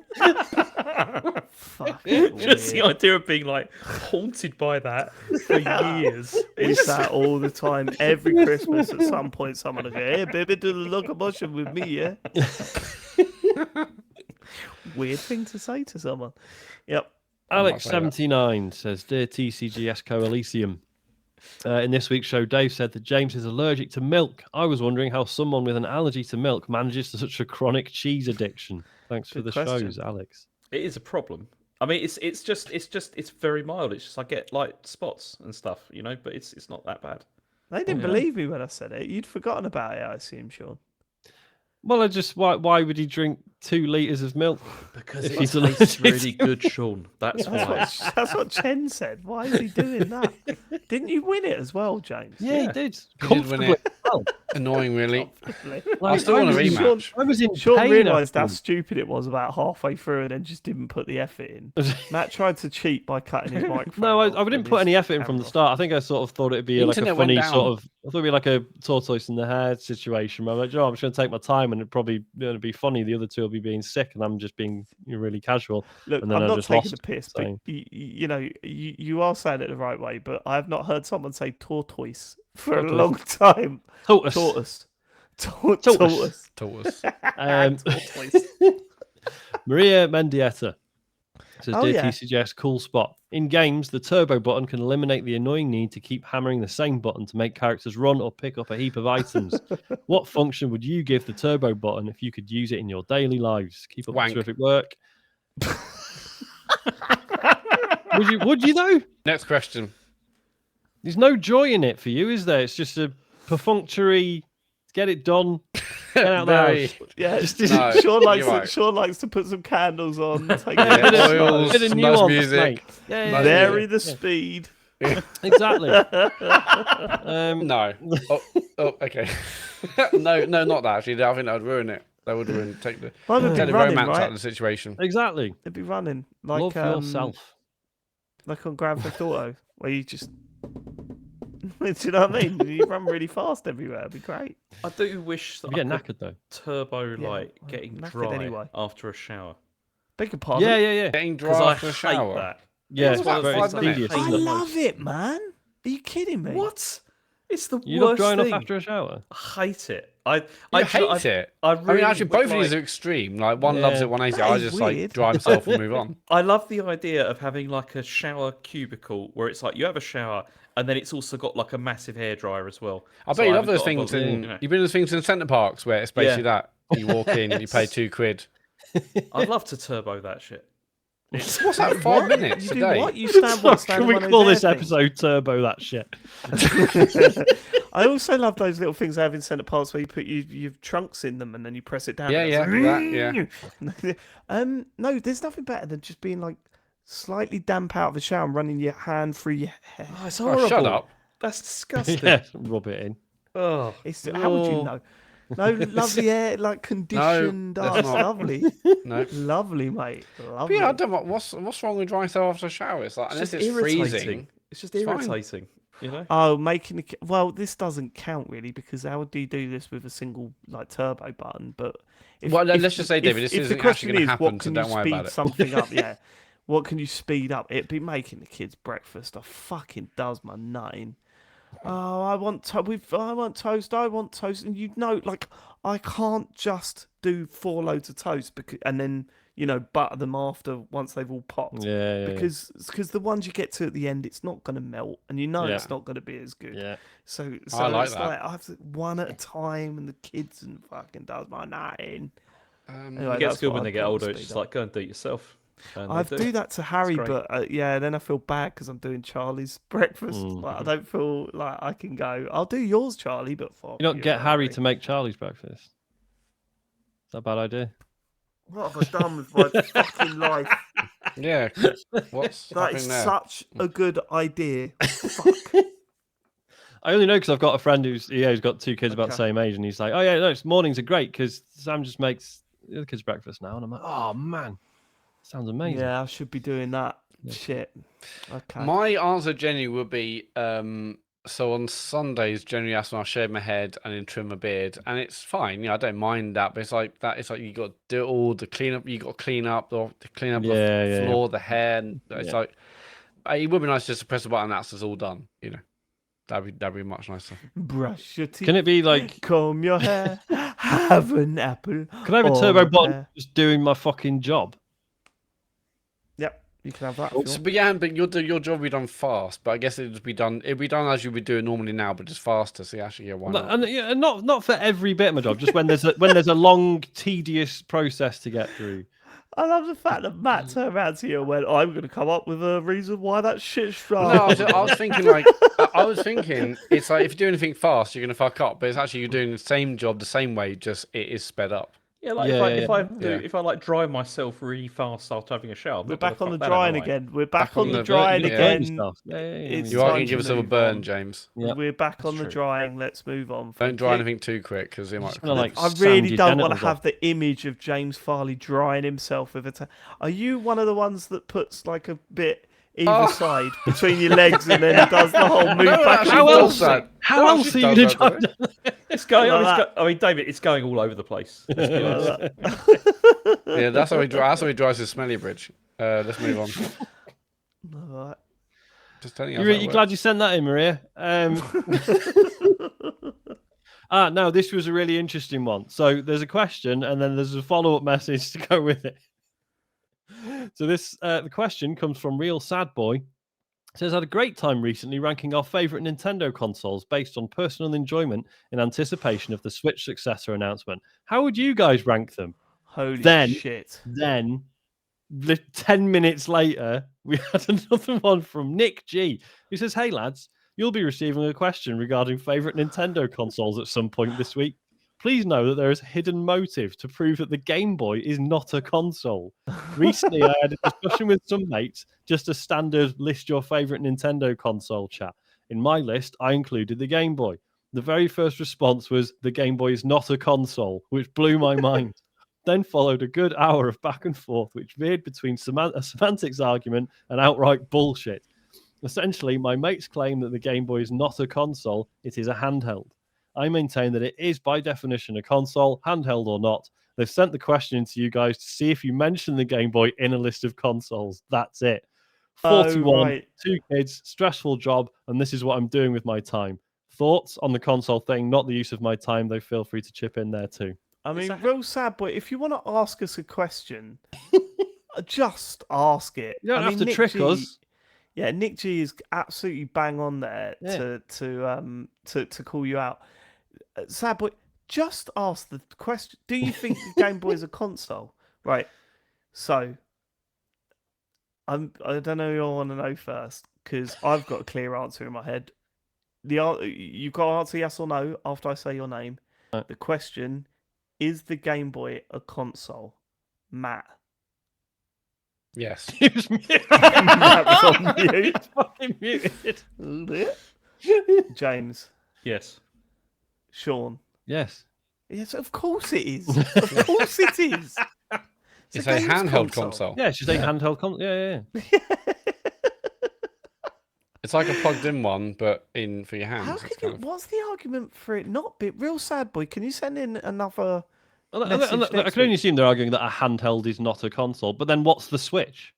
Fuck. Just the idea of being like haunted by that for years. We sat all the time, every Christmas. At some point, someone would go, "Hey, baby, do the locomotion with me, yeah?" Weird thing to say to someone. Yep. Alex79 says, Dear TCGS Coalition, in this week's show, Dave said that James is allergic to milk. I was wondering how someone with an allergy to milk manages such a chronic cheese addiction. Thanks for Good the question. shows, Alex. It is a problem. I mean, it's very mild. It's just I get like spots and stuff, you know, but it's not that bad. They didn't believe me when I said it. You'd forgotten about it, I assume, Sean. Well, why would he drink 2 litres of milk? Because If it he's tastes allergic really good, Sean. That's why. That's what Chen said. Why is he doing that? Didn't you win it as well, James? Yeah, he did. He did win it. Well. Annoying, really. Like, I still want a was in- rematch. I was in Sean pain realised how after stupid it was about halfway through and then just didn't put the effort in. Matt tried to cheat by cutting his microphone. No, off I didn't with put his any effort in from the camera. start. I think I sort of thought it'd be like a Internet went funny down. sort of. I thought it'd be like a tortoise in the hare situation. Where I'm like, I'm just going to take my time, and it'd probably be funny. The other two will be being sick, and I'm just being really casual. Look, and then I'm I not just taking lost, the piss, so. but you are saying it the right way. But I have not heard someone say tortoise for a Tortoise. long time. Tortoise. Tortoise. Tortoise. Tortoise. Tortoise. Maria Mendieta says, Oh, Dear yeah. TCGS, cool spot. In games, the turbo button can eliminate the annoying need to keep hammering the same button to make characters run or pick up a heap of items. What function would you give the turbo button if you could use it in your daily lives? Keep up Wank. the terrific work. Would you though? Next question. There's no joy in it for you, is there? It's just a perfunctory get it done. Get out the Very- house. Yeah, Just- No, Sean likes you're right. Sean likes to put some candles on. Take Yeah, a bit of oils, Bit of some nice nuance, music. mate. Yeah, Nice vary music. the speed. exactly. No. Oh, okay. no, not that actually. I think that would ruin it. That would ruin take the Mine would be running, romance out right? of the situation. Exactly. It'd be running like Love yourself. like on Grand Theft Auto, where you just. Do you know what I mean? You run really fast everywhere. It'd be great. I do wish that You get I could knackered though. turbo Yeah, like well, getting knackered dry anyway. after a shower. Beg your pardon. Yeah. Getting Because dry I after a hate shower. that. Yeah, It's it's about very 5 minutes. tedious. I isn't it? love it, man. Are you kidding me? What? It's the You love worst drying thing. off after a shower? I hate it. I You hate it. I I mean, really actually, would both of like- these are extreme. Like one loves Yeah. it, one hates it. That I is just weird. like dry myself and move on. I love the idea of having like a shower cubicle where it's like you have a shower and then it's also got like a massive hairdryer as well. I So bet you love haven't those got a things bother, in. you know. You've been to those things in centre parks where it's basically that. You walk in, you pay £2. I'd love to turbo that shit. What's that? 5 minutes You a do day. what? You stand what? Stand Can on we one of call those this air things? episode Turbo That Shit? I also love those little things they have in centre parks where you put your trunks in them and then you press it down. Yeah, and yeah, it's no, there's nothing better than just being like slightly damp out of the shower and running your hand through your hair. Oh, it's Oh, horrible. shut up. That's disgusting. Yeah, rub it in. Oh, How would you know? No, lovely air, like conditioned. that's It's not- lovely, No. lovely, mate. But Lovely. yeah, I don't know what's wrong with drying yourself after a shower. It's like it's unless just it's irritating. freezing. It's just It's fine. irritating. You know. Oh, making well, this doesn't count really because how do you do this with a single like turbo button? But Well, let's just say, David, this if the isn't question actually gonna is, happen, what so can don't you worry speed about it. something up? Yeah, what can you speed up? It'd be making the kids breakfast. I fucking does my nutting. Oh, I want toast. I want toast, and you know, like I can't just do 4 loads of toast and then butter them after once they've all popped. Yeah. Because the ones you get to at the end, it's not going to melt, and Yeah. it's not going to be as good. Yeah. So I like it's that. like I have to one at a time, and the kids and fucking does my nutting. Anyway, It gets that's good what when I'd they get put on older. speed It's just up. like go and do it yourself. And I they do that to Harry, great. but yeah, then I feel bad because I'm doing Charlie's breakfast. Mm. Like, I don't feel like I can go. I'll do yours, Charlie, but fuck You don't get Harry Harry to make Charlie's breakfast. Is that a bad idea? What have I done with my fucking life? Yeah. What's That is happening there? such a good idea. Fuck. I only know because I've got a friend who's got 2 kids about the Okay. same age, and he's like, "Oh yeah, no, mornings are great because Sam just makes the other kids breakfast now," and I'm like, "Oh man, sounds amazing." Yeah, I should be doing that. Yeah. Shit. Okay. My answer generally would be so on Sundays generally that's when I shave my head and then trim my beard, and it's fine. I don't mind that, but it's like you got to do all the cleanup. You got to clean up the Yeah, floor, the hair. And it's Yeah. like it would be nice just to press a button. That's all done. That'd be much nicer. Brush your teeth. Can it be like? Comb your hair. Have an apple. Can I have a or turbo button pear. just doing my fucking job? Yep, you can have that. if you So, want. but yeah, but your job will be done fast. But I guess it'd be done as you would do it normally now, but just faster. So actually, why not? And not for every bit of my job. Just when there's a long, tedious process to get through. I love the fact that Matt turned around to you and went, I'm going to come up with a reason why that shit's strong. No, I was thinking it's like if you do anything fast, you're gonna fuck up. But it's actually you're doing the same job the same way, just it is sped up. Yeah, like Yeah, if I like dry myself really fast after having a shower, We're back on the drying again. We're back on the the- drying yeah. Burn again. yourself. Yeah. It's You are time gonna to give yourself a move burn, on. James. Yeah. We're back That's on the true. drying. Let's move on. Don't Thank dry you. anything too quick because it might. Just gonna, like, I sand really your don't want to genitals off. have the image of James Farley drying himself with a. Are you one of the ones that puts like a bit either side between your legs and then he does the whole move back and How forth? else? How else are you does gonna that, try? It's going. Like I mean, David, it's going all over the place. Let's be honest. Yeah, that's how he dries his smelly bridge. Let's move on. Alright. Just telling you. You glad you sent that in, Maria? No, this was a really interesting one. So there's a question, and then there's a follow-up message to go with it. So the question comes from Real Sad Boy. It says, had a great time recently ranking our favourite Nintendo consoles based on personal enjoyment in anticipation of the Switch successor announcement. How would you guys rank them? Holy Then- shit. Then, 10 minutes later, we had another one from Nick G, who says, hey lads, you'll be receiving a question regarding favourite Nintendo consoles at some point this week. Please know that there is a hidden motive to prove that the Game Boy is not a console. Recently, I had a discussion with some mates, just a standard list your favourite Nintendo console chat. In my list, I included the Game Boy. The very first response was, the Game Boy is not a console, which blew my mind. Then followed a good hour of back and forth, which veered between a semantics argument and outright bullshit. Essentially, my mates claim that the Game Boy is not a console, it is a handheld. I maintain that it is by definition a console, handheld or not. They've sent the question to you guys to see if you mention the Game Boy in a list of consoles. That's it. 41, right. 2 kids, stressful job, and this is what I'm doing with my time. Thoughts on the console thing, not the use of my time, though feel free to chip in there too. I mean, real sad boy, if you want to ask us a question, just ask it. You don't I have mean, to Nick trick G, us. Yeah, Nick G is absolutely bang on there Yeah. to call you out. Sad boy, just ask the question. Do you think the Game Boy is a console? Right. So, I don't know who I want to know first because I've got a clear answer in my head. You've got to answer yes or no after I say your name. Right. The question is: the Game Boy a console? Matt. Yes. Excuse me. Matt was on mute. Fucking muted. James. Yes. Sean. Yes. Yes, of course it is. Of course it is. It's a games handheld console. Yeah, she's a handheld console. Yeah. It's like a plugged-in one, but for your hands. How It's could kind you, of- what's the argument for it not be real sad boy? Can you send in another I message can next only week? assume they're arguing that a handheld is not a console. But then what's the Switch?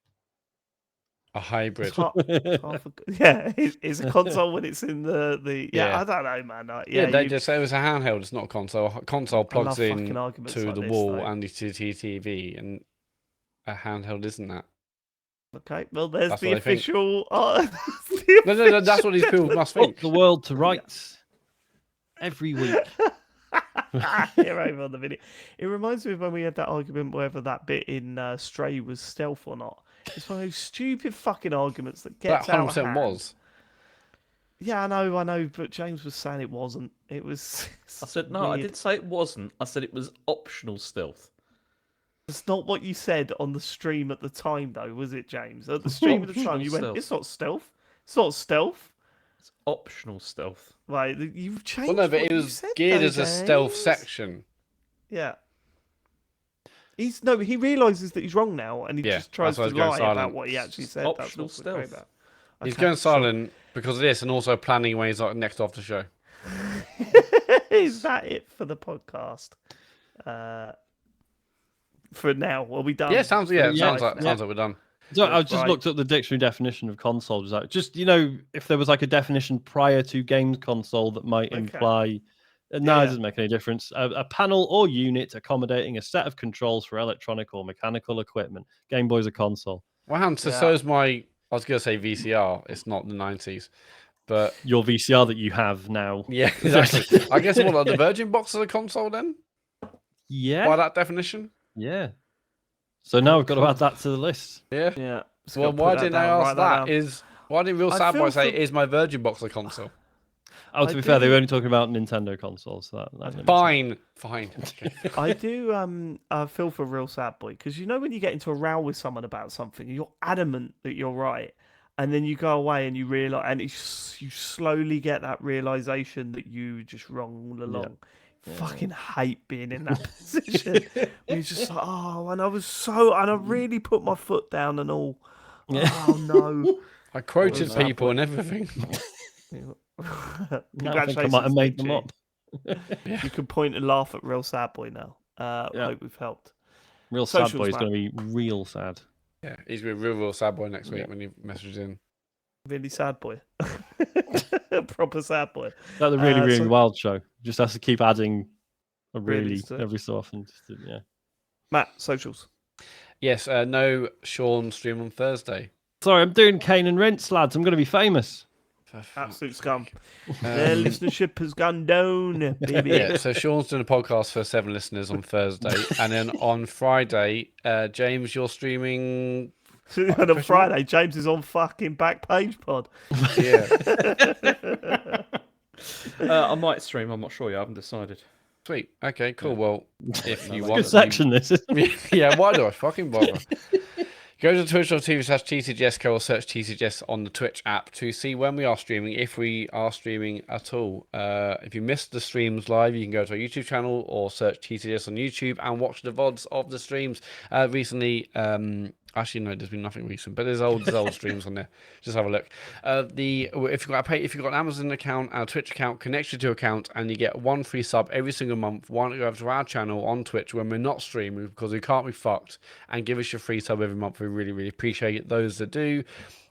a hybrid. Yeah, it's a console when it's in the Yeah. I don't know, man. Yeah, they you- just say it was a handheld. It's not a console. A console plugs love in fucking arguments to like the this, wall though. and to the TV, and a handheld isn't that. Okay, well, there's That's the what I think. official. No, that's what these people must Put think. the world to rights every week. Here over on the video. It reminds me of when we had that argument whether that bit in Stray was stealth or not. It's one of those stupid fucking arguments that That gets out of 100% hand. was. Yeah, I know, but James was saying it wasn't. It was. I said no. I didn't say it wasn't. I said it was optional stealth. It's not what you said on the stream at the time, though, was it, James? At the stream at the time, you went, Stealth. "It's not stealth. It's not stealth." It's optional stealth. Right, you've changed. Well, no, but what it you was said, geared though, as a stealth James. section. Yeah. He realizes that he's wrong now, and he Yeah, just tries that's to why he's going lie silent. about what he actually said. That's Optional what's great stealth. about. He's Okay, going sure. silent because of this, and also planning when he's like next off the show. Is that it for the podcast? For now, are we done? Yeah, sounds For sounds life like now? we're done. So I just Right. looked up the dictionary definition of console. Was that just if there was like a definition prior to games console that might Okay. imply, and Yeah, it yeah. doesn't make any difference. A panel or unit accommodating a set of controls for electronic or mechanical equipment. Game Boy's a console. Wow, Yeah. so is my. I was going to say VCR. It's not the 90s, but Your VCR that you have now. yeah, exactly. I guess what, like the Virgin box is a console then, Yeah. by that definition. Yeah. So now we've got to add that to the list. Yeah. Yeah. Just Well, gotta put why that didn't I down, ask write that? down. Why didn't Real I Sad Boy feel say, for- "Is my Virgin box a console"? Oh, to I be fair, they do- were only talking about Nintendo consoles. So that limits it. Fine. Okay. I do feel for Real Sad Boy, because when you get into a row with someone about something, you're adamant that you're right, and then you go away and you realize, and you slowly get that realization that you were just wrong all along. Fucking hate being in that position. Where you're just like, oh, and I really put my foot down and all. Yeah. Oh no. I quoted Sad people Boy. and everything. Now I think I Congratulations, might have made them Big up. G. You can point and laugh at Real Sad Boy now. Yeah. Hope we've helped. Real Sad Socials, Boy is Matt. going to be real sad. Yeah, he's going to be real sad boy next week Yeah. when he messages in. Really sad boy. Proper sad boy. That's the really, really so- wild show. Just has to keep adding a Really really stuff. every so often. Yeah. Matt, socials. Yes, no Sean stream on Thursday. Sorry, I'm doing Kane and Rince, lads. I'm going to be famous. Absolute scum. Their listenership has gone down, baby. Yeah, so Sean's doing a podcast for 7 listeners on Thursday, and then on Friday, James, you're streaming. And on Friday, James is on fucking Backpage Pod. Yeah, I might stream. I'm not sure yet. I haven't decided. sweet. Okay, cool. Well, if you Good want, section, this is. yeah. Why do I fucking bother? Go to twitch.tv/TCGSco or search TCGS on the Twitch app to see when we are streaming, if we are streaming at all. If you missed the streams live, you can go to our YouTube channel or search TCGS on YouTube and watch the VODs of the streams. Recently, actually no, there's been nothing recent, but there's old streams on there. Just have a look. If you've got an Amazon account and a Twitch account, connect your two accounts, and you get 1 free sub every single month. Why don't you go over to our channel on Twitch when we're not streaming, because we can't be fucked, and give us your free sub every month. We really, really appreciate it. Those that do.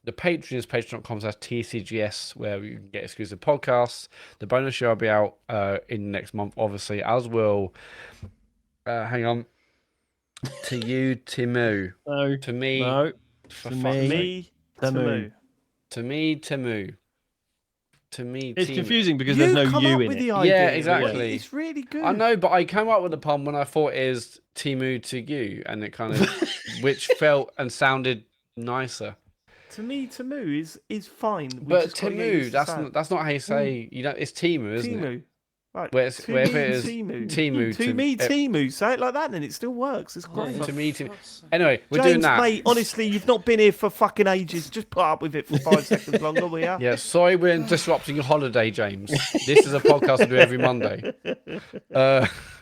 The Patreon is patreon.com/TCGS, where you can get exclusive podcasts. The bonus show will be out in the next month, obviously, as will. Hang on. To you, Timu. No. To me. No. For To fuck's me. sake. Me, Tamu. Tamu. To me, Timu. To me, It's Timu. confusing because You there's no come you up in with it. the idea. Yeah, exactly. Like, it's really good. I know, but I came up with a pun when I thought it is Timu to you, and it kind of, which felt and sounded nicer. To me, Tamu is fine. We But just gotta get Timu, used to that's saying not how you say. It's Timu, isn't it? Timu. Right. Where it's- To wherever me, it is, Timu. Timu To to- me, eh, Timu. Say it like that, and it still works. It's great. To me, Timu. Anyway, we're James, doing that. mate, honestly, you've not been here for fucking ages. Just put up with it for 5 seconds longer, will ya? Yeah, sorry we're disrupting your holiday, James. This is a podcast we do every Monday.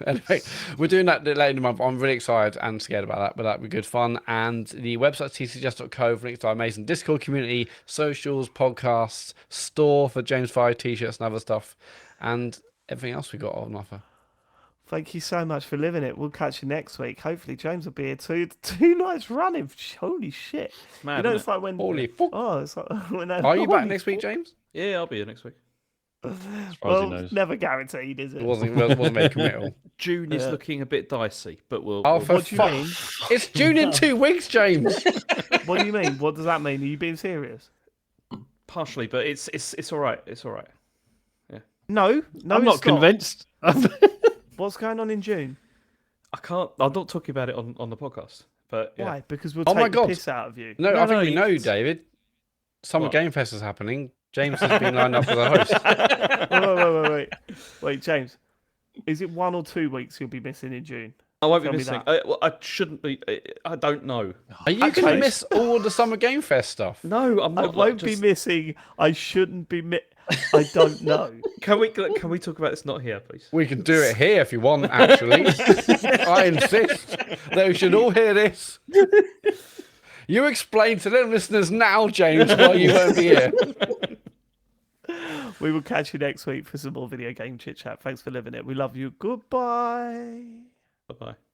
Anyway, we're doing that later in the month. I'm really excited and scared about that, but that'll be good fun. And the website's tcgs.co for links to our amazing Discord community, socials, podcasts, store for James Fire t-shirts and other stuff, and everything else we got on offer. Thank you so much for living it. We'll catch you next week. Hopefully, James will be here two nights running. Holy shit! Mad, You know, isn't it's like when. Holy fuck. Oh, it's like when. Are you back holy next week, fuck. James? Yeah, I'll be here next week. As far as he Well, knows. never guaranteed, is it? It wasn't made committal. June is Yeah. looking a bit dicey, but we'll. Oh, we'll- for What do you fuck. mean? It's June in 2 weeks, James. What do you mean? What does that mean? Are you being serious? partially, but it's all right. It's all right. No, I'm not it's convinced. What's going on in June? I can't. I'm not talking about it on the podcast. But yeah. Why? Because we'll Oh take my the God. piss out of you. No, No, I think no, we you know, can- David. Summer What? Game Fest is happening. James has been lined up as a host. Wait, James. Is it 1 or 2 weeks you'll be missing in June? I won't be Tell me missing. that. Well, I shouldn't be. I don't know. Are you going to Okay. miss all the Summer Game Fest stuff? No, I'm I not. won't be missing. I shouldn't be. I don't know. Can we talk about this not here, please? We can do it here if you want, actually. I insist that we should all hear this. You explain to them listeners now, James, why you won't be here. We will catch you next week for some more video game chit chat. Thanks for living it. We love you. Goodbye. Bye bye.